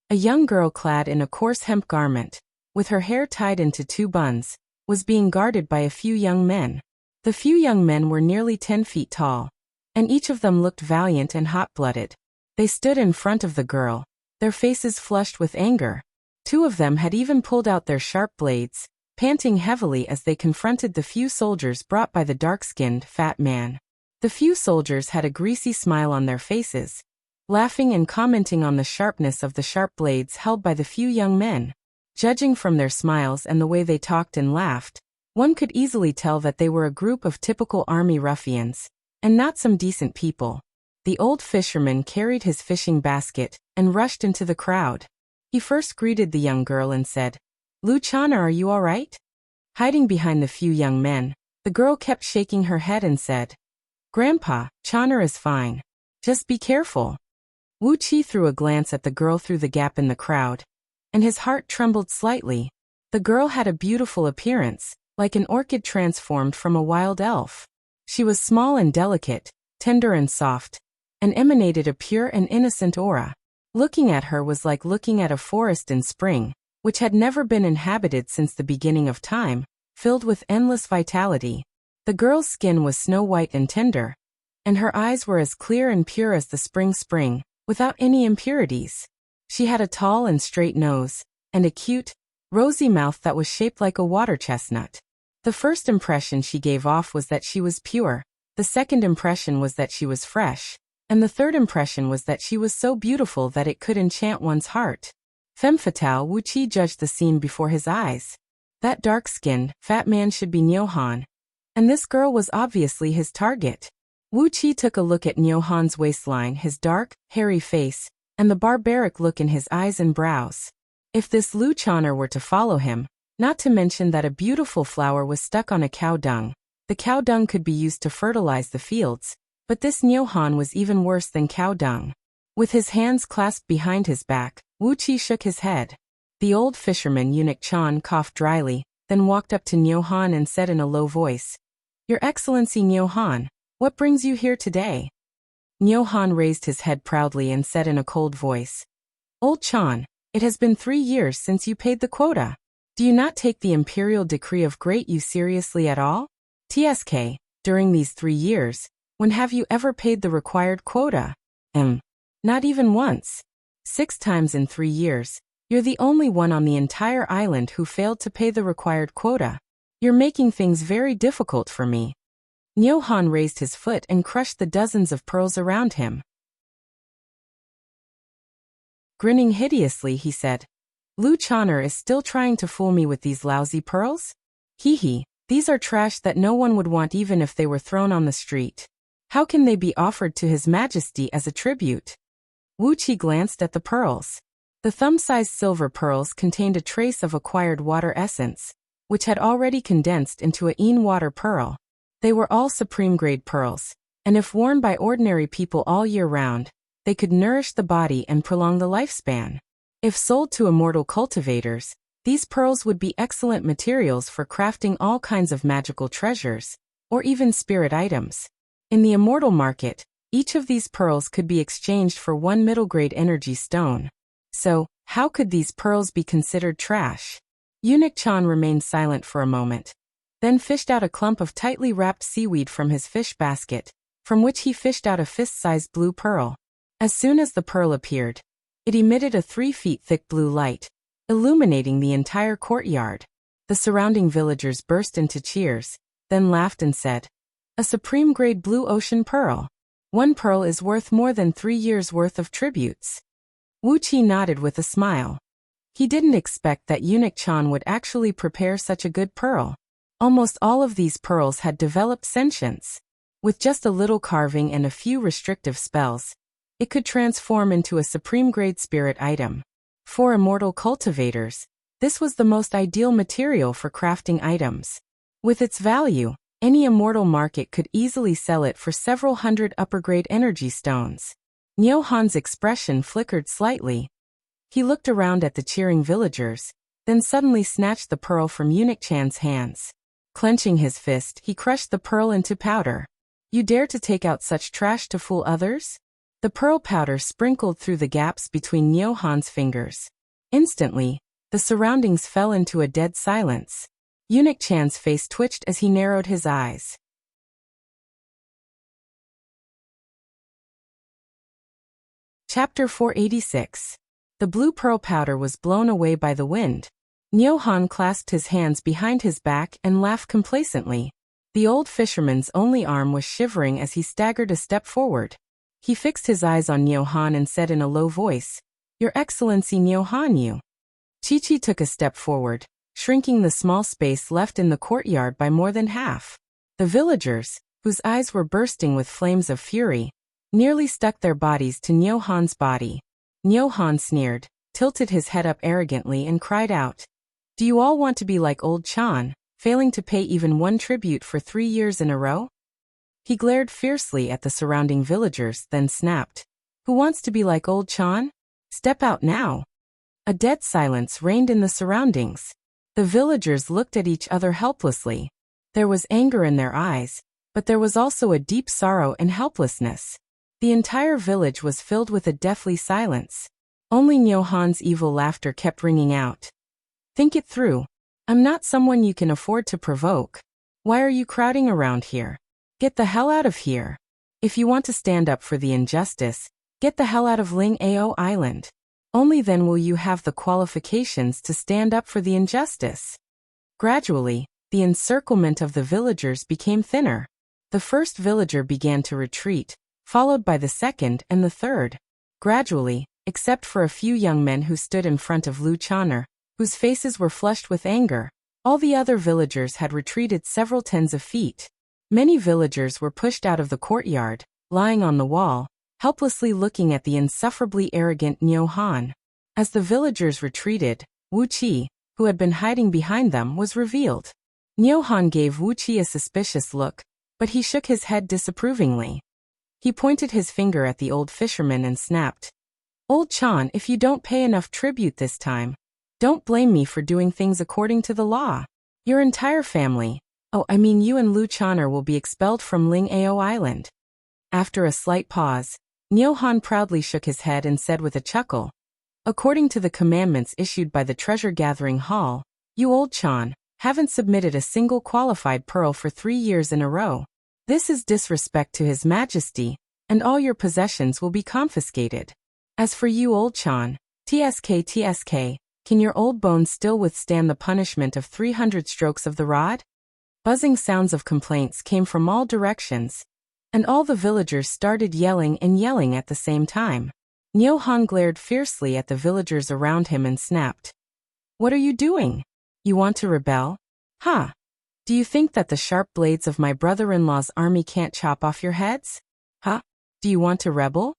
A young girl clad in a coarse hemp garment, with her hair tied into 2 buns, was being guarded by a few young men. The few young men were nearly 10 feet tall, and each of them looked valiant and hot-blooded. They stood in front of the girl, their faces flushed with anger. 2 of them had even pulled out their sharp blades, panting heavily as they confronted the few soldiers brought by the dark-skinned, fat man. The few soldiers had a greasy smile on their faces, laughing and commenting on the sharpness of the sharp blades held by the few young men. Judging from their smiles and the way they talked and laughed, one could easily tell that they were a group of typical army ruffians, and not some decent people. The old fisherman carried his fishing basket and rushed into the crowd. He first greeted the young girl and said, "Lu Chana, are you all right?" Hiding behind the few young men, the girl kept shaking her head and said, "Grandpa, Chana is fine. Just be careful." Wuxia threw a glance at the girl through the gap in the crowd, and his heart trembled slightly. The girl had a beautiful appearance, like an orchid transformed from a wild elf. She was small and delicate, tender and soft, and emanated a pure and innocent aura. Looking at her was like looking at a forest in spring, which had never been inhabited since the beginning of time, filled with endless vitality. The girl's skin was snow-white and tender, and her eyes were as clear and pure as the spring, without any impurities. She had a tall and straight nose, and a cute, rosy mouth that was shaped like a water chestnut. The first impression she gave off was that she was pure, the second impression was that she was fresh, and the third impression was that she was so beautiful that it could enchant one's heart. Femme fatale, Wuxia judged the scene before his eyes. That dark-skinned, fat man should be Nyohan, and this girl was obviously his target. Wuxia took a look at Nyohan's waistline, his dark, hairy face, and the barbaric look in his eyes and brows. If this Lu Chana were to follow him, not to mention that a beautiful flower was stuck on a cow dung, the cow dung could be used to fertilize the fields, but this Nyohan was even worse than cow dung. With his hands clasped behind his back, Wuxia shook his head. The old fisherman eunuch Chan coughed dryly, then walked up to Nyohan and said in a low voice, "Your Excellency Nyohan, what brings you here today?" Nyohan raised his head proudly and said in a cold voice, Old Chan, it has been 3 years since you paid the quota. Do you not take the imperial decree of Great You seriously at all? TSK, during these 3 years, when have you ever paid the required quota? Not even once. 6 times in 3 years. You're the only one on the entire island who failed to pay the required quota. You're making things very difficult for me. Nyo Han raised his foot and crushed the dozens of pearls around him. Grinning hideously, he said, Lu Channer is still trying to fool me with these lousy pearls? Hee, these are trash that no one would want even if they were thrown on the street. How can they be offered to His Majesty as a tribute? Wu Qi glanced at the pearls. The thumb-sized silver pearls contained a trace of acquired water essence, which had already condensed into a water pearl. They were all supreme-grade pearls, and if worn by ordinary people all year round, they could nourish the body and prolong the lifespan. If sold to immortal cultivators, these pearls would be excellent materials for crafting all kinds of magical treasures, or even spirit items. In the immortal market, each of these pearls could be exchanged for 1 middle-grade energy stone. So, how could these pearls be considered trash? Eunuch Chan remained silent for a moment, then fished out a clump of tightly wrapped seaweed from his fish basket, from which he fished out a fist-sized blue pearl. As soon as the pearl appeared, it emitted a 3 feet thick blue light, illuminating the entire courtyard. The surrounding villagers burst into cheers, then laughed and said, A supreme-grade blue ocean pearl. 1 pearl is worth more than 3 years' worth of tributes. Wu Qi nodded with a smile. He didn't expect that Eunuch Chan would actually prepare such a good pearl. Almost all of these pearls had developed sentience. With just a little carving and a few restrictive spells, it could transform into a supreme-grade spirit item. For immortal cultivators, this was the most ideal material for crafting items. With its value, any immortal market could easily sell it for several hundred upper-grade energy stones. Nyo Han's expression flickered slightly. He looked around at the cheering villagers, then suddenly snatched the pearl from Eunuch Chan's hands. Clenching his fist, he crushed the pearl into powder. You dare to take out such trash to fool others? The pearl powder sprinkled through the gaps between Nyo Han's fingers. Instantly, the surroundings fell into a dead silence. Eunuch Chan's face twitched as he narrowed his eyes. Chapter 486. The blue pearl powder was blown away by the wind. Nyo Han clasped his hands behind his back and laughed complacently. The old fisherman's only arm was shivering as he staggered a step forward. He fixed his eyes on Nyo Han and said in a low voice, Your Excellency Nyo Han Yu. Chi-Chi took a step forward, shrinking the small space left in the courtyard by more than half. The villagers, whose eyes were bursting with flames of fury, nearly stuck their bodies to Nyo Han's body. Nyo Han sneered, tilted his head up arrogantly and cried out, Do you all want to be like old Chan, failing to pay even 1 tribute for 3 years in a row? He glared fiercely at the surrounding villagers, then snapped, Who wants to be like old Chan? Step out now. A dead silence reigned in the surroundings. The villagers looked at each other helplessly. There was anger in their eyes, but there was also a deep sorrow and helplessness. The entire village was filled with a deathly silence. Only Nyo Han's evil laughter kept ringing out. Think it through. I'm not someone you can afford to provoke. Why are you crowding around here? Get the hell out of here. If you want to stand up for the injustice, get the hell out of Ling Ao Island. Only then will you have the qualifications to stand up for the injustice. Gradually, the encirclement of the villagers became thinner. The first villager began to retreat, followed by the second and the third. Gradually, except for a few young men who stood in front of Lu Channer, whose faces were flushed with anger, all the other villagers had retreated several tens of feet. Many villagers were pushed out of the courtyard, lying on the wall, helplessly looking at the insufferably arrogant Nyo Han. As the villagers retreated, Wu Qi, who had been hiding behind them, was revealed. Nyo Han gave Wu Qi a suspicious look, but he shook his head disapprovingly. He pointed his finger at the old fisherman and snapped, Old Chan, if you don't pay enough tribute this time, don't blame me for doing things according to the law. Your entire family, you and Lu Channer, will be expelled from Ling Ao Island. After a slight pause, Nyo Han proudly shook his head and said with a chuckle, According to the commandments issued by the treasure-gathering hall, you old Chan haven't submitted a single qualified pearl for 3 years in a row. This is disrespect to His Majesty, and all your possessions will be confiscated. As for you old Chan, TSK, can your old bones still withstand the punishment of 300 strokes of the rod? Buzzing sounds of complaints came from all directions, and all the villagers started yelling and yelling at the same time. Niu Han glared fiercely at the villagers around him and snapped. What are you doing? You want to rebel? Huh? Do you think that the sharp blades of my brother-in-law's army can't chop off your heads? Huh? Do you want to rebel?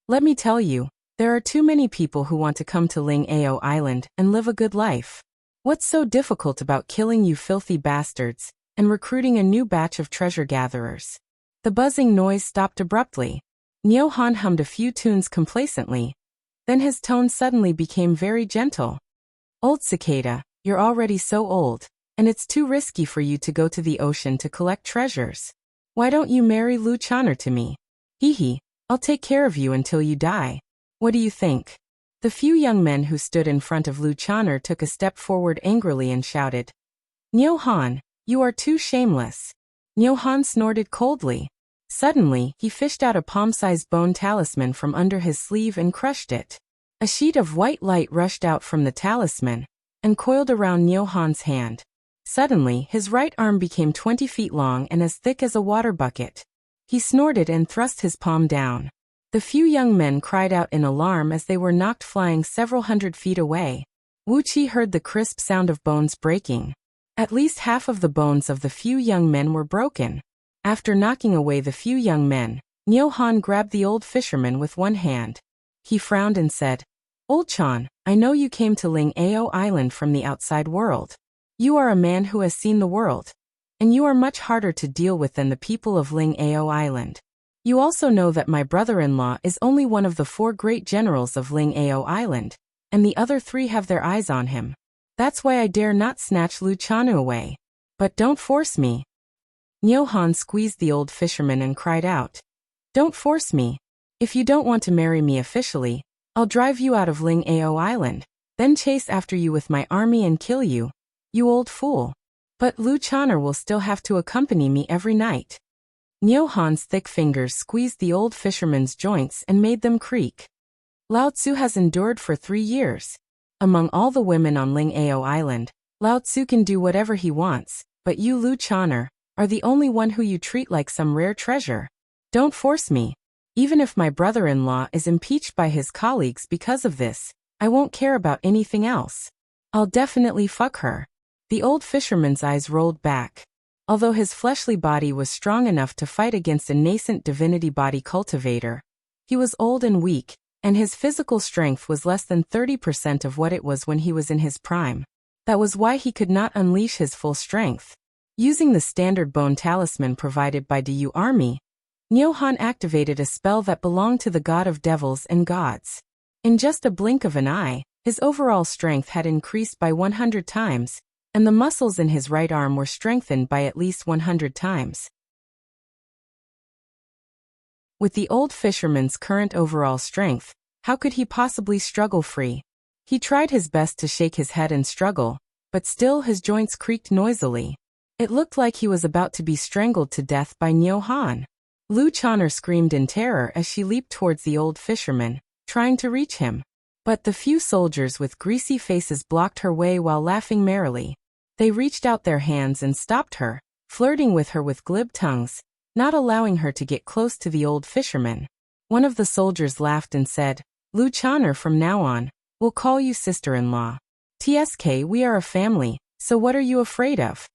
Let me tell you, there are too many people who want to come to Ling Ao Island and live a good life. What's so difficult about killing you filthy bastards and recruiting a new batch of treasure gatherers? The buzzing noise stopped abruptly. Niu Han hummed a few tunes complacently. Then his tone suddenly became very gentle. Old cicada, you're already so old, and it's too risky for you to go to the ocean to collect treasures. Why don't you marry Lu Channer to me? Hee, I'll take care of you until you die. What do you think? The few young men who stood in front of Lu Channer took a step forward angrily and shouted. Niu Han, you are too shameless. Niu Han snorted coldly. Suddenly, he fished out a palm-sized bone talisman from under his sleeve and crushed it. A sheet of white light rushed out from the talisman and coiled around Niu Han's hand. Suddenly, his right arm became 20 feet long and as thick as a water bucket. He snorted and thrust his palm down. The few young men cried out in alarm as they were knocked flying several hundred feet away. Wuxia heard the crisp sound of bones breaking. At least half of the bones of the few young men were broken. After knocking away the few young men, Niu Han grabbed the old fisherman with one hand. He frowned and said, Old Chan, I know you came to Ling Ao Island from the outside world. You are a man who has seen the world, and you are much harder to deal with than the people of Ling Ao Island. You also know that my brother-in-law is only one of the 4 great generals of Ling Ao Island, and the other 3 have their eyes on him. That's why I dare not snatch Lu Chanu away. But don't force me. Niu Han squeezed the old fisherman and cried out. Don't force me. If you don't want to marry me officially, I'll drive you out of Ling Ao Island, then chase after you with my army and kill you. You old fool. But Lu Channer will still have to accompany me every night. Niu Han's thick fingers squeezed the old fisherman's joints and made them creak. Lao Tzu has endured for 3 years. Among all the women on Ling Ao Island, Lao Tzu can do whatever he wants, but you Lu Channer are the only one who you treat like some rare treasure. Don't force me. Even if my brother-in-law is impeached by his colleagues because of this, I won't care about anything else. I'll definitely fuck her. The old fisherman's eyes rolled back. Although his fleshly body was strong enough to fight against a nascent divinity body cultivator, he was old and weak, and his physical strength was less than 30% of what it was when he was in his prime. That was why he could not unleash his full strength. Using the standard bone talisman provided by Du Army, Niu Han activated a spell that belonged to the god of devils and gods. In just a blink of an eye, his overall strength had increased by 100 times, and the muscles in his right arm were strengthened by at least 100 times. With the old fisherman's current overall strength, how could he possibly struggle free? He tried his best to shake his head and struggle, but still his joints creaked noisily. It looked like he was about to be strangled to death by Niu Han. Lu Channer screamed in terror as she leaped towards the old fisherman, trying to reach him. But the few soldiers with greasy faces blocked her way while laughing merrily. They reached out their hands and stopped her, flirting with her with glib tongues, not allowing her to get close to the old fisherman. One of the soldiers laughed and said, Lu Channer, from now on, we'll call you sister-in-law. TSK, we are a family, so what are you afraid of?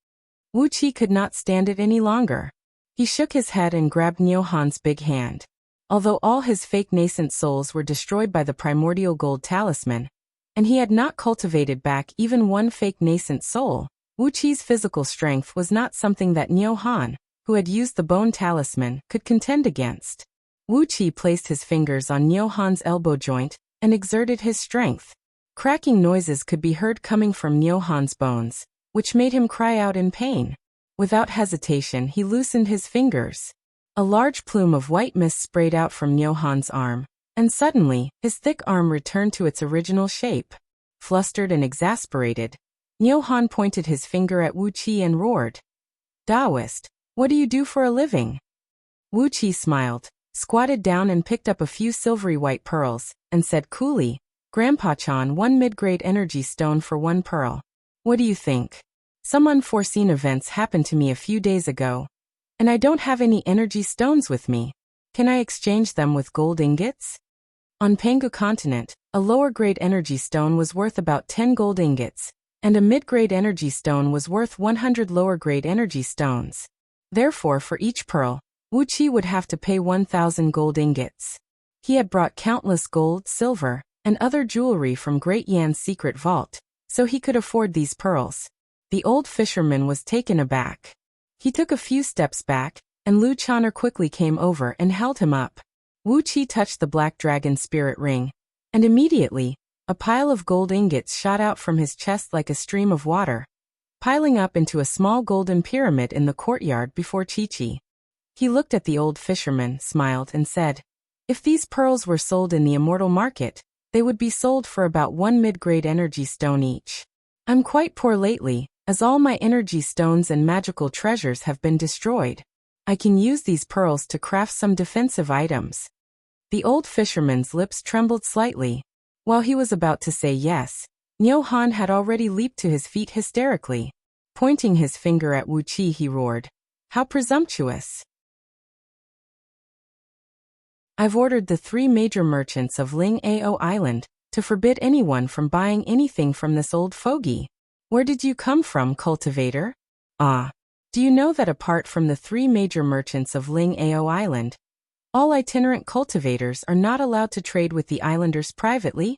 Wuxia could not stand it any longer. He shook his head and grabbed Niu Han's big hand. Although all his fake nascent souls were destroyed by the primordial gold talisman, and he had not cultivated back even one fake nascent soul, Wuxia's physical strength was not something that Niu Han, who had used the bone talisman, could contend against. Wuxia placed his fingers on Niu Han's elbow joint and exerted his strength. Cracking noises could be heard coming from Niu Han's bones, which made him cry out in pain. Without hesitation, he loosened his fingers. A large plume of white mist sprayed out from Niu Han's arm, And suddenly, his thick arm returned to its original shape. Flustered and exasperated, Niu Han pointed his finger at Wuxia and roared, "Taoist, what do you do for a living?" Wuxia smiled, squatted down and picked up a few silvery white pearls, and said coolly, "Grandpa-chan, 1 mid-grade energy stone for 1 pearl. What do you think? Some unforeseen events happened to me a few days ago, and I don't have any energy stones with me. Can I exchange them with gold ingots?" On Pangu continent, a lower-grade energy stone was worth about 10 gold ingots, and a mid-grade energy stone was worth 100 lower-grade energy stones. Therefore, for each pearl, Wuxia would have to pay 1,000 gold ingots. He had brought countless gold, silver, and other jewelry from Great Yan's secret vault, so he could afford these pearls. The old fisherman was taken aback. He took a few steps back, and Lu Chon'er quickly came over and held him up. Wuxia touched the black dragon spirit ring, and immediately, a pile of gold ingots shot out from his chest like a stream of water, piling up into a small golden pyramid in the courtyard before Chi-Chi. He looked at the old fisherman, smiled, and said, "If these pearls were sold in the immortal market, they would be sold for about 1 mid-grade energy stone each. I'm quite poor lately, as all my energy stones and magical treasures have been destroyed. I can use these pearls to craft some defensive items." The old fisherman's lips trembled slightly. While he was about to say yes, Niu Han had already leaped to his feet hysterically. Pointing his finger at Wuxia, he roared, "How presumptuous! I've ordered the 3 major merchants of Ling Ao Island to forbid anyone from buying anything from this old fogey. Where did you come from, cultivator? Ah, do you know that apart from the 3 major merchants of Ling Ao Island, all itinerant cultivators are not allowed to trade with the islanders privately?"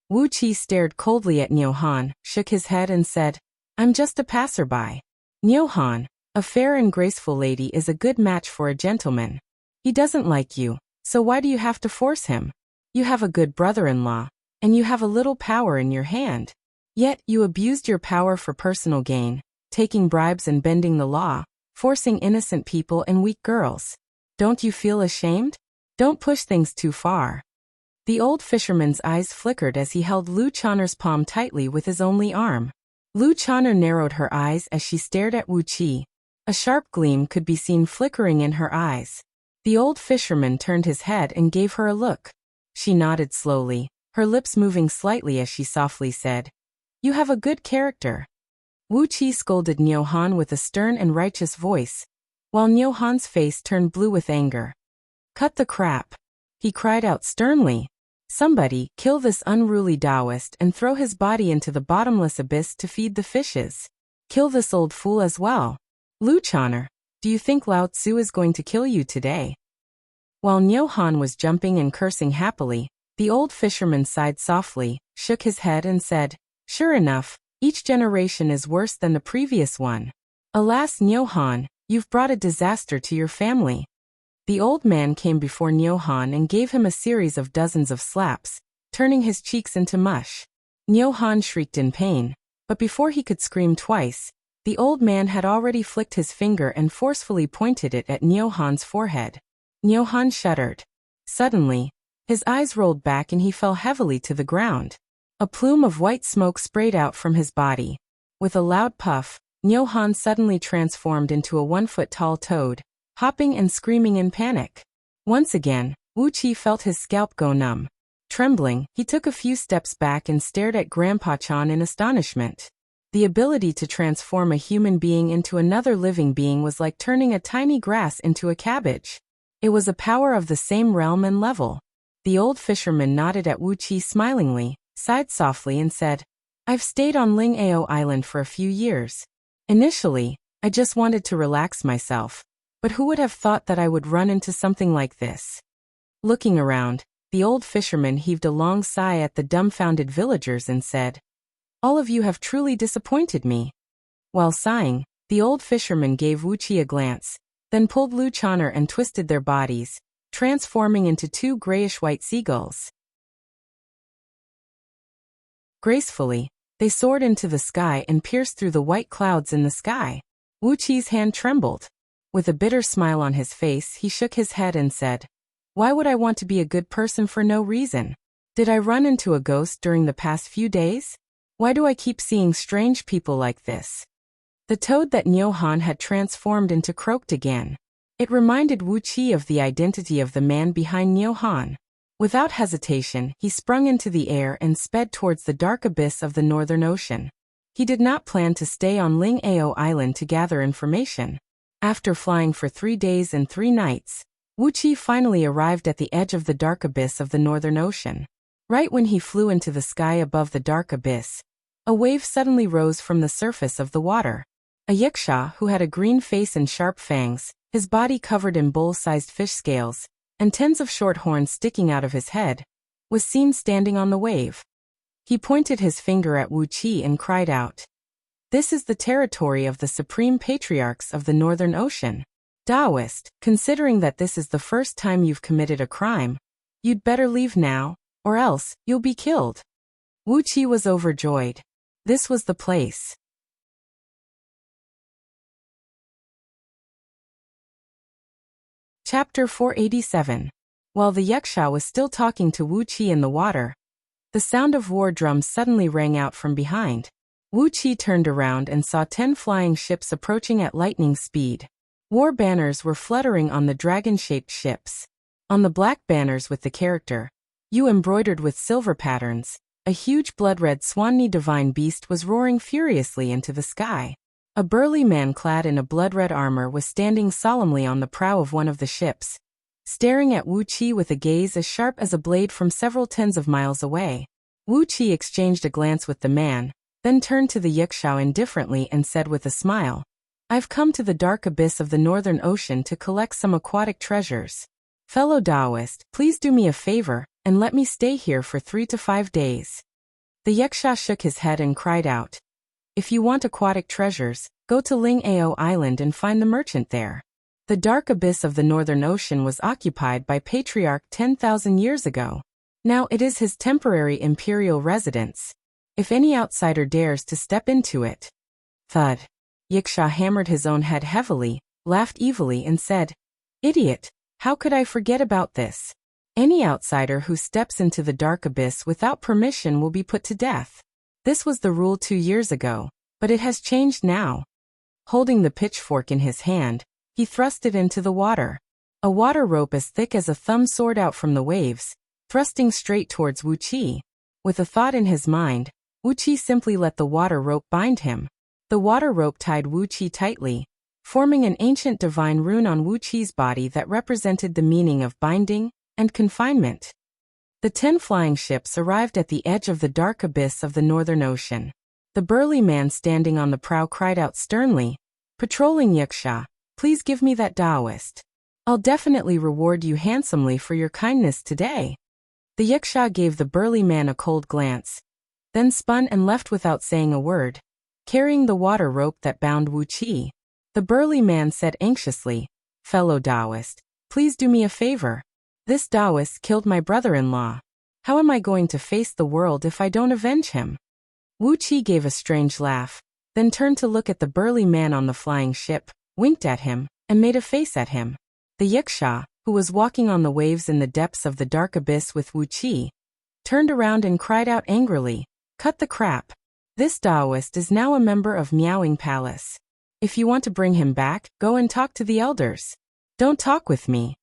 Wuxia stared coldly at Niu Han, shook his head and said, "I'm just a passerby. Niu Han, a fair and graceful lady is a good match for a gentleman. He doesn't like you, so why do you have to force him? You have a good brother-in-law, and you have a little power in your hand. Yet you abused your power for personal gain, taking bribes and bending the law, forcing innocent people and weak girls. Don't you feel ashamed? Don't push things too far." The old fisherman's eyes flickered as he held Lu Chon'er's palm tightly with his only arm. Lu Chon'er narrowed her eyes as she stared at Wuxia. A sharp gleam could be seen flickering in her eyes. The old fisherman turned his head and gave her a look. She nodded slowly, her lips moving slightly as she softly said, "You have a good character." Wuxia scolded Niu Han with a stern and righteous voice, while Niu Han's face turned blue with anger. "Cut the crap," he cried out sternly. "Somebody kill this unruly Taoist and throw his body into the bottomless abyss to feed the fishes. Kill this old fool as well. Lu Chon'er, do you think Lao Tzu is going to kill you today?" While Niu Han was jumping and cursing happily, the old fisherman sighed softly, shook his head and said, "Sure enough, each generation is worse than the previous one. Alas, Niu Han, you've brought a disaster to your family." The old man came before Niu Han and gave him a series of dozens of slaps, turning his cheeks into mush. Niu Han shrieked in pain, but before he could scream twice, the old man had already flicked his finger and forcefully pointed it at Niu Han's forehead. Niu Han shuddered. Suddenly, his eyes rolled back and he fell heavily to the ground. A plume of white smoke sprayed out from his body. With a loud puff, Niu Han suddenly transformed into a 1-foot-tall toad, hopping and screaming in panic. Once again, Wuxia felt his scalp go numb. Trembling, he took a few steps back and stared at Grandpa-chan in astonishment. The ability to transform a human being into another living being was like turning a tiny grass into a cabbage. It was a power of the same realm and level. The old fisherman nodded at Wuxia smilingly, sighed softly and said, "I've stayed on Ling Ao Island for a few years. Initially, I just wanted to relax myself. But who would have thought that I would run into something like this?" Looking around, the old fisherman heaved a long sigh at the dumbfounded villagers and said, "All of you have truly disappointed me." While sighing, the old fisherman gave Wuxia a glance, then pulled Lu Chon'er and twisted their bodies, transforming into 2 grayish-white seagulls. Gracefully, they soared into the sky and pierced through the white clouds in the sky. Wuxia's hand trembled. With a bitter smile on his face, he shook his head and said, Why would I want to be a good person for no reason? Did I run into a ghost during the past few days? Why do I keep seeing strange people like this? The toad that Nyohan had transformed into croaked again. It reminded Wuxia of the identity of the man behind Nyohan. Without hesitation, he sprung into the air and sped towards the dark abyss of the Northern Ocean. He did not plan to stay on Ling Ao Island to gather information. After flying for 3 days and 3 nights, Wuxia finally arrived at the edge of the dark abyss of the Northern Ocean. Right when he flew into the sky above the dark abyss, a wave suddenly rose from the surface of the water. A Wuxia who had a green face and sharp fangs, his body covered in bowl-sized fish scales, and tens of short horns sticking out of his head, was seen standing on the wave. He pointed his finger at Wuxia and cried out, "This is the territory of the Supreme Patriarchs of the Northern Ocean. Taoist, considering that this is the first time you've committed a crime, you'd better leave now, or else you'll be killed." Wuxia was overjoyed. This was the place. Chapter 487. While the Wuxia was still talking to Wuxia in the water, the sound of war drums suddenly rang out from behind. Wuxia turned around and saw 10 flying ships approaching at lightning speed. War banners were fluttering on the dragon-shaped ships. On the black banners with the character "You" embroidered with silver patterns, a huge blood-red Swanni divine beast was roaring furiously into the sky. A burly man clad in a blood-red armor was standing solemnly on the prow of one of the ships, staring at Wuxia with a gaze as sharp as a blade from several tens of miles away. Wuxia exchanged a glance with the man, then turned to the Wuxia indifferently and said with a smile, "I've come to the dark abyss of the Northern Ocean to collect some aquatic treasures. Fellow Taoist, please do me a favor, and let me stay here for 3 to 5 days." The Wuxia shook his head and cried out, "If you want aquatic treasures, go to Ling Ao Island and find the merchant there. The dark abyss of the Northern Ocean was occupied by Patriarch 10,000 years ago. Now it is his temporary imperial residence. If any outsider dares to step into it..." Thud. Wuxia hammered his own head heavily, laughed evilly and said, "Idiot, how could I forget about this? Any outsider who steps into the dark abyss without permission will be put to death. This was the rule 2 years ago, but it has changed now." Holding the pitchfork in his hand, he thrust it into the water. A water rope as thick as a thumb soared out from the waves, thrusting straight towards Wuxia. With a thought in his mind, Wuxia simply let the water rope bind him. The water rope tied Wuxia tightly, forming an ancient divine rune on Wuqia's body that represented the meaning of binding and confinement. The 10 flying ships arrived at the edge of the dark abyss of the Northern Ocean. The burly man standing on the prow cried out sternly, "Patrolling Wuxia, please give me that Taoist. I'll definitely reward you handsomely for your kindness today." The Wuxia gave the burly man a cold glance, then spun and left without saying a word, carrying the water rope that bound Wuxia. The burly man said anxiously, "Fellow Taoist, please do me a favor. This Taoist killed my brother-in-law. How am I going to face the world if I don't avenge him?" Wuxia gave a strange laugh, then turned to look at the burly man on the flying ship, winked at him, and made a face at him. The Wuxia, who was walking on the waves in the depths of the dark abyss with Wuxia, turned around and cried out angrily, "Cut the crap. This Taoist is now a member of Miaoing Palace. If you want to bring him back, go and talk to the elders. Don't talk with me."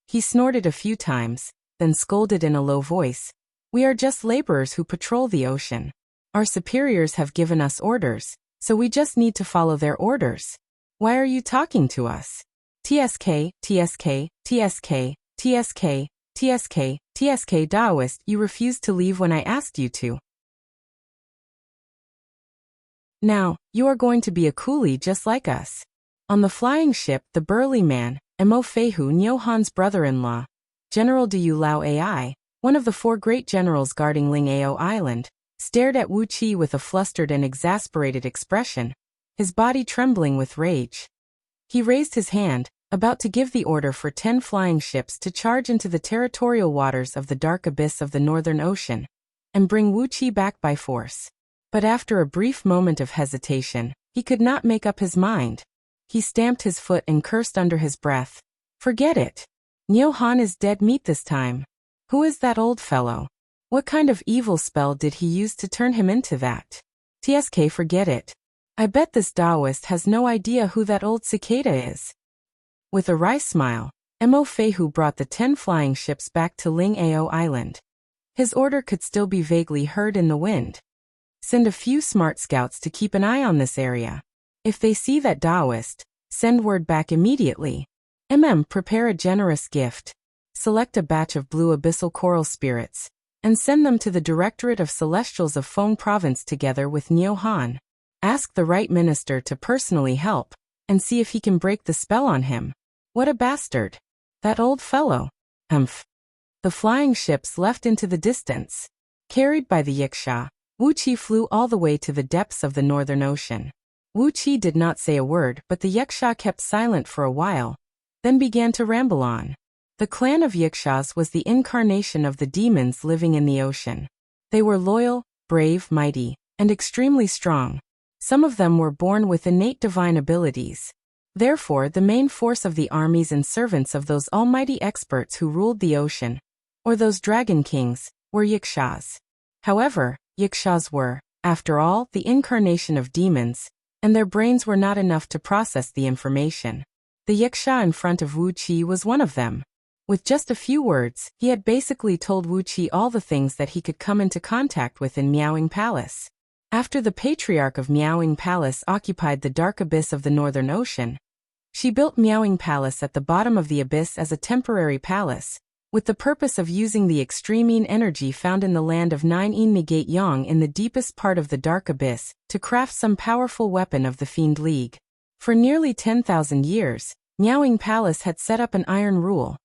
He snorted a few times, then scolded in a low voice, "We are just laborers who patrol the ocean. Our superiors have given us orders, so we just need to follow their orders. Why are you talking to us? TSK, TSK, TSK, TSK, TSK, TSK Taoist, you refused to leave when I asked you to. Now, you are going to be a coolie just like us." On the flying ship, the burly man, Mo Feihu Nyohan's brother-in-law, General Du Lao Ai, one of the 4 great generals guarding Ling Ao Island, stared at Wuxia with a flustered and exasperated expression, his body trembling with rage. He raised his hand, about to give the order for 10 flying ships to charge into the territorial waters of the dark abyss of the Northern Ocean, and bring Wuxia back by force. But after a brief moment of hesitation, he could not make up his mind. He stamped his foot and cursed under his breath. "Forget it. Niu Han is dead meat this time. Who is that old fellow? What kind of evil spell did he use to turn him into that? TSK, forget it. I bet this Taoist has no idea who that old cicada is. With a wry smile, Mo Feihu brought the 10 flying ships back to Ling Ao Island. His order could still be vaguely heard in the wind. Send a few smart scouts to keep an eye on this area. If they see that Taoist, send word back immediately. Prepare a generous gift. Select a batch of blue abyssal coral spirits, and send them to the Directorate of Celestials of Feng Province together with Niu Han. Ask the right minister to personally help, and see if he can break the spell on him. What a bastard. That old fellow. The flying ships left into the distance. Carried by the Yiksha, Wuxia flew all the way to the depths of the Northern Ocean. Wuxia did not say a word, but the Yiksha kept silent for a while, then began to ramble on. The clan of Yikshas was the incarnation of the demons living in the ocean. They were loyal, brave, mighty, and extremely strong. Some of them were born with innate divine abilities. Therefore, the main force of the armies and servants of those almighty experts who ruled the ocean, or those dragon kings, were Yikshas. However, Yikshas were, after all, the incarnation of demons, and their brains were not enough to process the information. The Yiksha in front of Wuxia was one of them. With just a few words, he had basically told Wuxia all the things that he could come into contact with in Miaoying Palace. After the Patriarch of Miaoying Palace occupied the dark abyss of the Northern Ocean, she built Miaoying Palace at the bottom of the abyss as a temporary palace, with the purpose of using the extreme yin energy found in the land of 9 yin negate yang in the deepest part of the dark abyss, to craft some powerful weapon of the Fiend League. For nearly 10,000 years, Miaoying Palace had set up an iron rule.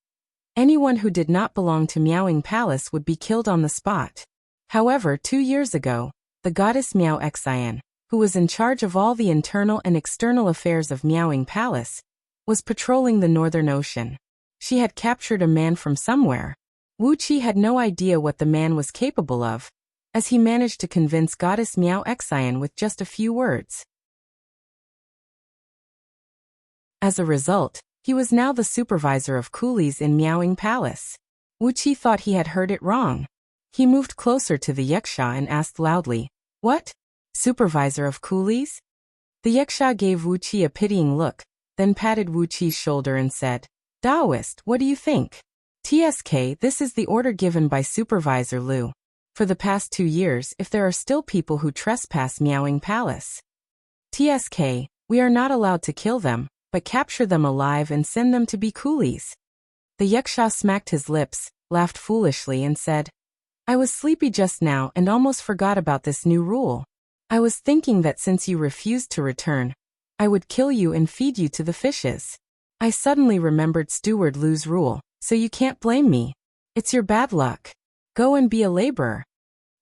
Anyone who did not belong to Miaoying Palace would be killed on the spot. However, 2 years ago, the goddess Miao Xian, who was in charge of all the internal and external affairs of Miaoying Palace, was patrolling the Northern Ocean. She had captured a man from somewhere. Wuxia had no idea what the man was capable of, as he managed to convince goddess Miao Xian with just a few words. As a result, he was now the supervisor of coolies in Miaoying Palace. Wuxia thought he had heard it wrong. He moved closer to the Yiksha and asked loudly, "What? Supervisor of coolies?" The Yiksha gave Wuxia a pitying look, then patted Wuxia's shoulder and said, "Taoist, what do you think? TSK, this is the order given by Supervisor Liu. For the past 2 years, if there are still people who trespass Miaoying Palace, TSK, we are not allowed to kill them, but capture them alive and send them to be coolies." The Yiksha smacked his lips, laughed foolishly and said, "I was sleepy just now and almost forgot about this new rule. I was thinking that since you refused to return, I would kill you and feed you to the fishes. I suddenly remembered Steward Liu's rule, so you can't blame me. It's your bad luck. Go and be a laborer."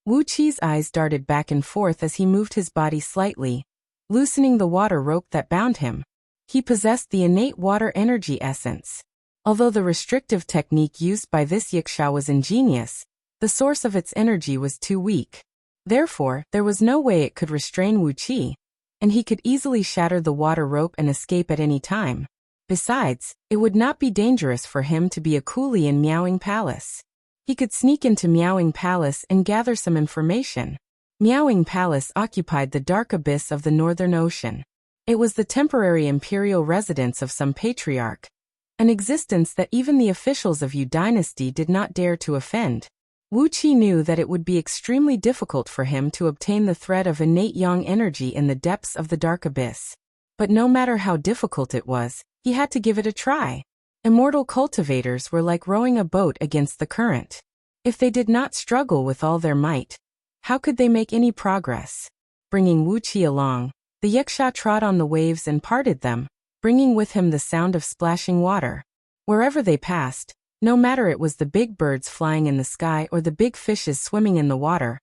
Wuqi's eyes darted back and forth as he moved his body slightly, loosening the water rope that bound him. He possessed the innate water energy essence. Although the restrictive technique used by this Yiksha was ingenious, the source of its energy was too weak. Therefore, there was no way it could restrain Wuqi, and he could easily shatter the water rope and escape at any time. Besides, it would not be dangerous for him to be a coolie in Miaoying Palace. He could sneak into Miaoying Palace and gather some information. Miaoying Palace occupied the dark abyss of the Northern Ocean. It was the temporary imperial residence of some patriarch, an existence that even the officials of Yu Dynasty did not dare to offend. Wuqi knew that it would be extremely difficult for him to obtain the thread of innate yang energy in the depths of the dark abyss. But no matter how difficult it was, he had to give it a try. Immortal cultivators were like rowing a boat against the current. If they did not struggle with all their might, how could they make any progress? Bringing Wuqi along, the Yiksha trod on the waves and parted them, bringing with him the sound of splashing water. Wherever they passed, no matter it was the big birds flying in the sky or the big fishes swimming in the water,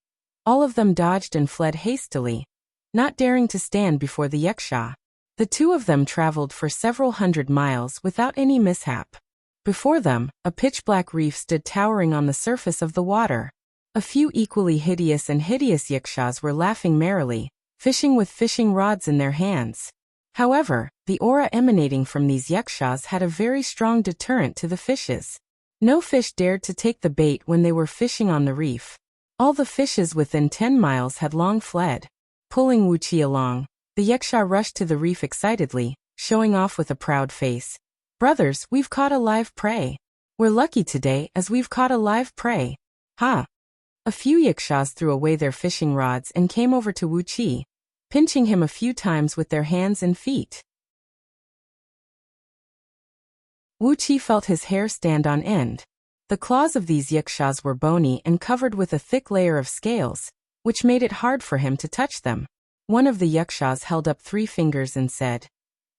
all of them dodged and fled hastily, not daring to stand before the Yiksha. The two of them traveled for several hundred miles without any mishap. Before them, a pitch-black reef stood towering on the surface of the water. A few equally hideous Yikshas were laughing merrily, fishing with fishing rods in their hands. However, The aura emanating from these yakshas had a very strong deterrent to the fishes. No fish dared to take the bait when they were fishing on the reef. All the fishes within 10 miles had long fled. Pulling Wuxia along, the yaksha rushed to the reef excitedly, showing off with a proud face. "Brothers, we've caught a live prey. We're lucky today as we've caught a live prey. Ha!" A few yakshas threw away their fishing rods and came over to Wuxia, pinching him a few times with their hands and feet. Wuxia felt his hair stand on end. The claws of these yakshas were bony and covered with a thick layer of scales, which made it hard for him to touch them. One of the yakshas held up 3 fingers and said,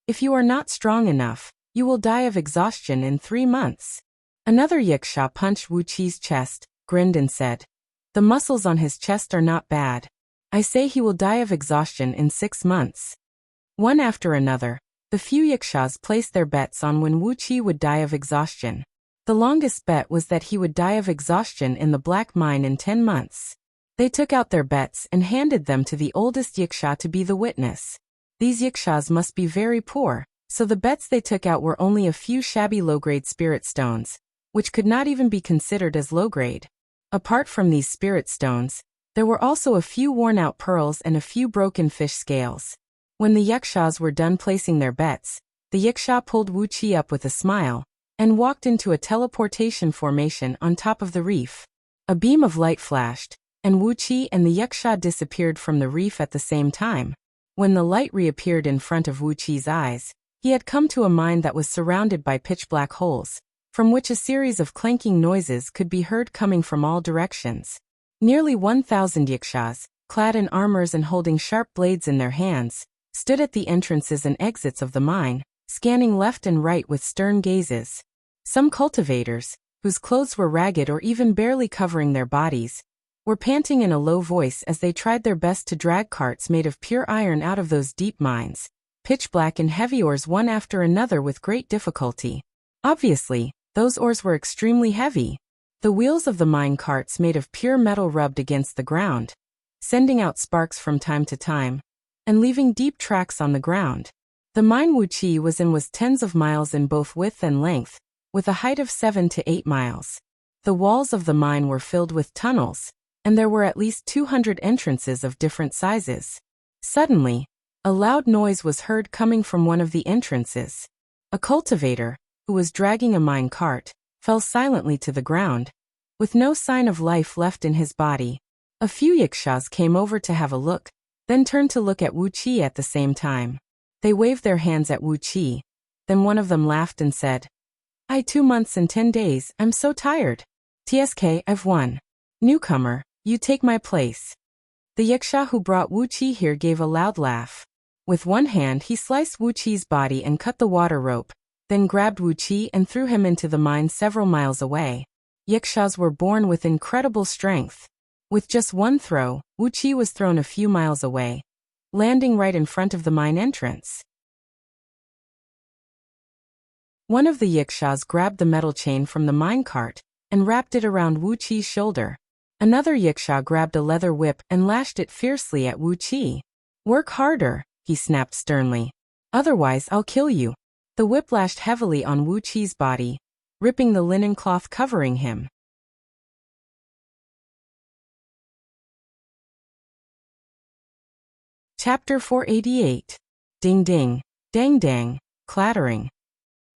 "If you are not strong enough, you will die of exhaustion in 3 months. Another yaksha punched Wuxia's chest, grinned and said, "The muscles on his chest are not bad. I say he will die of exhaustion in 6 months. One after another, the few yakshas placed their bets on when Wuxia would die of exhaustion. The longest bet was that he would die of exhaustion in the black mine in 10 months. They took out their bets and handed them to the oldest yaksha to be the witness. These yakshas must be very poor, so the bets they took out were only a few shabby low-grade spirit stones, which could not even be considered as low-grade. Apart from these spirit stones, there were also a few worn-out pearls and a few broken fish scales. When the yakshas were done placing their bets, the yaksha pulled Wuxia up with a smile and walked into a teleportation formation on top of the reef. A beam of light flashed, and Wuxia and the yaksha disappeared from the reef at the same time. When the light reappeared in front of Wuxia's eyes, he had come to a mine that was surrounded by pitch-black holes, from which a series of clanking noises could be heard coming from all directions. Nearly 1,000 yakshas, clad in armors and holding sharp blades in their hands, stood at the entrances and exits of the mine, scanning left and right with stern gazes. Some cultivators, whose clothes were ragged or even barely covering their bodies, were panting in a low voice as they tried their best to drag carts made of pure iron out of those deep mines, pitch black and heavy ores one after another with great difficulty. Obviously, those ores were extremely heavy. The wheels of the mine carts made of pure metal rubbed against the ground, sending out sparks from time to time, and leaving deep tracks on the ground. The mine Wuxia was in was tens of miles in both width and length, with a height of 7 to 8 miles. The walls of the mine were filled with tunnels, and there were at least 200 entrances of different sizes. Suddenly, a loud noise was heard coming from one of the entrances. A cultivator, who was dragging a mine cart, fell silently to the ground, with no sign of life left in his body. A few yakshas came over to have a look, then turned to look at Wuxia at the same time. They waved their hands at Wuxia. Then one of them laughed and said, "I 2 months and 10 days, I'm so tired. TSK, I've won. Newcomer, you take my place." The yaksha who brought Wuxia here gave a loud laugh. With one hand he sliced Wuxia's body and cut the water rope, then grabbed Wuxia and threw him into the mine several miles away. Yakshas were born with incredible strength. With just one throw, Wuxia was thrown a few miles away, landing right in front of the mine entrance. One of the yakshas grabbed the metal chain from the minecart and wrapped it around Wuxia's shoulder. Another yaksha grabbed a leather whip and lashed it fiercely at Wuxia. "Work harder," he snapped sternly. "Otherwise I'll kill you." The whip lashed heavily on Wuxia's body, ripping the linen cloth covering him. Chapter 488. Ding ding, dang dang, clattering.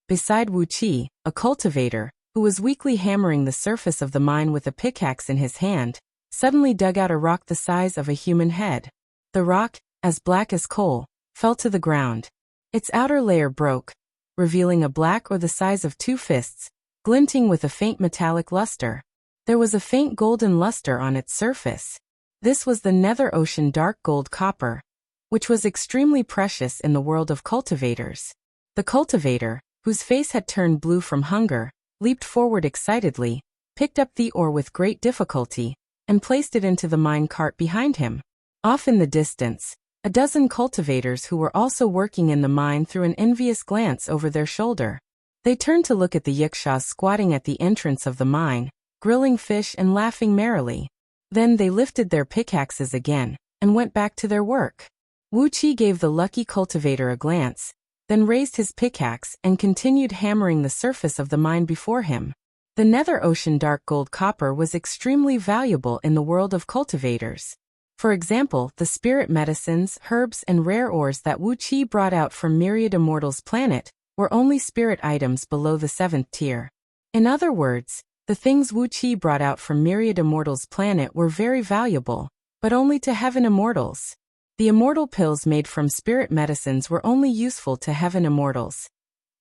Beside Wuxia, a cultivator, who was weakly hammering the surface of the mine with a pickaxe in his hand, suddenly dug out a rock the size of a human head. The rock, as black as coal, fell to the ground. Its outer layer broke, revealing a black ore the size of 2 fists, glinting with a faint metallic luster. There was a faint golden luster on its surface. This was the nether ocean dark gold copper, which was extremely precious in the world of cultivators. The cultivator, whose face had turned blue from hunger, leaped forward excitedly, picked up the ore with great difficulty, and placed it into the mine cart behind him. Off in the distance, a dozen cultivators who were also working in the mine threw an envious glance over their shoulder. They turned to look at the yakshas squatting at the entrance of the mine, grilling fish and laughing merrily. Then they lifted their pickaxes again, and went back to their work. Wuxia gave the lucky cultivator a glance, then raised his pickaxe and continued hammering the surface of the mine before him. The nether ocean dark gold copper was extremely valuable in the world of cultivators. For example, the spirit medicines, herbs, and rare ores that Wuxia brought out from Myriad Immortal's planet were only spirit items below the 7th tier. In other words, the things Wuxia brought out from Myriad Immortal's planet were very valuable, but only to Heaven Immortals. The immortal pills made from spirit medicines were only useful to Heaven Immortals,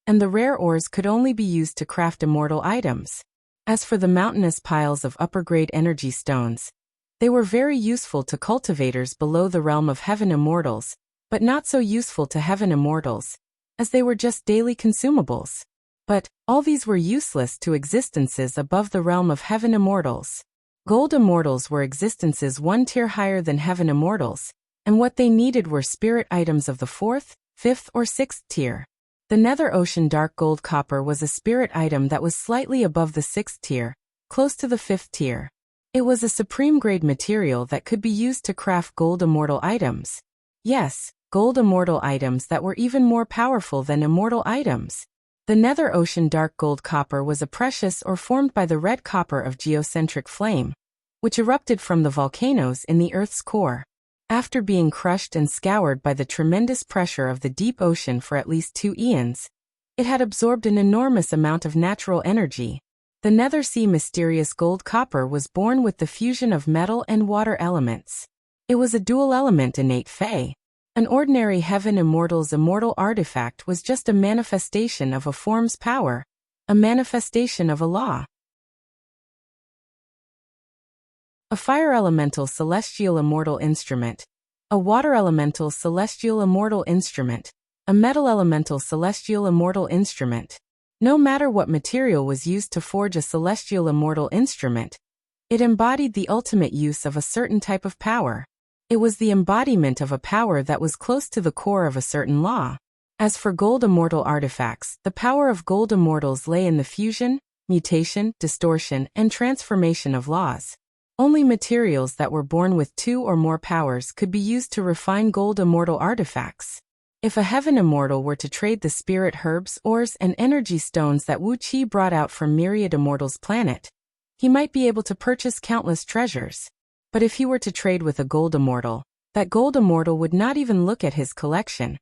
and the rare ores could only be used to craft immortal items. As for the mountainous piles of upper-grade energy stones, they were very useful to cultivators below the realm of Heaven Immortals, but not so useful to Heaven Immortals, as they were just daily consumables. But all these were useless to existences above the realm of Heaven Immortals. Gold Immortals were existences one tier higher than Heaven Immortals, and what they needed were spirit items of the 4th, 5th, or 6th tier. The nether ocean dark gold copper was a spirit item that was slightly above the 6th tier, close to the 5th tier. It was a supreme grade material that could be used to craft gold immortal items. Yes, gold immortal items that were even more powerful than immortal items. The nether ocean dark gold copper was a precious ore formed by the red copper of geocentric flame, which erupted from the volcanoes in the Earth's core. After being crushed and scoured by the tremendous pressure of the deep ocean for at least 2 eons, it had absorbed an enormous amount of natural energy. The nether sea mysterious gold copper was born with the fusion of metal and water elements. It was a dual element innate fey. An ordinary Heaven Immortal's immortal artifact was just a manifestation of a form's power, a manifestation of a law. A fire elemental celestial immortal instrument, a water elemental celestial immortal instrument, a metal elemental celestial immortal instrument. No matter what material was used to forge a celestial immortal instrument, it embodied the ultimate use of a certain type of power. It was the embodiment of a power that was close to the core of a certain law. As for gold immortal artifacts, the power of gold immortals lay in the fusion, mutation, distortion, and transformation of laws. Only materials that were born with 2 or more powers could be used to refine gold immortal artifacts. If a Heaven Immortal were to trade the spirit herbs, ores, and energy stones that Wuxia brought out from Myriad Immortal's planet, he might be able to purchase countless treasures. But if he were to trade with a gold immortal, that gold immortal would not even look at his collection,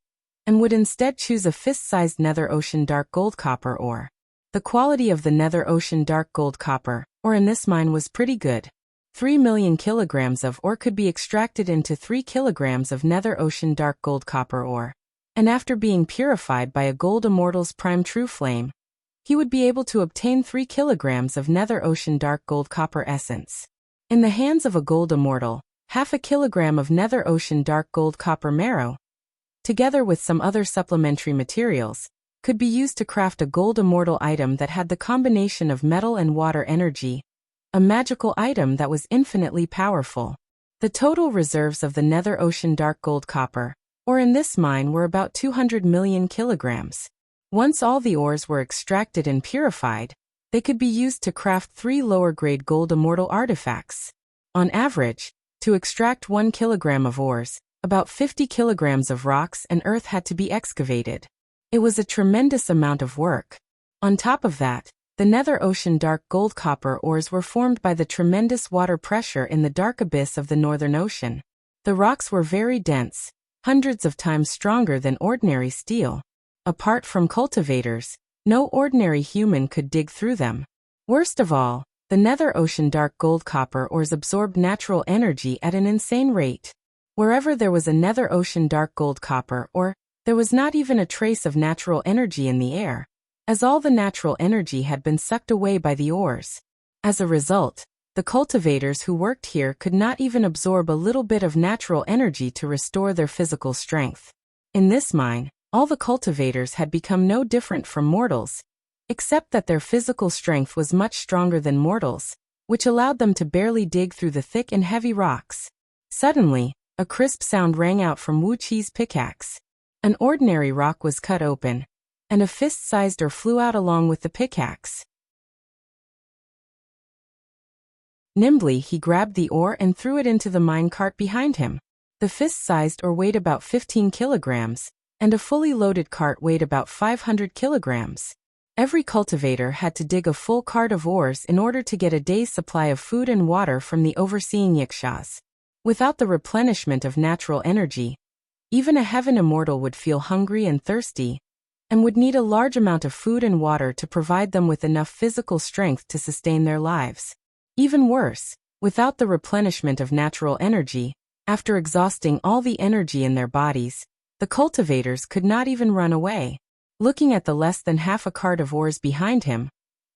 and would instead choose a fist-sized nether ocean dark gold copper ore. The quality of the nether ocean dark gold copper ore in this mine was pretty good. 3 million kilograms of ore could be extracted into 3 kilograms of nether ocean dark gold copper ore. And after being purified by a gold immortal's prime true flame, he would be able to obtain 3 kilograms of nether ocean dark gold copper essence. In the hands of a gold immortal, half a kilogram of nether ocean dark gold copper marrow, together with some other supplementary materials, could be used to craft a gold immortal item that had the combination of metal and water energy, a magical item that was infinitely powerful. The total reserves of the nether ocean dark gold copper ore in this mine were about 200 million kilograms. Once all the ores were extracted and purified, they could be used to craft 3 lower-grade gold immortal artifacts. On average, to extract 1 kilogram of ores, about 50 kilograms of rocks and earth had to be excavated. It was a tremendous amount of work. On top of that, the nether ocean dark gold copper ores were formed by the tremendous water pressure in the dark abyss of the Northern Ocean. The rocks were very dense, hundreds of times stronger than ordinary steel. Apart from cultivators, no ordinary human could dig through them. Worst of all, the nether ocean dark gold copper ores absorbed natural energy at an insane rate. Wherever there was a nether ocean dark gold copper ore, there was not even a trace of natural energy in the air, as all the natural energy had been sucked away by the ores. As a result, the cultivators who worked here could not even absorb a little bit of natural energy to restore their physical strength. In this mine, all the cultivators had become no different from mortals, except that their physical strength was much stronger than mortals, which allowed them to barely dig through the thick and heavy rocks. Suddenly, a crisp sound rang out from Wuqi's pickaxe. An ordinary rock was cut open, and a fist-sized ore flew out along with the pickaxe. Nimbly he grabbed the ore and threw it into the mine cart behind him. The fist-sized ore weighed about 15 kilograms, and a fully loaded cart weighed about 500 kilograms. Every cultivator had to dig a full cart of ores in order to get a day's supply of food and water from the overseeing Yikshaws. Without the replenishment of natural energy, even a heaven immortal would feel hungry and thirsty, and would need a large amount of food and water to provide them with enough physical strength to sustain their lives. Even worse, without the replenishment of natural energy, after exhausting all the energy in their bodies, the cultivators could not even run away. Looking at the less than half a cart of ores behind him,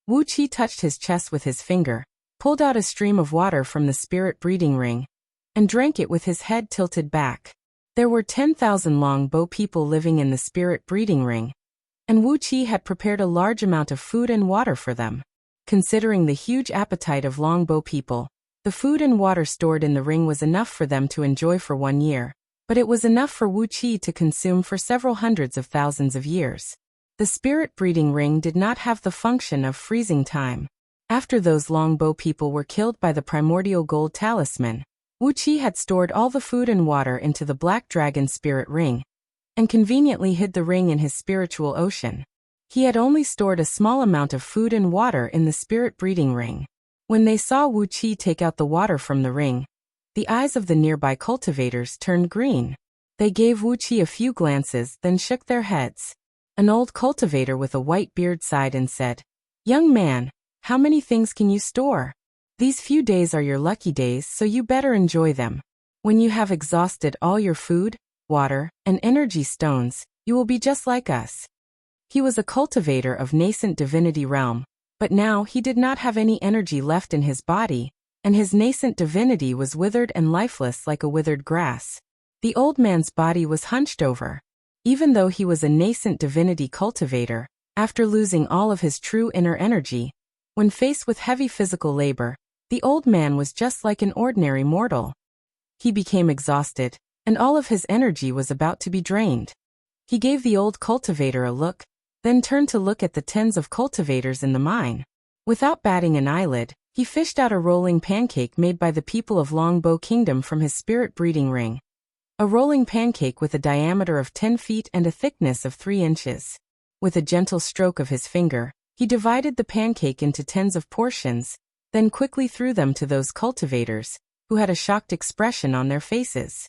Wuxia touched his chest with his finger, pulled out a stream of water from the spirit breeding ring, and drank it with his head tilted back. There were 10,000 longbow people living in the spirit breeding ring, and Wuxia had prepared a large amount of food and water for them. Considering the huge appetite of longbow people, the food and water stored in the ring was enough for them to enjoy for 1 year, but it was enough for Wuxia to consume for several hundreds of thousands of years. The spirit breeding ring did not have the function of freezing time. After those longbow people were killed by the primordial gold talisman, Wuxia had stored all the food and water into the black dragon spirit ring, and conveniently hid the ring in his spiritual ocean. He had only stored a small amount of food and water in the spirit breeding ring. When they saw Wuxia take out the water from the ring, the eyes of the nearby cultivators turned green. They gave Wuxia a few glances, then shook their heads. An old cultivator with a white beard sighed and said, "Young man, how many things can you store? These few days are your lucky days, so you better enjoy them. When you have exhausted all your food, water, and energy stones, you will be just like us." He was a cultivator of nascent divinity realm, but now he did not have any energy left in his body, and his nascent divinity was withered and lifeless like a withered grass. The old man's body was hunched over. Even though he was a nascent divinity cultivator, after losing all of his true inner energy, when faced with heavy physical labor, the old man was just like an ordinary mortal. He became exhausted, and all of his energy was about to be drained. He gave the old cultivator a look, then turned to look at the tens of cultivators in the mine. Without batting an eyelid, he fished out a rolling pancake made by the people of Longbow Kingdom from his spirit breeding ring. A rolling pancake with a diameter of 10 feet and a thickness of 3 inches. With a gentle stroke of his finger, he divided the pancake into tens of portions, then quickly threw them to those cultivators, who had a shocked expression on their faces.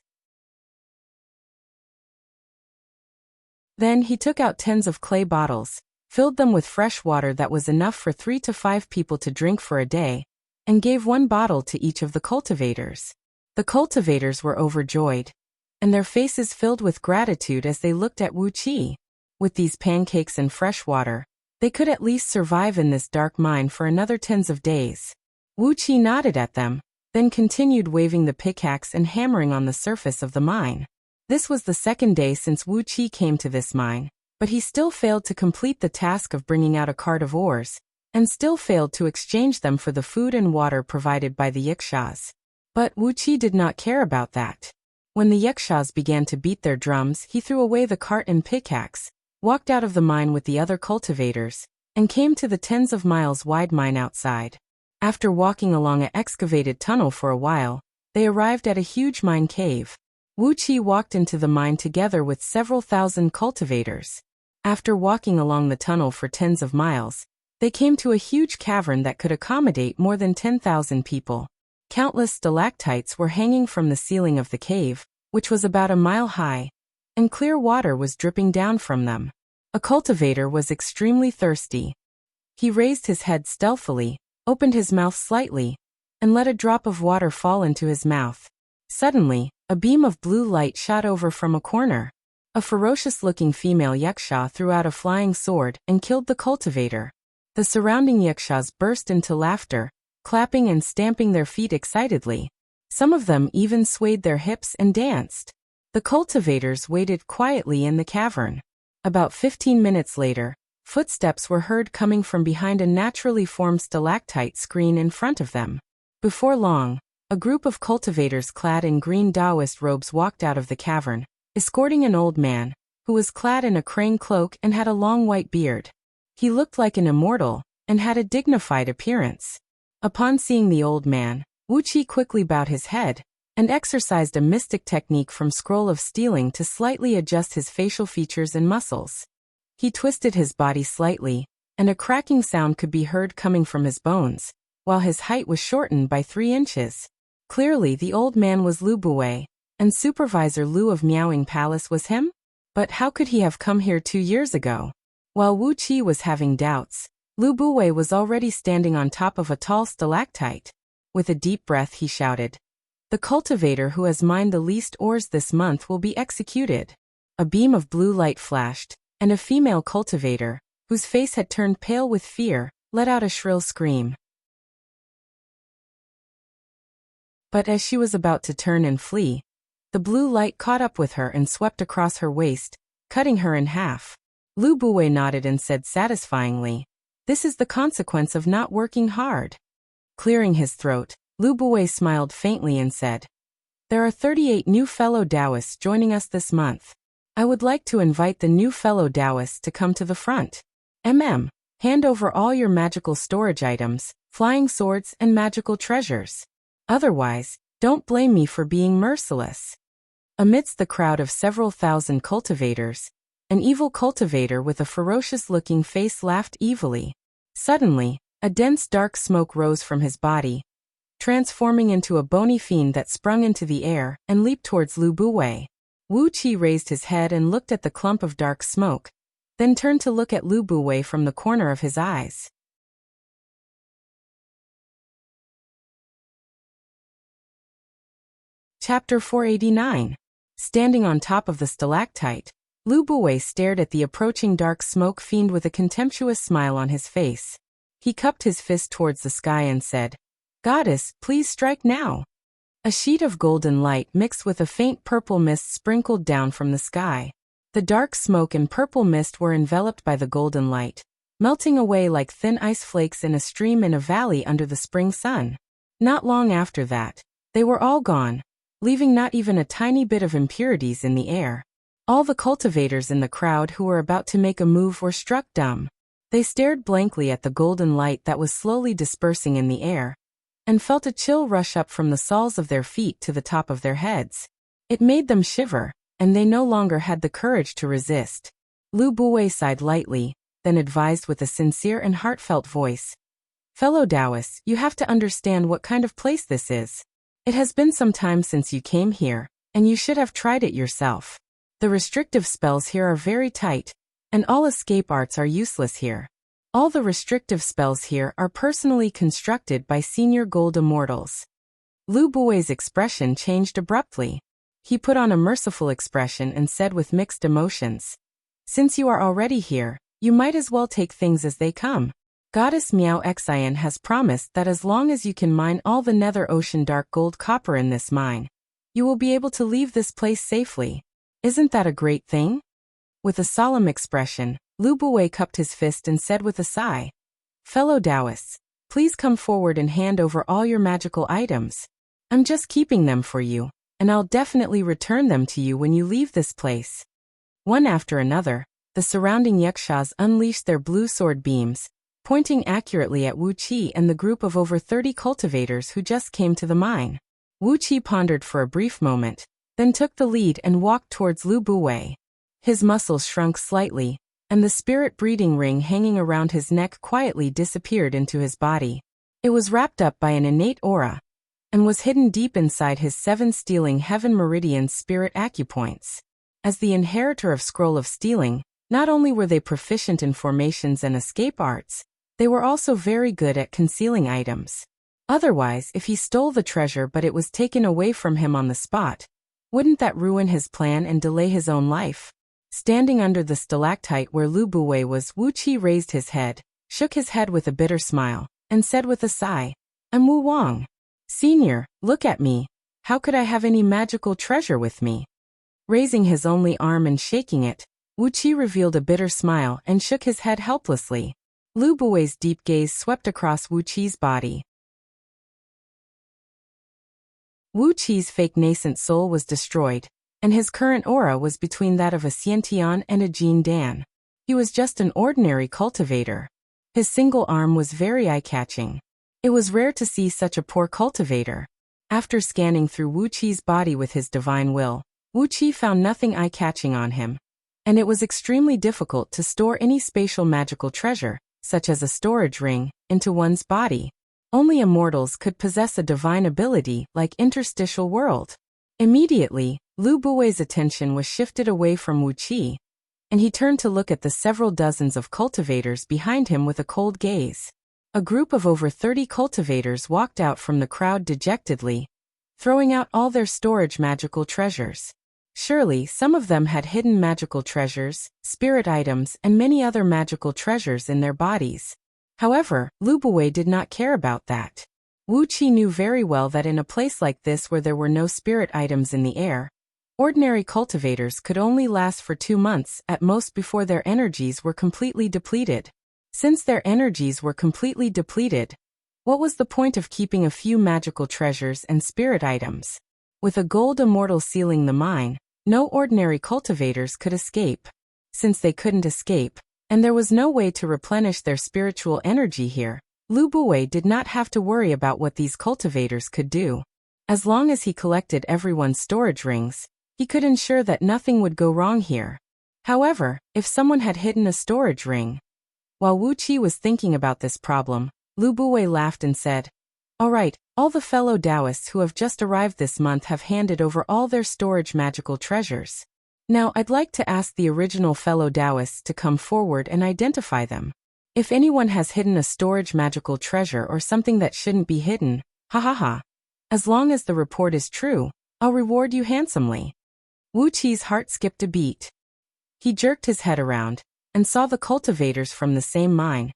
Then he took out tens of clay bottles, filled them with fresh water that was enough for 3 to 5 people to drink for a day, and gave 1 bottle to each of the cultivators. The cultivators were overjoyed, and their faces filled with gratitude as they looked at Wuxia. With these pancakes and fresh water, they could at least survive in this dark mine for another tens of days. Wuxia nodded at them, then continued waving the pickaxe and hammering on the surface of the mine. This was the 2nd day since Wuxia came to this mine, but he still failed to complete the task of bringing out a cart of ores, and still failed to exchange them for the food and water provided by the Yikshaws. But Wuxia did not care about that. When the Yikshaws began to beat their drums, he threw away the cart and pickaxe, walked out of the mine with the other cultivators, and came to the tens of miles wide mine outside. After walking along an excavated tunnel for a while, they arrived at a huge mine cave. Wuxia walked into the mine together with several thousand cultivators. After walking along the tunnel for tens of miles, they came to a huge cavern that could accommodate more than 10,000 people. Countless stalactites were hanging from the ceiling of the cave, which was about a mile high, and clear water was dripping down from them. A cultivator was extremely thirsty. He raised his head stealthily, opened his mouth slightly, and let a drop of water fall into his mouth. Suddenly, a beam of blue light shot over from a corner. A ferocious-looking female Yikshaw threw out a flying sword and killed the cultivator. The surrounding Yikshaws burst into laughter, clapping and stamping their feet excitedly. Some of them even swayed their hips and danced. The cultivators waited quietly in the cavern. About 15 minutes later, footsteps were heard coming from behind a naturally formed stalactite screen in front of them. Before long, a group of cultivators clad in green Taoist robes walked out of the cavern, escorting an old man, who was clad in a crane cloak and had a long white beard. He looked like an immortal, and had a dignified appearance. Upon seeing the old man, Wuxia quickly bowed his head, and exercised a mystic technique from Scroll of Stealing to slightly adjust his facial features and muscles. He twisted his body slightly, and a cracking sound could be heard coming from his bones, while his height was shortened by 3 inches. Clearly the old man was Lu Buwei, and Supervisor Lu of Miaoing Palace was him? But how could he have come here 2 years ago? While Wu Qi was having doubts, Lu Buwei was already standing on top of a tall stalactite. With a deep breath he shouted, "The cultivator who has mined the least ores this month will be executed." A beam of blue light flashed, and a female cultivator, whose face had turned pale with fear, let out a shrill scream. But as she was about to turn and flee, the blue light caught up with her and swept across her waist, cutting her in half. Lu Buwei nodded and said satisfyingly, "This is the consequence of not working hard." Clearing his throat, Lu Buwei smiled faintly and said, "There are 38 new fellow Taoists joining us this month. I would like to invite the new fellow Taoists to come to the front. Hand over all your magical storage items, flying swords and magical treasures. Otherwise, don't blame me for being merciless." Amidst the crowd of several thousand cultivators, an evil cultivator with a ferocious-looking face laughed evilly. Suddenly, a dense dark smoke rose from his body, transforming into a bony fiend that sprung into the air and leaped towards Lu Buwei. Wu Qi raised his head and looked at the clump of dark smoke, then turned to look at Lu Buwei from the corner of his eyes. Chapter 489. Standing on top of the stalactite, Lu Buwei stared at the approaching dark smoke fiend with a contemptuous smile on his face. He cupped his fist towards the sky and said, "Goddess, please strike now." A sheet of golden light mixed with a faint purple mist sprinkled down from the sky. The dark smoke and purple mist were enveloped by the golden light, melting away like thin ice flakes in a stream in a valley under the spring sun. Not long after that, they were all gone, leaving not even a tiny bit of impurities in the air. All the cultivators in the crowd who were about to make a move were struck dumb. They stared blankly at the golden light that was slowly dispersing in the air, and felt a chill rush up from the soles of their feet to the top of their heads. It made them shiver, and they no longer had the courage to resist. Lu Buwei sighed lightly, then advised with a sincere and heartfelt voice, "Fellow Taoists, you have to understand what kind of place this is. It has been some time since you came here, and you should have tried it yourself. The restrictive spells here are very tight, and all escape arts are useless here. All the restrictive spells here are personally constructed by senior gold immortals." Lu Buwei's expression changed abruptly. He put on a merciful expression and said with mixed emotions, "Since you are already here, you might as well take things as they come. Goddess Miao Xian has promised that as long as you can mine all the nether ocean dark gold copper in this mine, you will be able to leave this place safely. Isn't that a great thing?" With a solemn expression, Lu Buwei cupped his fist and said with a sigh, "Fellow Taoists, please come forward and hand over all your magical items. I'm just keeping them for you, and I'll definitely return them to you when you leave this place." One after another, the surrounding yakshas unleashed their blue sword beams, pointing accurately at Wu Qi and the group of over 30 cultivators who just came to the mine. Wu Qi pondered for a brief moment, then took the lead and walked towards Lu Buwei. His muscles shrunk slightly, and the spirit breeding ring hanging around his neck quietly disappeared into his body. It was wrapped up by an innate aura, and was hidden deep inside his 7 stealing heaven meridian spirit acupoints. As the inheritor of Scroll of Stealing, not only were they proficient in formations and escape arts, they were also very good at concealing items. Otherwise, if he stole the treasure but it was taken away from him on the spot, wouldn't that ruin his plan and delay his own life? Standing under the stalactite where Lu Buwei was, Wu Qi raised his head, shook his head with a bitter smile, and said with a sigh, "I'm Wu Wang. Senior, look at me. How could I have any magical treasure with me?" Raising his only arm and shaking it, Wu Qi revealed a bitter smile and shook his head helplessly. Lu Buwei's deep gaze swept across Wu Qi's body. Wu Qi's fake nascent soul was destroyed, and his current aura was between that of a Xiantian and a Jin Dan. He was just an ordinary cultivator. His single arm was very eye-catching. It was rare to see such a poor cultivator. After scanning through Wu Qi's body with his divine will, Wu Qi found nothing eye-catching on him, and it was extremely difficult to store any spatial magical treasure, such as a storage ring, into one's body. Only immortals could possess a divine ability like interstitial world. Immediately, Lu Buwei's attention was shifted away from Wu Qi, and he turned to look at the several dozens of cultivators behind him with a cold gaze. A group of over 30 cultivators walked out from the crowd dejectedly, throwing out all their storage magical treasures. Surely, some of them had hidden magical treasures, spirit items, and many other magical treasures in their bodies. However, Lu Buwei did not care about that. Wu Qi knew very well that in a place like this where there were no spirit items in the air, ordinary cultivators could only last for 2 months at most before their energies were completely depleted. Since their energies were completely depleted, what was the point of keeping a few magical treasures and spirit items? With a gold immortal sealing the mine, no ordinary cultivators could escape. Since they couldn't escape, and there was no way to replenish their spiritual energy here, Lu Buwei did not have to worry about what these cultivators could do. As long as he collected everyone's storage rings, he could ensure that nothing would go wrong here. However, if someone had hidden a storage ring... While Wu Qi was thinking about this problem, Lu Buwei laughed and said, "All right, all the fellow Taoists who have just arrived this month have handed over all their storage magical treasures. Now I'd like to ask the original fellow Taoists to come forward and identify them. If anyone has hidden a storage magical treasure or something that shouldn't be hidden, ha ha ha. As long as the report is true, I'll reward you handsomely." Wu Qi's heart skipped a beat. He jerked his head around, and saw the cultivators from the same mine,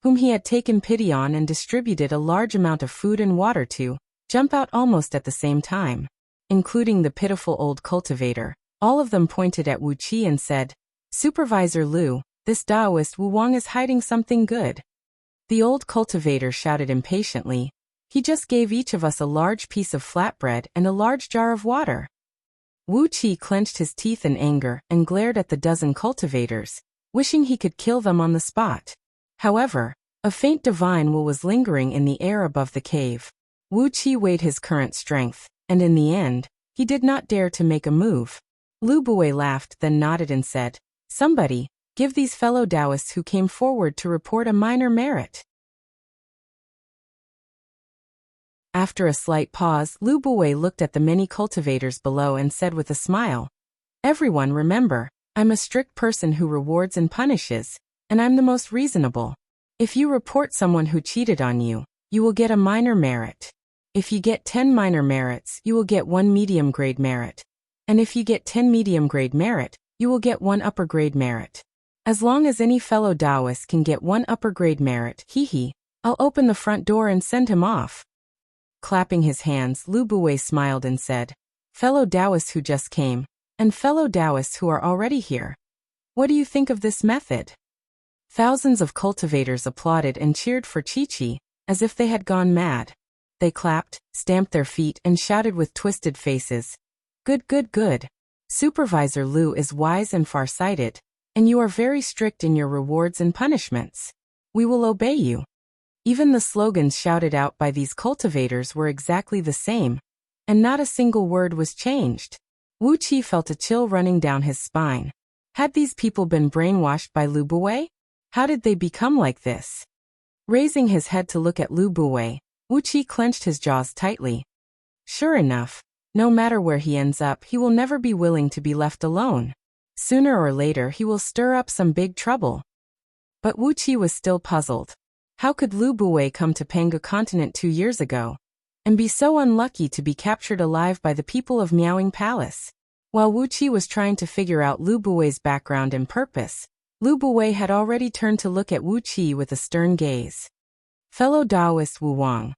whom he had taken pity on and distributed a large amount of food and water to, jump out almost at the same time. Including the pitiful old cultivator, all of them pointed at Wu Qi and said, "Supervisor Lu, this Taoist Wu Wang is hiding something good." The old cultivator shouted impatiently, "He just gave each of us a large piece of flatbread and a large jar of water." Wu Qi clenched his teeth in anger and glared at the dozen cultivators, wishing he could kill them on the spot. However, a faint divine will was lingering in the air above the cave. Wu Qi weighed his current strength, and in the end, he did not dare to make a move. Lu Buwei laughed, then nodded and said, "Somebody, give these fellow Taoists who came forward to report a minor merit." After a slight pause, Lu Buwei looked at the many cultivators below and said with a smile, "Everyone remember, I'm a strict person who rewards and punishes, and I'm the most reasonable. If you report someone who cheated on you, you will get a minor merit. If you get 10 minor merits, you will get 1 medium grade merit. And if you get 10 medium grade merit, you will get 1 upper grade merit. As long as any fellow Taoist can get 1 upper grade merit, I'll open the front door and send him off." Clapping his hands, Lu Buwei smiled and said, "Fellow Taoists who just came, and fellow Taoists who are already here, what do you think of this method?" Thousands of cultivators applauded and cheered for Chi-Chi, as if they had gone mad. They clapped, stamped their feet and shouted with twisted faces, "Good, good, good. Supervisor Lu is wise and far-sighted, and you are very strict in your rewards and punishments. We will obey you." Even the slogans shouted out by these cultivators were exactly the same, and not a single word was changed. Wu Qi felt a chill running down his spine. Had these people been brainwashed by Lu Buwei? How did they become like this? Raising his head to look at Lu Buwei, Wu Qi clenched his jaws tightly. Sure enough, no matter where he ends up, he will never be willing to be left alone. Sooner or later he will stir up some big trouble. But Wu Qi was still puzzled. How could Lu Buwei come to Panga continent 2 years ago, and be so unlucky to be captured alive by the people of Miaoying Palace? While Wu Qi was trying to figure out Lu Buwei's background and purpose, Lu Buwei had already turned to look at Wu Qi with a stern gaze. "Fellow Taoist Wu Wang,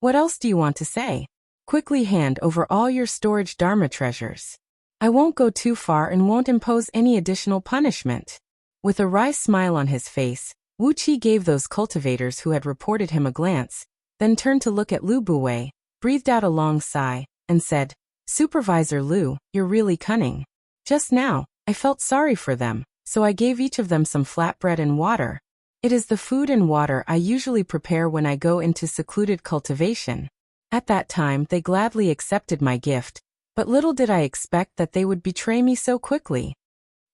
what else do you want to say? Quickly hand over all your storage Dharma treasures. I won't go too far and won't impose any additional punishment." With a wry smile on his face, Wu Qi gave those cultivators who had reported him a glance, then turned to look at Lu Buwei, breathed out a long sigh, and said, "Supervisor Lu, you're really cunning. Just now, I felt sorry for them, so I gave each of them some flatbread and water. It is the food and water I usually prepare when I go into secluded cultivation. At that time they gladly accepted my gift, but little did I expect that they would betray me so quickly.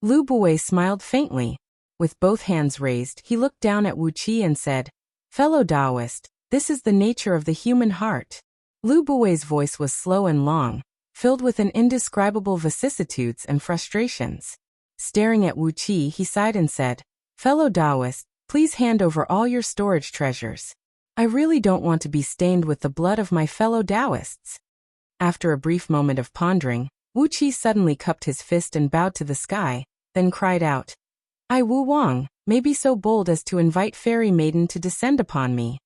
Lu Buwei smiled faintly. With both hands raised, he looked down at Wuxia and said, "Fellow Taoist, this is the nature of the human heart." Lu Buwei's voice was slow and long, filled with an indescribable vicissitudes and frustrations. Staring at Wuxia, he sighed and said, "Fellow Taoist, please hand over all your storage treasures. I really don't want to be stained with the blood of my fellow Taoists." After a brief moment of pondering, Wuxia suddenly cupped his fist and bowed to the sky, then cried out, "I, Wu Wang, may be so bold as to invite Fairy Maiden to descend upon me.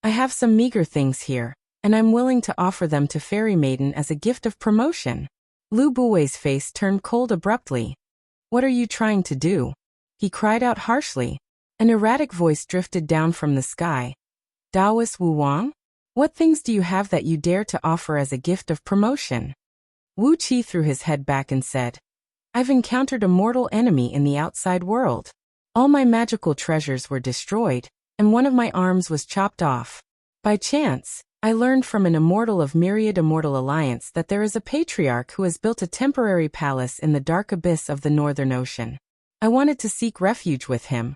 I have some meager things here, and I'm willing to offer them to Fairy Maiden as a gift of promotion." Lu Buwei's face turned cold abruptly. "What are you trying to do?" he cried out harshly. An erratic voice drifted down from the sky. "Taoist Wu Wang? What things do you have that you dare to offer as a gift of promotion?" Wu Qi threw his head back and said, "I've encountered a mortal enemy in the outside world. All my magical treasures were destroyed, and one of my arms was chopped off. By chance, I learned from an immortal of Myriad Immortal Alliance that there is a patriarch who has built a temporary palace in the dark abyss of the Northern Ocean. I wanted to seek refuge with him,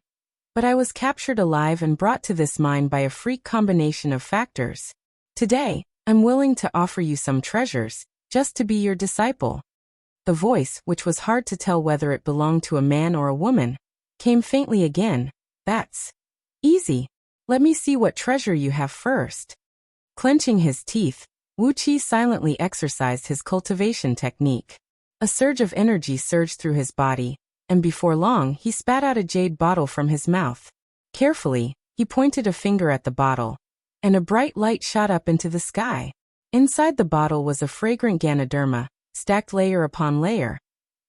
but I was captured alive and brought to this mine by a freak combination of factors. Today, I'm willing to offer you some treasures, just to be your disciple." The voice, which was hard to tell whether it belonged to a man or a woman, came faintly again. "That's easy. Let me see what treasure you have first." Clenching his teeth, Wu Qi silently exercised his cultivation technique. A surge of energy surged through his body, and before long he spat out a jade bottle from his mouth. Carefully, he pointed a finger at the bottle, and a bright light shot up into the sky. Inside the bottle was a fragrant Ganoderma, stacked layer upon layer,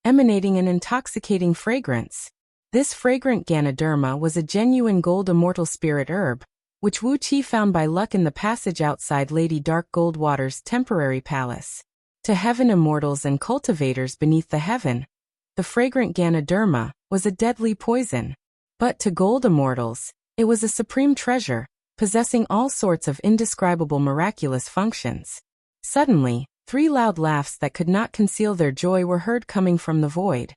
emanating an intoxicating fragrance. This fragrant Ganoderma was a genuine gold immortal spirit herb, which Wu Qi found by luck in the passage outside Lady Dark Goldwater's temporary palace. To heaven immortals and cultivators beneath the heaven, the fragrant Ganoderma was a deadly poison. But to gold immortals, it was a supreme treasure, possessing all sorts of indescribable miraculous functions. Suddenly, 3 loud laughs that could not conceal their joy were heard coming from the void.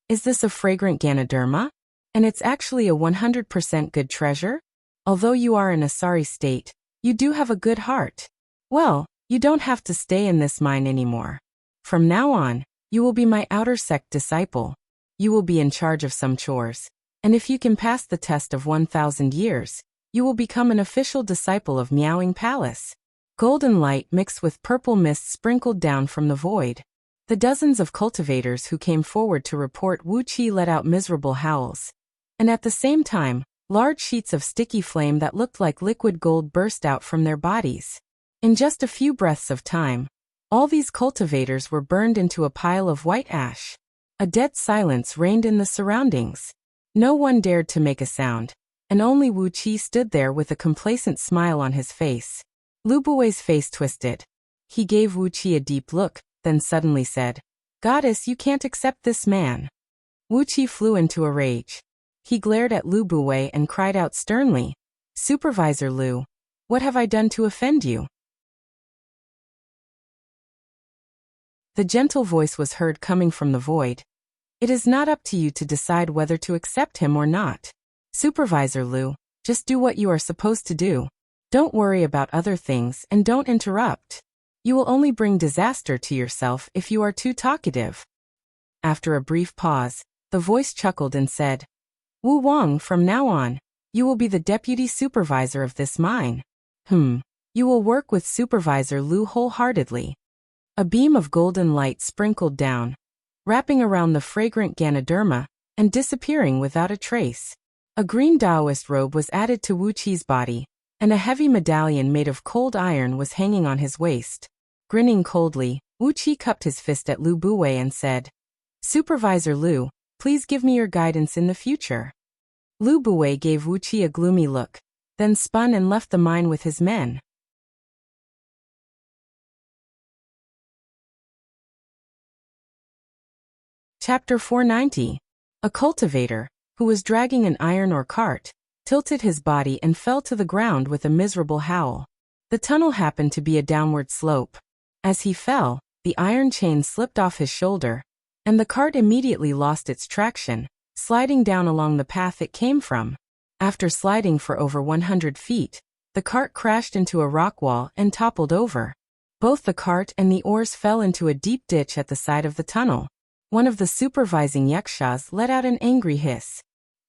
Is this a fragrant Ganoderma? And it's actually a 100% good treasure? Although you are in a sorry state, you do have a good heart. Well, you don't have to stay in this mine anymore. From now on, you will be my outer sect disciple. You will be in charge of some chores, and if you can pass the test of 1,000 years, you will become an official disciple of Meowing Palace." Golden light mixed with purple mist sprinkled down from the void. The dozens of cultivators who came forward to report Wu Qi let out miserable howls, and at the same time, large sheets of sticky flame that looked like liquid gold burst out from their bodies. In just a few breaths of time, all these cultivators were burned into a pile of white ash. A dead silence reigned in the surroundings. No one dared to make a sound, and only Wu Qi stood there with a complacent smile on his face. Lu Buwei's face twisted. He gave Wu Qi a deep look, then suddenly said, "Goddess, you can't accept this man." Wu Qi flew into a rage. He glared at Lu Buwei and cried out sternly, "Supervisor Lu, what have I done to offend you?" The gentle voice was heard coming from the void. "It is not up to you to decide whether to accept him or not. Supervisor Lu, just do what you are supposed to do. Don't worry about other things and don't interrupt. You will only bring disaster to yourself if you are too talkative." After a brief pause, the voice chuckled and said, "Wu Wang, from now on, you will be the deputy supervisor of this mine. You will work with Supervisor Lu wholeheartedly." A beam of golden light sprinkled down, wrapping around the fragrant Ganoderma, and disappearing without a trace. A green Taoist robe was added to Wu Qi's body, and a heavy medallion made of cold iron was hanging on his waist. Grinning coldly, Wu Qi cupped his fist at Lu Buwei and said, "Supervisor Lu, please give me your guidance in the future." Lu Buwei gave Wu Qi a gloomy look, then spun and left the mine with his men. Chapter 490. A cultivator, who was dragging an iron ore cart, tilted his body and fell to the ground with a miserable howl. The tunnel happened to be a downward slope. As he fell, the iron chain slipped off his shoulder, and the cart immediately lost its traction, sliding down along the path it came from. After sliding for over 100 feet, the cart crashed into a rock wall and toppled over. Both the cart and the oars fell into a deep ditch at the side of the tunnel. One of the supervising yakshas let out an angry hiss.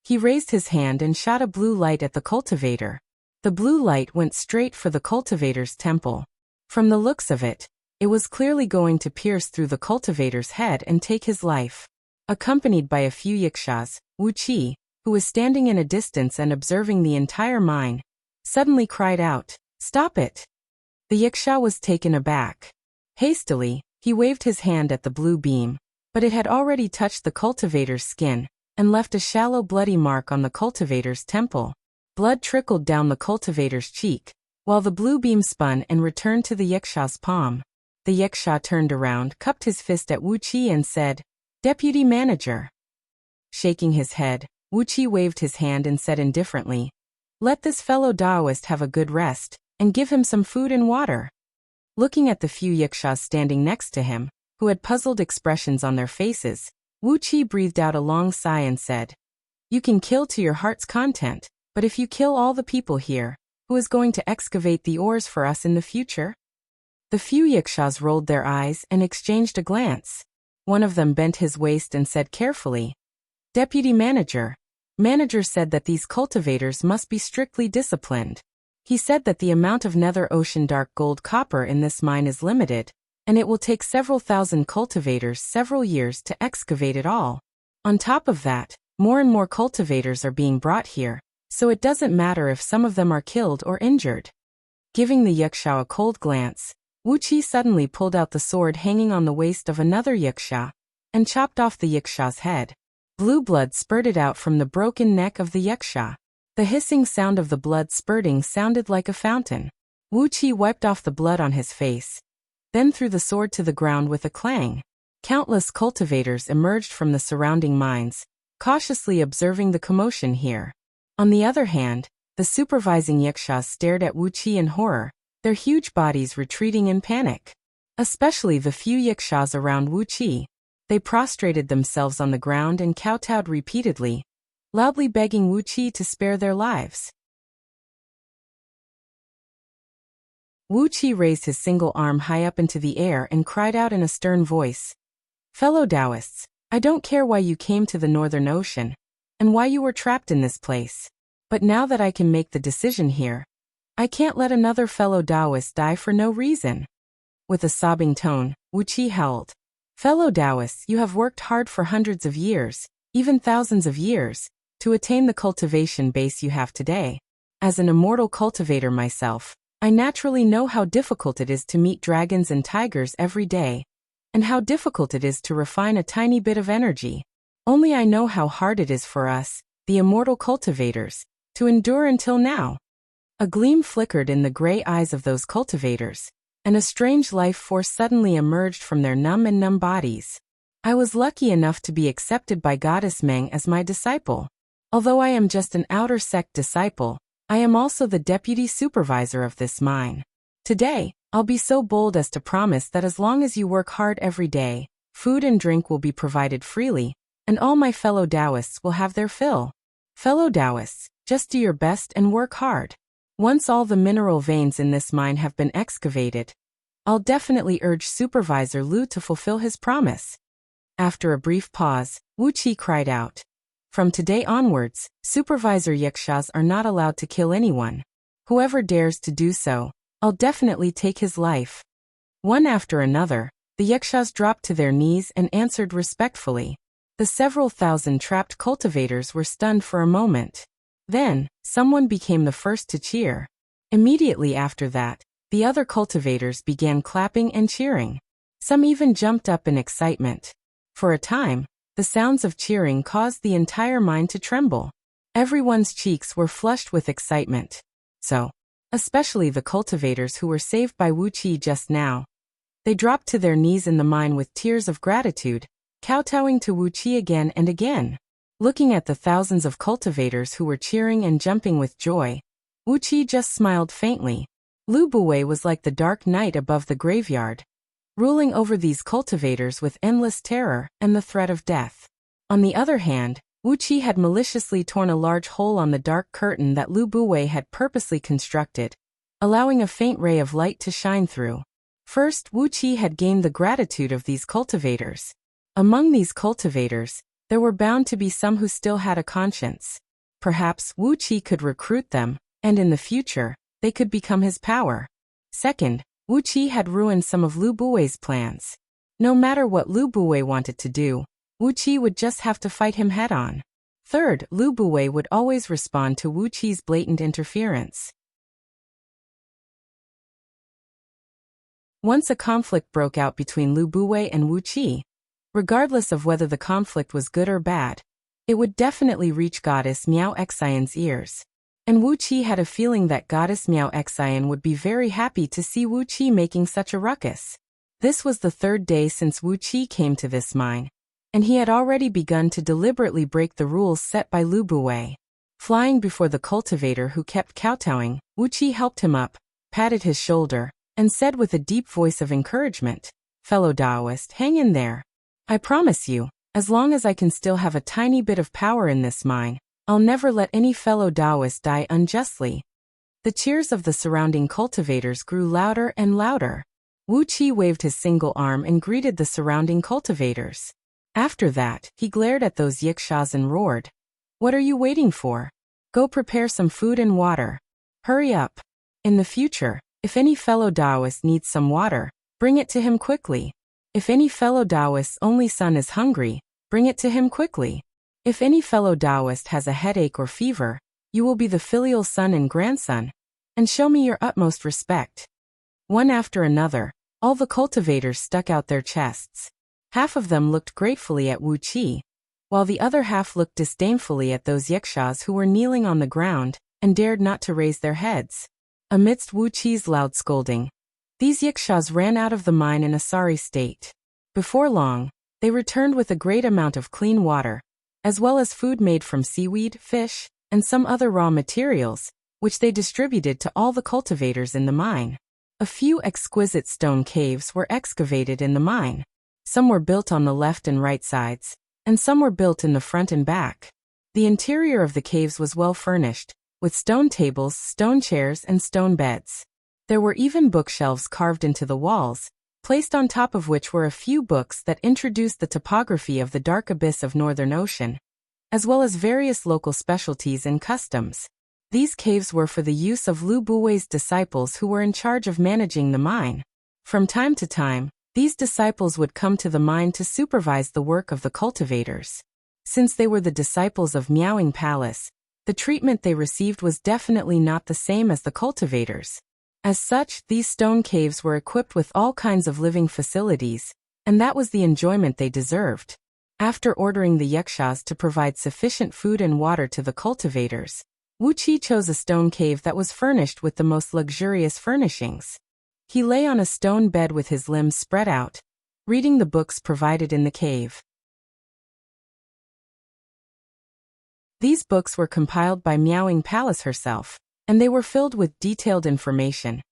He raised his hand and shot a blue light at the cultivator. The blue light went straight for the cultivator's temple. From the looks of it, it was clearly going to pierce through the cultivator's head and take his life. Accompanied by a few yakshas, Wuxia, who was standing in a distance and observing the entire mine, suddenly cried out, "Stop it!" The yaksha was taken aback. Hastily, he waved his hand at the blue beam, but it had already touched the cultivator's skin and left a shallow bloody mark on the cultivator's temple. Blood trickled down the cultivator's cheek, while the blue beam spun and returned to the yaksha's palm. The yaksha turned around, cupped his fist at Wuxia and said, "Deputy manager." Shaking his head, Wuxia waved his hand and said indifferently, "Let this fellow Taoist have a good rest, and give him some food and water." Looking at the few yakshas standing next to him, who had puzzled expressions on their faces, Wuxia breathed out a long sigh and said, "You can kill to your heart's content, but if you kill all the people here, who is going to excavate the ores for us in the future?" The few yakshas rolled their eyes and exchanged a glance. One of them bent his waist and said carefully, "Deputy manager. Manager said that these cultivators must be strictly disciplined. He said that the amount of nether ocean dark gold copper in this mine is limited, and it will take several thousand cultivators several years to excavate it all. On top of that, more and more cultivators are being brought here, so it doesn't matter if some of them are killed or injured." Giving the yaksha a cold glance, Wuxia suddenly pulled out the sword hanging on the waist of another yaksha and chopped off the yaksha's head. Blue blood spurted out from the broken neck of the yaksha. The hissing sound of the blood spurting sounded like a fountain. Wuxia wiped off the blood on his face, then threw the sword to the ground with a clang. Countless cultivators emerged from the surrounding mines, cautiously observing the commotion here. On the other hand, the supervising yakshas stared at Wuxia in horror, their huge bodies retreating in panic. Especially the few yakshas around Wuxia. They prostrated themselves on the ground and kowtowed repeatedly, loudly begging Wuxia to spare their lives. Wuxia raised his single arm high up into the air and cried out in a stern voice, "Fellow Taoists, I don't care why you came to the Northern Ocean, and why you were trapped in this place. But now that I can make the decision here, I can't let another fellow Taoist die for no reason." With a sobbing tone, Wuxia howled, "Fellow Taoists, you have worked hard for hundreds of years, even thousands of years, to attain the cultivation base you have today. As an immortal cultivator myself, I naturally know how difficult it is to meet dragons and tigers every day, and how difficult it is to refine a tiny bit of energy. Only I know how hard it is for us, the immortal cultivators, to endure until now." A gleam flickered in the gray eyes of those cultivators, and a strange life force suddenly emerged from their numb bodies. "I was lucky enough to be accepted by Goddess Meng as my disciple. Although I am just an outer sect disciple, I am also the deputy supervisor of this mine. Today, I'll be so bold as to promise that as long as you work hard every day, food and drink will be provided freely, and all my fellow Taoists will have their fill. Fellow Taoists, just do your best and work hard. Once all the mineral veins in this mine have been excavated, I'll definitely urge Supervisor Lu to fulfill his promise." After a brief pause, Wuxia cried out, "From today onwards, Supervisor yakshas are not allowed to kill anyone. Whoever dares to do so, I'll definitely take his life." One after another, the yakshas dropped to their knees and answered respectfully. The several thousand trapped cultivators were stunned for a moment. Then, someone became the first to cheer. Immediately after that, the other cultivators began clapping and cheering. Some even jumped up in excitement. For a time, the sounds of cheering caused the entire mine to tremble. Everyone's cheeks were flushed with excitement. So, especially the cultivators who were saved by Wuxia just now. They dropped to their knees in the mine with tears of gratitude, kowtowing to Wuxia again and again. Looking at the thousands of cultivators who were cheering and jumping with joy, Wuxia just smiled faintly. Lu Buwei was like the dark night above the graveyard, ruling over these cultivators with endless terror and the threat of death. On the other hand, Wuxia had maliciously torn a large hole on the dark curtain that Lu Buwei had purposely constructed, allowing a faint ray of light to shine through. First, Wuxia had gained the gratitude of these cultivators. Among these cultivators, there were bound to be some who still had a conscience. Perhaps Wuxia could recruit them, and in the future, they could become his power. Second, Wuxia had ruined some of Lu Buwei's plans. No matter what Lu Buwei wanted to do, Wuxia would just have to fight him head-on. Third, Lu Buwei would always respond to Wuqi's blatant interference. Once a conflict broke out between Lu Buwei and Wuxia, regardless of whether the conflict was good or bad, it would definitely reach Goddess Miao Xian's ears. And Wuxia had a feeling that Goddess Miao Xian would be very happy to see Wuxia making such a ruckus. This was the third day since Wuxia came to this mine, and he had already begun to deliberately break the rules set by Lu Buwei. Flying before the cultivator who kept kowtowing, Wuxia helped him up, patted his shoulder, and said with a deep voice of encouragement, "Fellow Taoist, hang in there. I promise you, as long as I can still have a tiny bit of power in this mine, I'll never let any fellow Taoist die unjustly." The cheers of the surrounding cultivators grew louder and louder. Wuxia waved his single arm and greeted the surrounding cultivators. After that, he glared at those yikshaws and roared, "What are you waiting for? Go prepare some food and water. Hurry up. In the future, if any fellow Taoist needs some water, bring it to him quickly. If any fellow Taoist's only son is hungry, bring it to him quickly. If any fellow Taoist has a headache or fever, you will be the filial son and grandson, and show me your utmost respect." One after another, all the cultivators stuck out their chests. Half of them looked gratefully at Wuxia, while the other half looked disdainfully at those yikshaws who were kneeling on the ground and dared not to raise their heads. Amidst Wuqi's loud scolding, these yikshaws ran out of the mine in a sorry state. Before long, they returned with a great amount of clean water, as well as food made from seaweed, fish, and some other raw materials, which they distributed to all the cultivators in the mine. A few exquisite stone caves were excavated in the mine. Some were built on the left and right sides, and some were built in the front and back. The interior of the caves was well furnished, with stone tables, stone chairs, and stone beds. There were even bookshelves carved into the walls, placed on top of which were a few books that introduced the topography of the dark abyss of Northern Ocean, as well as various local specialties and customs. These caves were for the use of Lu Buwei's disciples who were in charge of managing the mine. From time to time, these disciples would come to the mine to supervise the work of the cultivators. Since they were the disciples of Miaoing Palace, the treatment they received was definitely not the same as the cultivators. As such, these stone caves were equipped with all kinds of living facilities, and that was the enjoyment they deserved. After ordering the yikshaws to provide sufficient food and water to the cultivators, Wuxia chose a stone cave that was furnished with the most luxurious furnishings. He lay on a stone bed with his limbs spread out, reading the books provided in the cave. These books were compiled by Miaoing Palace herself, and they were filled with detailed information,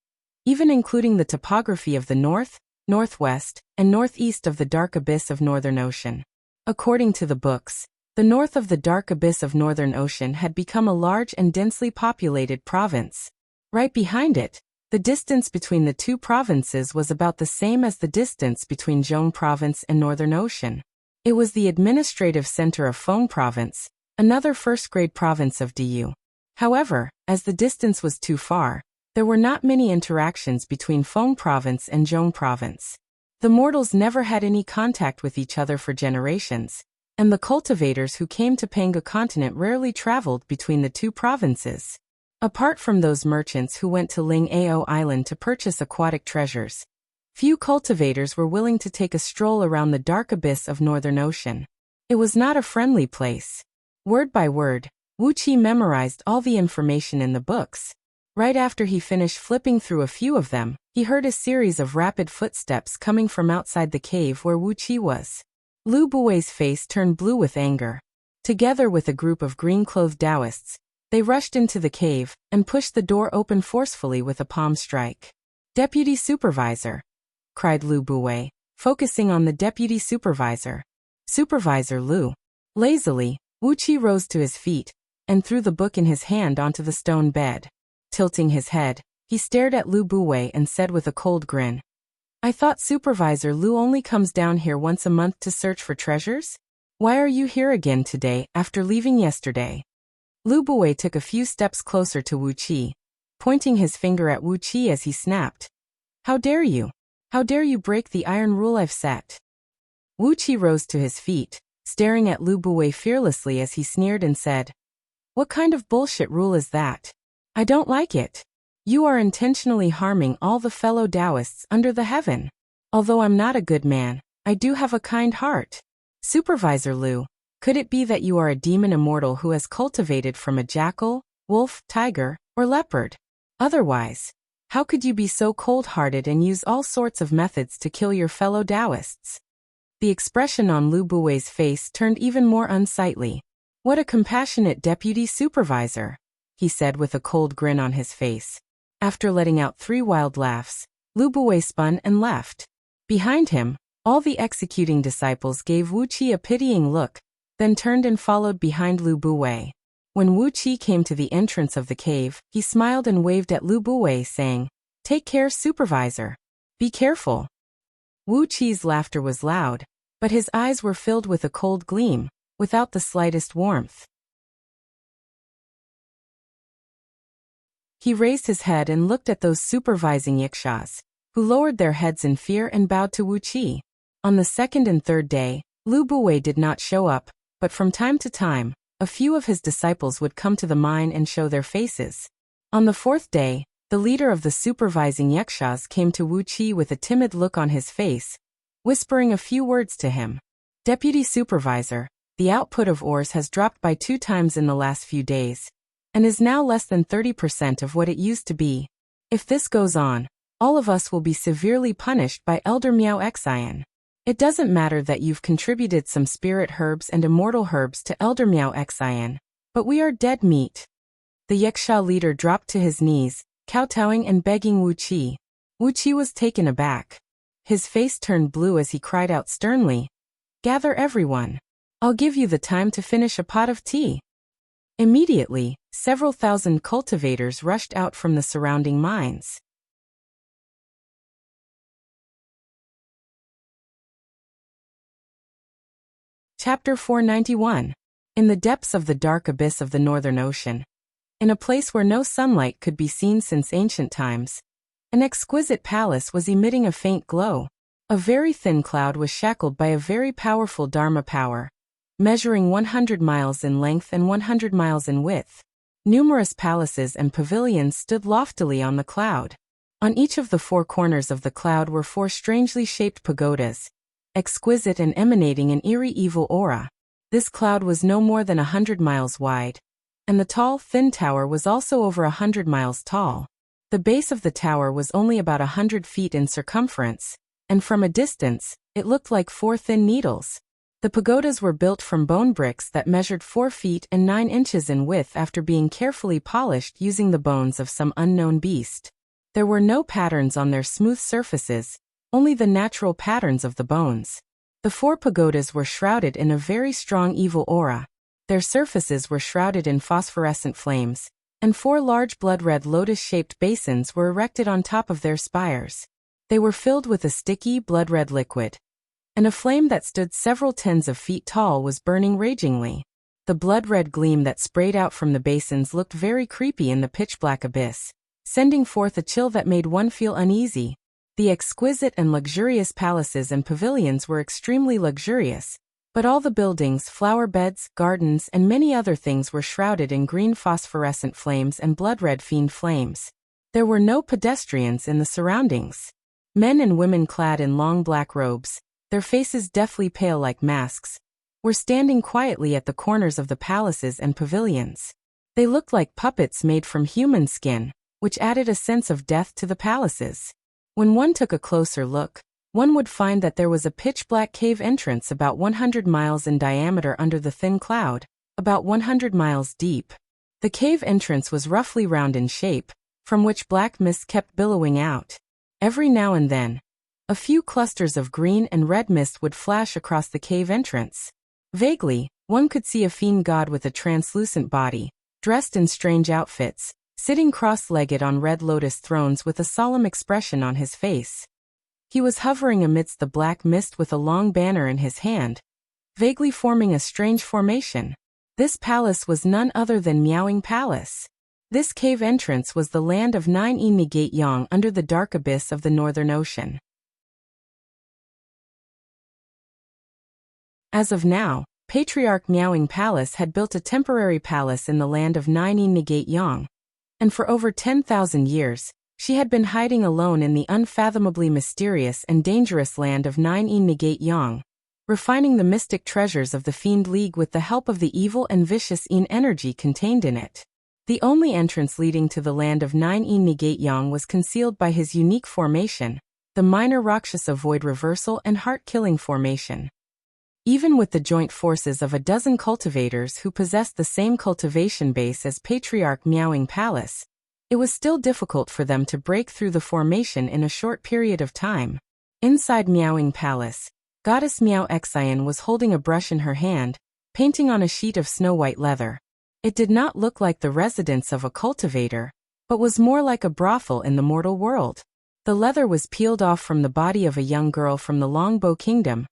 even including the topography of the north, northwest, and northeast of the dark abyss of Northern Ocean. According to the books, the north of the dark abyss of Northern Ocean had become a large and densely populated province. Right behind it, the distance between the two provinces was about the same as the distance between Zhong Province and Northern Ocean. It was the administrative center of Feng Province, another first-grade province of Du. However, as the distance was too far, there were not many interactions between Feng Province and Zhong Province. The mortals never had any contact with each other for generations, and the cultivators who came to Panga continent rarely traveled between the two provinces. Apart from those merchants who went to Ling Ao Island to purchase aquatic treasures, few cultivators were willing to take a stroll around the dark abyss of Northern Ocean. It was not a friendly place. Word by word, Wuxia memorized all the information in the books. Right after he finished flipping through a few of them, he heard a series of rapid footsteps coming from outside the cave where Wuxia was. Lu Buwei's face turned blue with anger. Together with a group of green-clothed Taoists, they rushed into the cave and pushed the door open forcefully with a palm strike. "Deputy Supervisor!" cried Lu Buwei, focusing on the deputy supervisor. "Supervisor Lu." Lazily, Wu Qi rose to his feet and threw the book in his hand onto the stone bed. Tilting his head, he stared at Lu Buwei and said with a cold grin, "I thought Supervisor Lu only comes down here once a month to search for treasures? Why are you here again today after leaving yesterday?" Lu Buwei took a few steps closer to Wu Qi, pointing his finger at Wu Qi as he snapped, "How dare you? How dare you break the iron rule I've set?" Wu Qi rose to his feet, staring at Lu Buwei fearlessly as he sneered and said, "What kind of bullshit rule is that? I don't like it. You are intentionally harming all the fellow Taoists under the heaven. Although I'm not a good man, I do have a kind heart. Supervisor Lu, could it be that you are a demon immortal who has cultivated from a jackal, wolf, tiger, or leopard? Otherwise, how could you be so cold-hearted and use all sorts of methods to kill your fellow Taoists?" The expression on Lu Buwei's face turned even more unsightly. "What a compassionate deputy supervisor," he said with a cold grin on his face. After letting out 3 wild laughs, Lu Buwei spun and left. Behind him, all the executing disciples gave Wu Qi a pitying look, then turned and followed behind Lu Buwei. When Wu Qi came to the entrance of the cave, he smiled and waved at Lu Buwei, saying, "Take care, Supervisor. Be careful." Wu Qi's laughter was loud, but his eyes were filled with a cold gleam, without the slightest warmth. He raised his head and looked at those supervising Yikshaws, who lowered their heads in fear and bowed to Wu Qi. On the 2nd and 3rd day, Lu Buwei did not show up, but from time to time, a few of his disciples would come to the mine and show their faces. On the 4th day, the leader of the supervising Yikshaws came to Wu Qi with a timid look on his face, whispering a few words to him. "Deputy Supervisor, the output of ores has dropped by 2 times in the last few days, and is now less than 30% of what it used to be. If this goes on, all of us will be severely punished by Elder Miao Xian. It doesn't matter that you've contributed some spirit herbs and immortal herbs to Elder Miao Xian, but we are dead meat." The Yiksha leader dropped to his knees, kowtowing and begging Wu Qi. Wu Qi was taken aback. His face turned blue as he cried out sternly, "Gather everyone. I'll give you the time to finish a pot of tea." Immediately, several thousand cultivators rushed out from the surrounding mines. Chapter 491. In the depths of the dark abyss of the Northern Ocean, in a place where no sunlight could be seen since ancient times, an exquisite palace was emitting a faint glow. A very thin cloud was shackled by a very powerful Dharma power, measuring 100 miles in length and 100 miles in width. Numerous palaces and pavilions stood loftily on the cloud. On each of the 4 corners of the cloud were 4 strangely shaped pagodas, exquisite and emanating an eerie evil aura. This cloud was no more than 100 miles wide, and the tall, thin tower was also over 100 miles tall. The base of the tower was only about 100 feet in circumference, and from a distance, it looked like 4 thin needles. The pagodas were built from bone bricks that measured 4 feet and 9 inches in width after being carefully polished using the bones of some unknown beast. There were no patterns on their smooth surfaces, only the natural patterns of the bones. The 4 pagodas were shrouded in a very strong evil aura. Their surfaces were shrouded in phosphorescent flames, and 4 large blood-red lotus-shaped basins were erected on top of their spires. They were filled with a sticky, blood-red liquid, and a flame that stood several tens of feet tall was burning ragingly. The blood-red gleam that sprayed out from the basins looked very creepy in the pitch-black abyss, sending forth a chill that made one feel uneasy. The exquisite and luxurious palaces and pavilions were extremely luxurious, but all the buildings, flower beds, gardens, and many other things were shrouded in green phosphorescent flames and blood-red fiend flames. There were no pedestrians in the surroundings. Men and women clad in long black robes, their faces deathly pale like masks, were standing quietly at the corners of the palaces and pavilions. They looked like puppets made from human skin, which added a sense of death to the palaces. When one took a closer look, one would find that there was a pitch-black cave entrance about 100 miles in diameter under the thin cloud, about 100 miles deep. The cave entrance was roughly round in shape, from which black mist kept billowing out. Every now and then, a few clusters of green and red mist would flash across the cave entrance. Vaguely, one could see a fiend god with a translucent body, dressed in strange outfits, sitting cross-legged on red lotus thrones with a solemn expression on his face. He was hovering amidst the black mist with a long banner in his hand, vaguely forming a strange formation. This palace was none other than Miaoing Palace. This cave entrance was the land of 9E Negate Yang under the dark abyss of the Northern Ocean. As of now, Patriarch Miaoing Palace had built a temporary palace in the land of 9E Negate Yang, and for over 10,000 years, she had been hiding alone in the unfathomably mysterious and dangerous land of 9E Negate Yang, refining the mystic treasures of the Fiend League with the help of the evil and vicious Yin energy contained in it. The only entrance leading to the land of 9E Negate Yang was concealed by his unique formation, the minor Rakshasa Void Reversal and Heart-Killing Formation. Even with the joint forces of a dozen cultivators who possessed the same cultivation base as Patriarch Miaoing Palace, it was still difficult for them to break through the formation in a short period of time. Inside Miaoing Palace, Goddess Miao Xian was holding a brush in her hand, painting on a sheet of snow-white leather. It did not look like the residence of a cultivator, but was more like a brothel in the mortal world. The leather was peeled off from the body of a young girl from the Longbow Kingdom,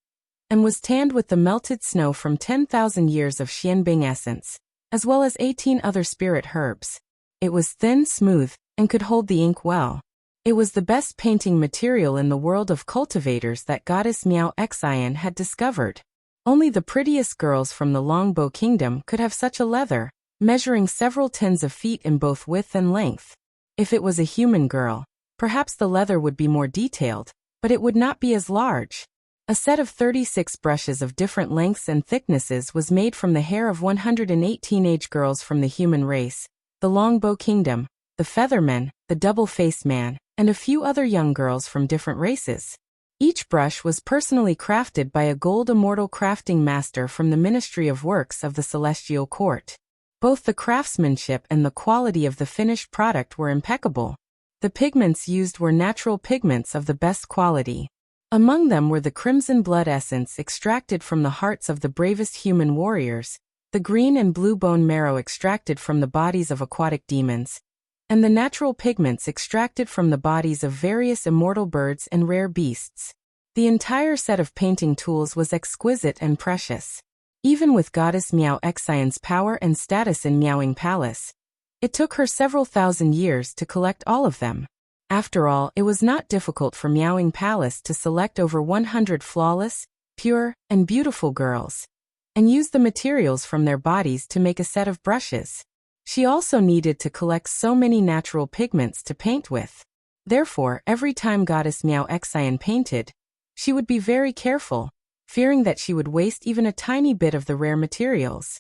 and was tanned with the melted snow from 10,000 years of Xianbing essence, as well as 18 other spirit herbs. It was thin, smooth, and could hold the ink well. It was the best painting material in the world of cultivators that Goddess Miao Xian had discovered. Only the prettiest girls from the Longbow Kingdom could have such a leather, measuring several tens of feet in both width and length. If it was a human girl, perhaps the leather would be more detailed, but it would not be as large. A set of 36 brushes of different lengths and thicknesses was made from the hair of 108 teenage girls from the human race, the Longbow Kingdom, the Feathermen, the Double-Faced Man, and a few other young girls from different races. Each brush was personally crafted by a gold immortal crafting master from the Ministry of Works of the Celestial Court. Both the craftsmanship and the quality of the finished product were impeccable. The pigments used were natural pigments of the best quality. Among them were the crimson blood essence extracted from the hearts of the bravest human warriors, the green and blue bone marrow extracted from the bodies of aquatic demons, and the natural pigments extracted from the bodies of various immortal birds and rare beasts. The entire set of painting tools was exquisite and precious. Even with Goddess Miao Xian's power and status in Miaoing Palace, it took her several thousand years to collect all of them. After all, it was not difficult for Miaoing Palace to select over 100 flawless, pure, and beautiful girls, and use the materials from their bodies to make a set of brushes. She also needed to collect so many natural pigments to paint with. Therefore, every time Goddess Miao Xian painted, she would be very careful, fearing that she would waste even a tiny bit of the rare materials.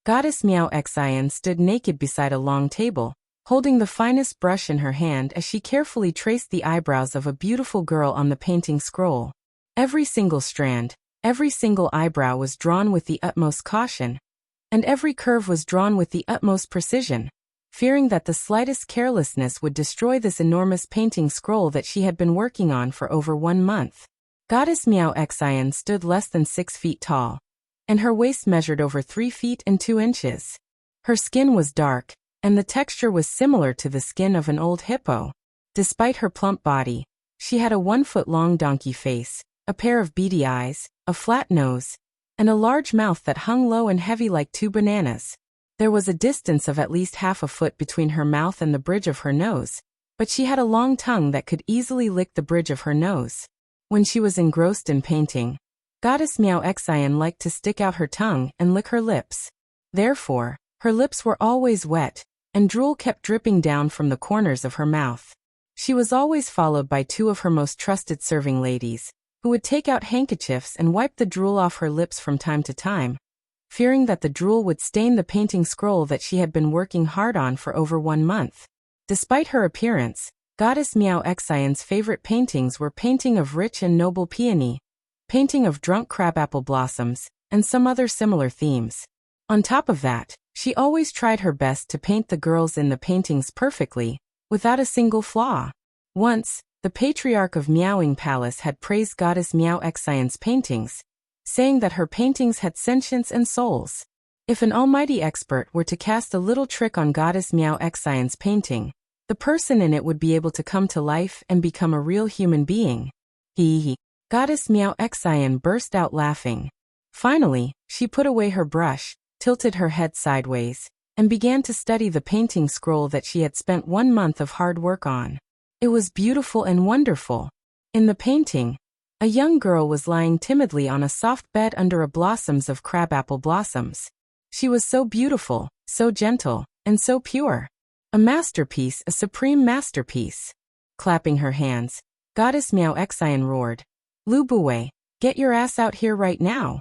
Goddess Miao Xian stood naked beside a long table, holding the finest brush in her hand as she carefully traced the eyebrows of a beautiful girl on the painting scroll. Every single strand, every single eyebrow was drawn with the utmost caution, and every curve was drawn with the utmost precision, fearing that the slightest carelessness would destroy this enormous painting scroll that she had been working on for over 1 month. Goddess Miao Xian stood less than 6 feet tall, and her waist measured over 3 feet and 2 inches. Her skin was dark, and the texture was similar to the skin of an old hippo. Despite her plump body, she had a 1-foot-long donkey face, a pair of beady eyes, a flat nose, and a large mouth that hung low and heavy like 2 bananas. There was a distance of at least half a foot between her mouth and the bridge of her nose, but she had a long tongue that could easily lick the bridge of her nose. When she was engrossed in painting, Goddess Miao Xian liked to stick out her tongue and lick her lips. Therefore, her lips were always wet, and drool kept dripping down from the corners of her mouth. She was always followed by 2 of her most trusted serving ladies, who would take out handkerchiefs and wipe the drool off her lips from time to time, fearing that the drool would stain the painting scroll that she had been working hard on for over 1 month. Despite her appearance, Goddess Miao Xian's favorite paintings were painting of rich and noble peony, painting of drunk crabapple blossoms, and some other similar themes. On top of that, she always tried her best to paint the girls in the paintings perfectly, without a single flaw. Once, the patriarch of Miaoing Palace had praised Goddess Miao Xian's paintings, saying that her paintings had sentience and souls. If an almighty expert were to cast a little trick on Goddess Miao Xian's painting, the person in it would be able to come to life and become a real human being. Hee. Goddess Miao Xian burst out laughing. Finally, she put away her brush, tilted her head sideways, and began to study the painting scroll that she had spent 1 month of hard work on. It was beautiful and wonderful. In the painting, a young girl was lying timidly on a soft bed under a blossoms of crabapple blossoms. She was so beautiful, so gentle, and so pure. A masterpiece, a supreme masterpiece. Clapping her hands, Goddess Miao Xian roared, "Lu Buwei, get your ass out here right now."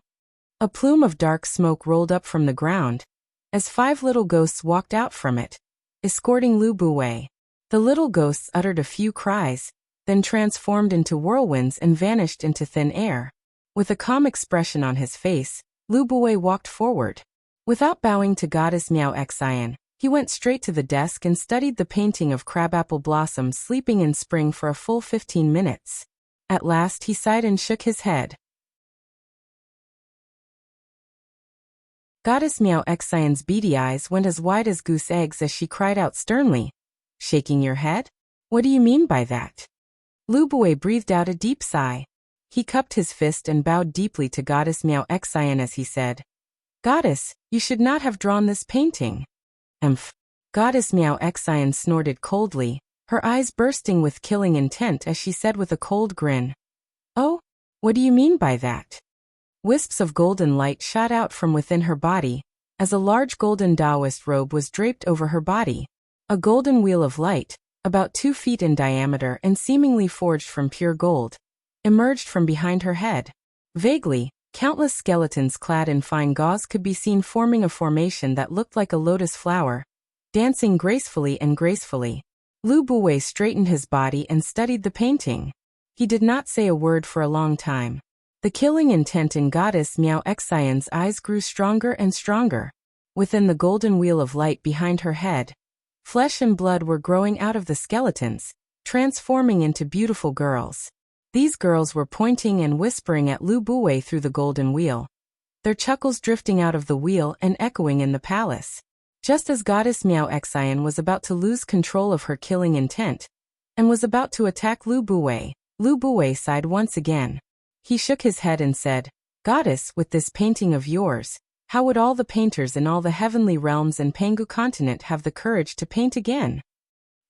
A plume of dark smoke rolled up from the ground, as 5 little ghosts walked out from it, escorting Lu Buwei. The little ghosts uttered a few cries, then transformed into whirlwinds and vanished into thin air. With a calm expression on his face, Lu Buwei walked forward. Without bowing to Goddess Miao Xian, he went straight to the desk and studied the painting of crabapple blossoms sleeping in spring for a full 15 minutes. At last he sighed and shook his head. Goddess Miao Xian's beady eyes went as wide as goose eggs as she cried out sternly, "Shaking your head? What do you mean by that?" Lu Buwei breathed out a deep sigh. He cupped his fist and bowed deeply to Goddess Miao Xian as he said, "Goddess, you should not have drawn this painting." Emph. Goddess Miao Xian snorted coldly, her eyes bursting with killing intent as she said with a cold grin, "Oh? What do you mean by that?" Wisps of golden light shot out from within her body, as a large golden Taoist robe was draped over her body. A golden wheel of light, about 2 feet in diameter and seemingly forged from pure gold, emerged from behind her head. Vaguely, countless skeletons clad in fine gauze could be seen forming a formation that looked like a lotus flower, dancing gracefully and gracefully. Lu Buwei straightened his body and studied the painting. He did not say a word for a long time. The killing intent in Goddess Miao Xian's eyes grew stronger and stronger. Within the golden wheel of light behind her head, flesh and blood were growing out of the skeletons, transforming into beautiful girls. These girls were pointing and whispering at Lu Buwei through the golden wheel, their chuckles drifting out of the wheel and echoing in the palace. Just as Goddess Miao Xian was about to lose control of her killing intent, and was about to attack Lu Buwei sighed once again. He shook his head and said, "Goddess, with this painting of yours, how would all the painters in all the heavenly realms and Pangu continent have the courage to paint again?"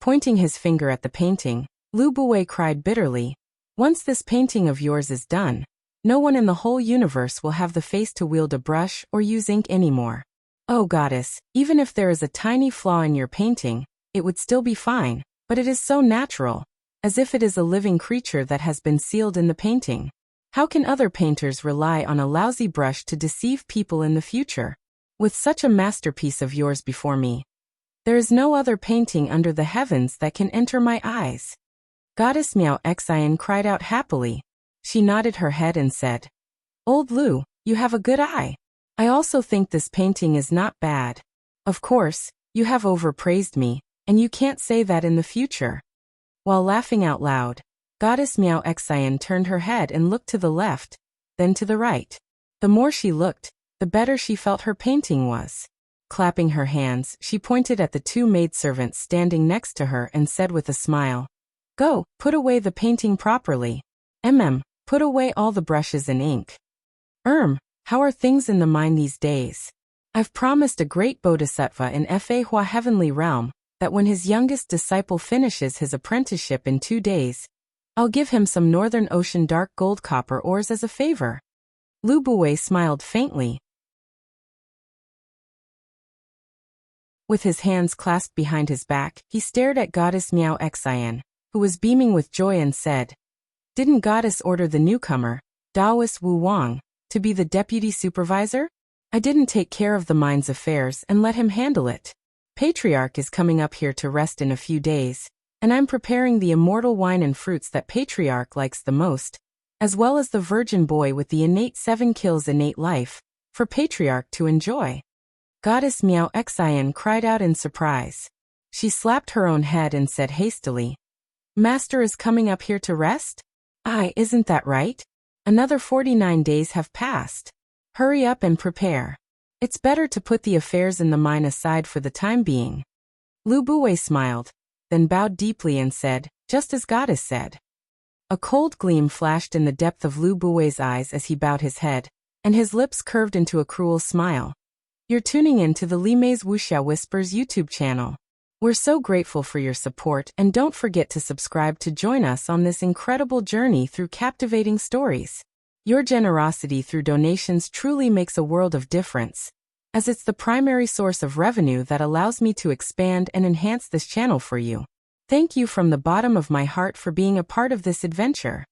Pointing his finger at the painting, Lu Buwei cried bitterly, "Once this painting of yours is done, no one in the whole universe will have the face to wield a brush or use ink anymore. Oh goddess, even if there is a tiny flaw in your painting, it would still be fine, but it is so natural, as if it is a living creature that has been sealed in the painting. How can other painters rely on a lousy brush to deceive people in the future? With such a masterpiece of yours before me, there is no other painting under the heavens that can enter my eyes." Goddess Miao Xian cried out happily. She nodded her head and said, "Old Lu, you have a good eye. I also think this painting is not bad. Of course, you have overpraised me, and you can't say that in the future." While laughing out loud, Goddess Miao Xian turned her head and looked to the left, then to the right. The more she looked, the better she felt her painting was. Clapping her hands, she pointed at the 2 maidservants standing next to her and said with a smile, "Go, put away the painting properly. Put away all the brushes and ink. How are things in the mine these days? I've promised a great bodhisattva in Fa Hua Heavenly Realm that when his youngest disciple finishes his apprenticeship in 2 days, I'll give him some Northern Ocean dark gold copper ores as a favor." Lu Buwei smiled faintly. With his hands clasped behind his back, he stared at Goddess Miao Xian, who was beaming with joy and said, "Didn't Goddess order the newcomer, Taoist Wu Wang, to be the deputy supervisor? I didn't take care of the mine's affairs and let him handle it. Patriarch is coming up here to rest in a few days, and I'm preparing the immortal wine and fruits that Patriarch likes the most, as well as the virgin boy with the innate 7 kills innate life, for Patriarch to enjoy." Goddess Miao Xian cried out in surprise. She slapped her own head and said hastily, "Master is coming up here to rest? Isn't that right? Another 49 days have passed. Hurry up and prepare. It's better to put the affairs in the mine aside for the time being." Lu Buwei smiled, then bowed deeply and said, "Just as Goddess said." A cold gleam flashed in the depth of Lu Buwei's eyes as he bowed his head, and his lips curved into a cruel smile. You're tuning in to the Li Mei's Wuxia Whispers YouTube channel. We're so grateful for your support, and don't forget to subscribe to join us on this incredible journey through captivating stories. Your generosity through donations truly makes a world of difference, as it's the primary source of revenue that allows me to expand and enhance this channel for you. Thank you from the bottom of my heart for being a part of this adventure.